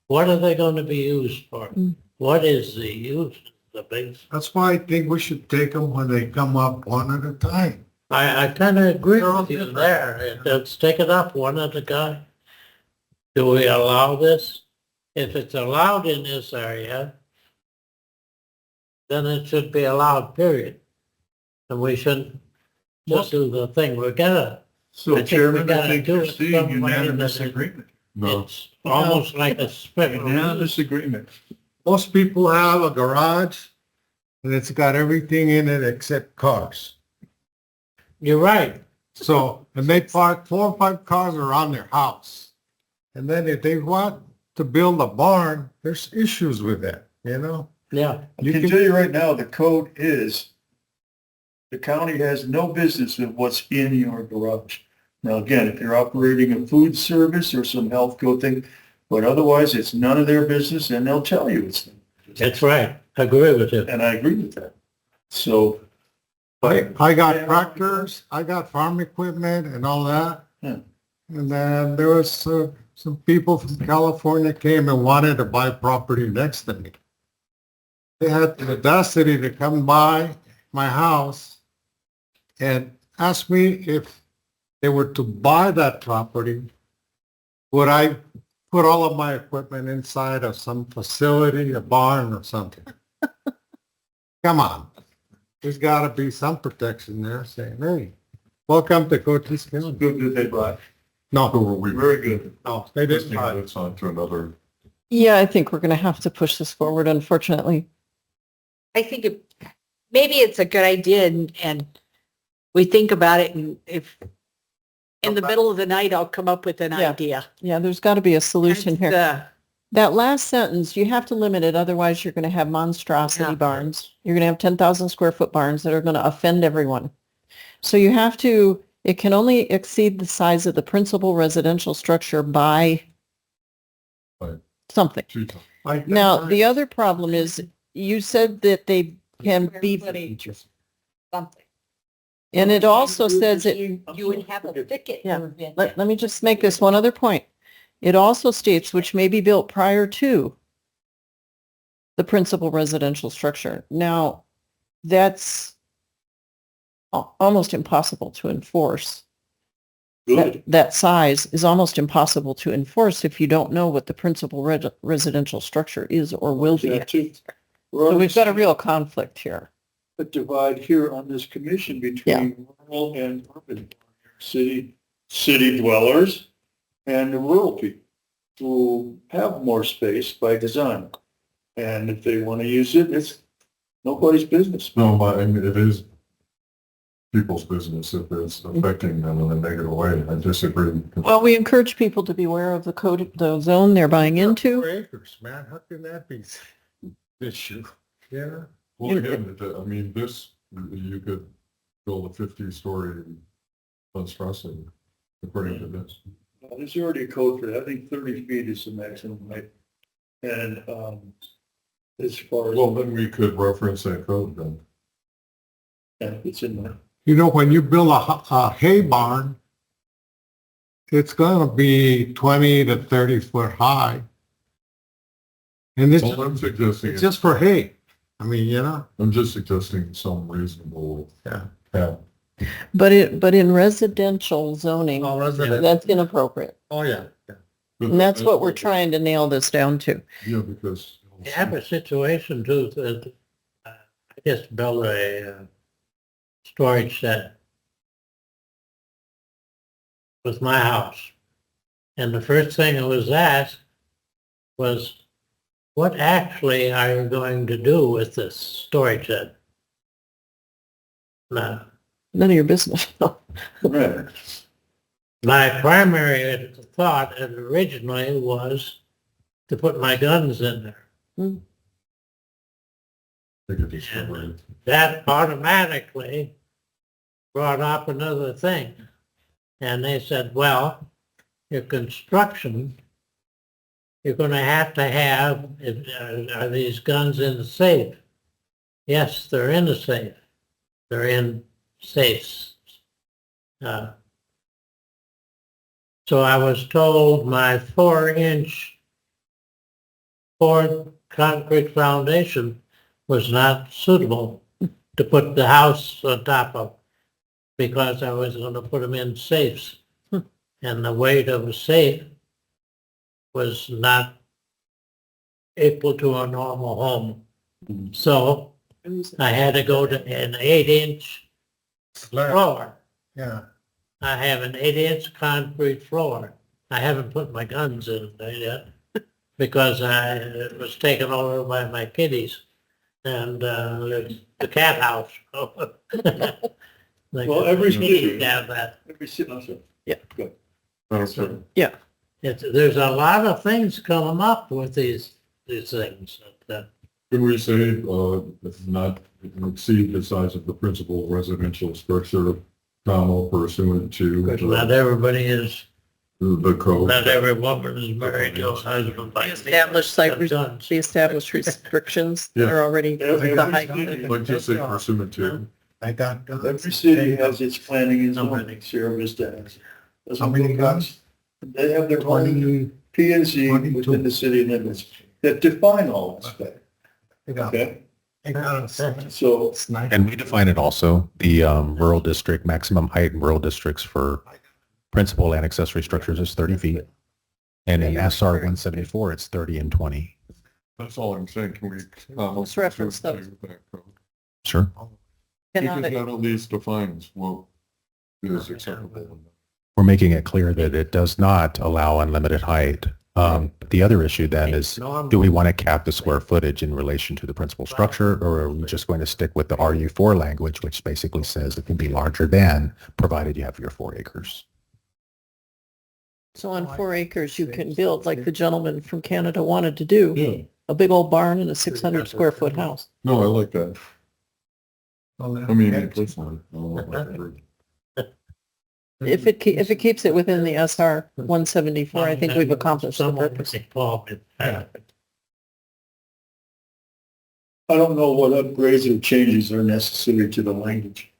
what are they going to be used for? What is the use? The base? That's why I think we should take them when they come up one at a time. I kind of agree with you there. Let's take it up one at a time. Do we allow this? If it's allowed in this area, then it should be allowed, period. And we shouldn't just do the thing. I So think Chairman, we I gotta think do you're it seeing some way unanimous that agreement. It's almost like a special. Unanimous agreement. Most people have a garage and it's got everything in it except cars. You're right. So, and they park 4 or 5 cars around their house. And then if they want to build a barn, there's issues with that, you know? Yeah. I can tell you right now, the code is, the county has no business with what's in your garage. Now, again, if you're operating a food service or some health code thing, but otherwise, it's none of their business, and they'll tell you it's. That's right. I agree with you. And I agree with that. So. I got tractors, I got farm equipment and all that. Yeah. And then there was some people from California came and wanted to buy property next to me. They had the audacity to come by my house and ask me if they were to buy that property, would I put all of my equipment inside of some facility, a barn or something? Come on. There's got to be some protection there saying, hey, welcome to Cochise County. Good that they brought. No, Very good. no, they didn't. It's on to another. Yeah, I think we're going to have to push this forward, unfortunately. I think maybe it's a good idea and we think about it and if in the middle of the night, I'll come up with an Yeah. idea. Yeah, there's got to be a solution here. That last sentence, you have to limit it, otherwise you're going to have monstrosity Yeah. barns. You're going to have 10,000 square foot barns that are going to offend everyone. So you have to, it can only exceed the size of the principal residential structure by Right. something. Like Now, that. the other problem is you said that they can be, Something. and it also says it, You would have a thicket. Yeah. let me just make this one other point. It also states which may be built prior to the principal residential structure. Now, that's almost impossible to enforce. Good. That size is almost impossible to enforce if you don't know what the principal residential structure is or will be. That too. So we've got a real conflict here. A divide here on this commission between rural and urban city dwellers and the rural people who have more space by design. And if they want to use it, it's nobody's business. No, but I mean, it is people's business if it's affecting them in a negative way. I disagree. Well, we encourage people to be aware of the code, the zone they're buying into. 4 acres, man, how can that be an issue? Yeah. Well, again, I mean, this, you could build a 50-story monstrosity according to this. There's already a code for that. I think 30 feet is the maximum height. And as far as. Well, then we could reference that code then. Yeah, it's in there. You know, when you build a hay barn, it's gonna be 20 to 30 foot high. And it's, Well, I'm suggesting, it's just for hay. I mean, you know, I'm just suggesting some reasonable. Yeah. But in residential zoning, oh, resident, that's inappropriate. oh, yeah. yeah. And that's what we're trying to nail this down to. Yeah, because. You have a situation too, that I just built a storage shed with my house. And the first thing I was asked was, what actually are you going to do with this storage shed? Now, None of your business. Right. my primary thought originally was to put my guns in there. And that automatically brought up another thing. And they said, well, your construction, you're going to have, are these guns in the safe? Yes, they're in the safe. They're in safes. So I was told my 4-inch poured concrete foundation was not suitable to put the house on top of because I was going to put them in safes. And the weight of a safe was not equal to a normal home. So I had to go to an 8-inch floor. Yeah. I have an 8-inch concrete floor. I haven't put my guns in there yet because I was taken over by my kitties and the cat house. Well, every city have that. Every city, I'm sorry. Yeah. Good. Okay. Yeah. There's a lot of things coming up with these things. Can we say, not exceed the size of the principal residential structure, comma, pursuant to Not everybody is, the code? not every woman is married to a husband. by Established the established restrictions that are already the height. Like you say, pursuant to. I got. Every city has its planning and zoning. Sierra Vista has. How many guns? They have their own P and Z within the city limits that define all that stuff. Okay? So. And we define it also, the rural district, maximum height in rural districts for principal and accessory structures is 30 feet. And in SR 174, it's 30 and 20. That's all I'm saying. Can we? Let's reference those. Sure. Because that at least defines what is acceptable. We're making it clear that it does not allow unlimited height. The other issue then is, do we want to cap the square footage in relation to the principal structure, or are we just going to stick with the RU4 language, which basically says it can be larger than, provided you have your 4 acres? So on 4 acres, you can build like the gentleman from Canada wanted to do, a big old barn and a 600 square foot house. No, I like that. I mean, personally, I don't know about that. If it keeps it within the SR 174, I think we've accomplished the purpose. I don't know what upgrades or changes are necessary to the language.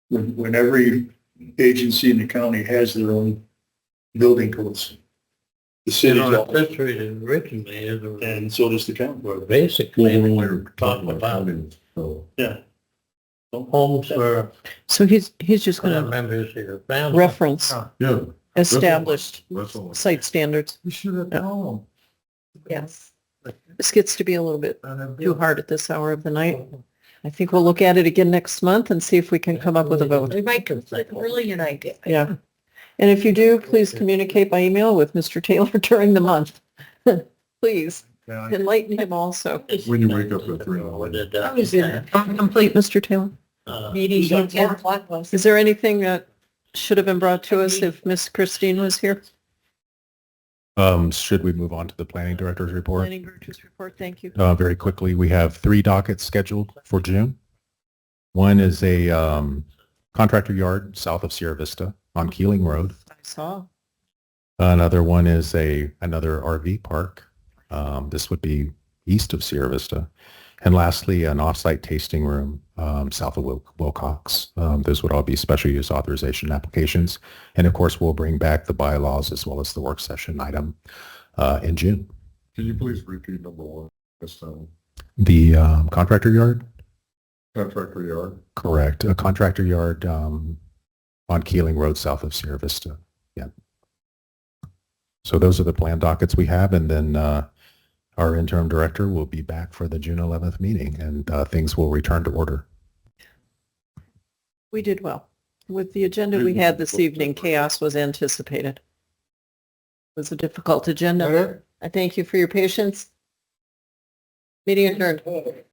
When every agency in the county has their own building codes. The city originally, and so does the county. basically, we were talking about Yeah. homes for So he's just going to members of your family. reference Yeah. established That's all. site standards. You should have known. Yes. This gets to be a little bit too hard at this hour of the night. I think we'll look at it again next month and see if we can come up with a vote. We might consider early idea. Yeah. And if you do, please communicate by email with Mr. Taylor during the month. Please enlighten him also. When you wake up at 3. How is it complete, Mr. Taylor? Meeting at 10 o'clock was. Is there anything that should have been brought to us if Miss Christine was here? Should we move on to the planning director's report? Planning director's report, thank you. Very quickly, we have 3 dockets scheduled for June. One is a contractor yard south of Sierra Vista on Keeling Road. I saw. Another one is another RV park. This would be east of Sierra Vista. And lastly, an offsite tasting room south of Wilcox. Those would all be special use authorization applications. And of course, we'll bring back the bylaws as well as the work session item in June. Can you please repeat number 1 this time? The contractor yard? Contractor yard? Correct. A contractor yard on Keeling Road south of Sierra Vista. Yeah. So those are the planned dockets we have. And then our interim director will be back for the June 11th meeting, and things will return to order. We did well. With the agenda we had this evening, chaos was anticipated. It was a difficult agenda. I thank you for your patience. Meeting adjourned.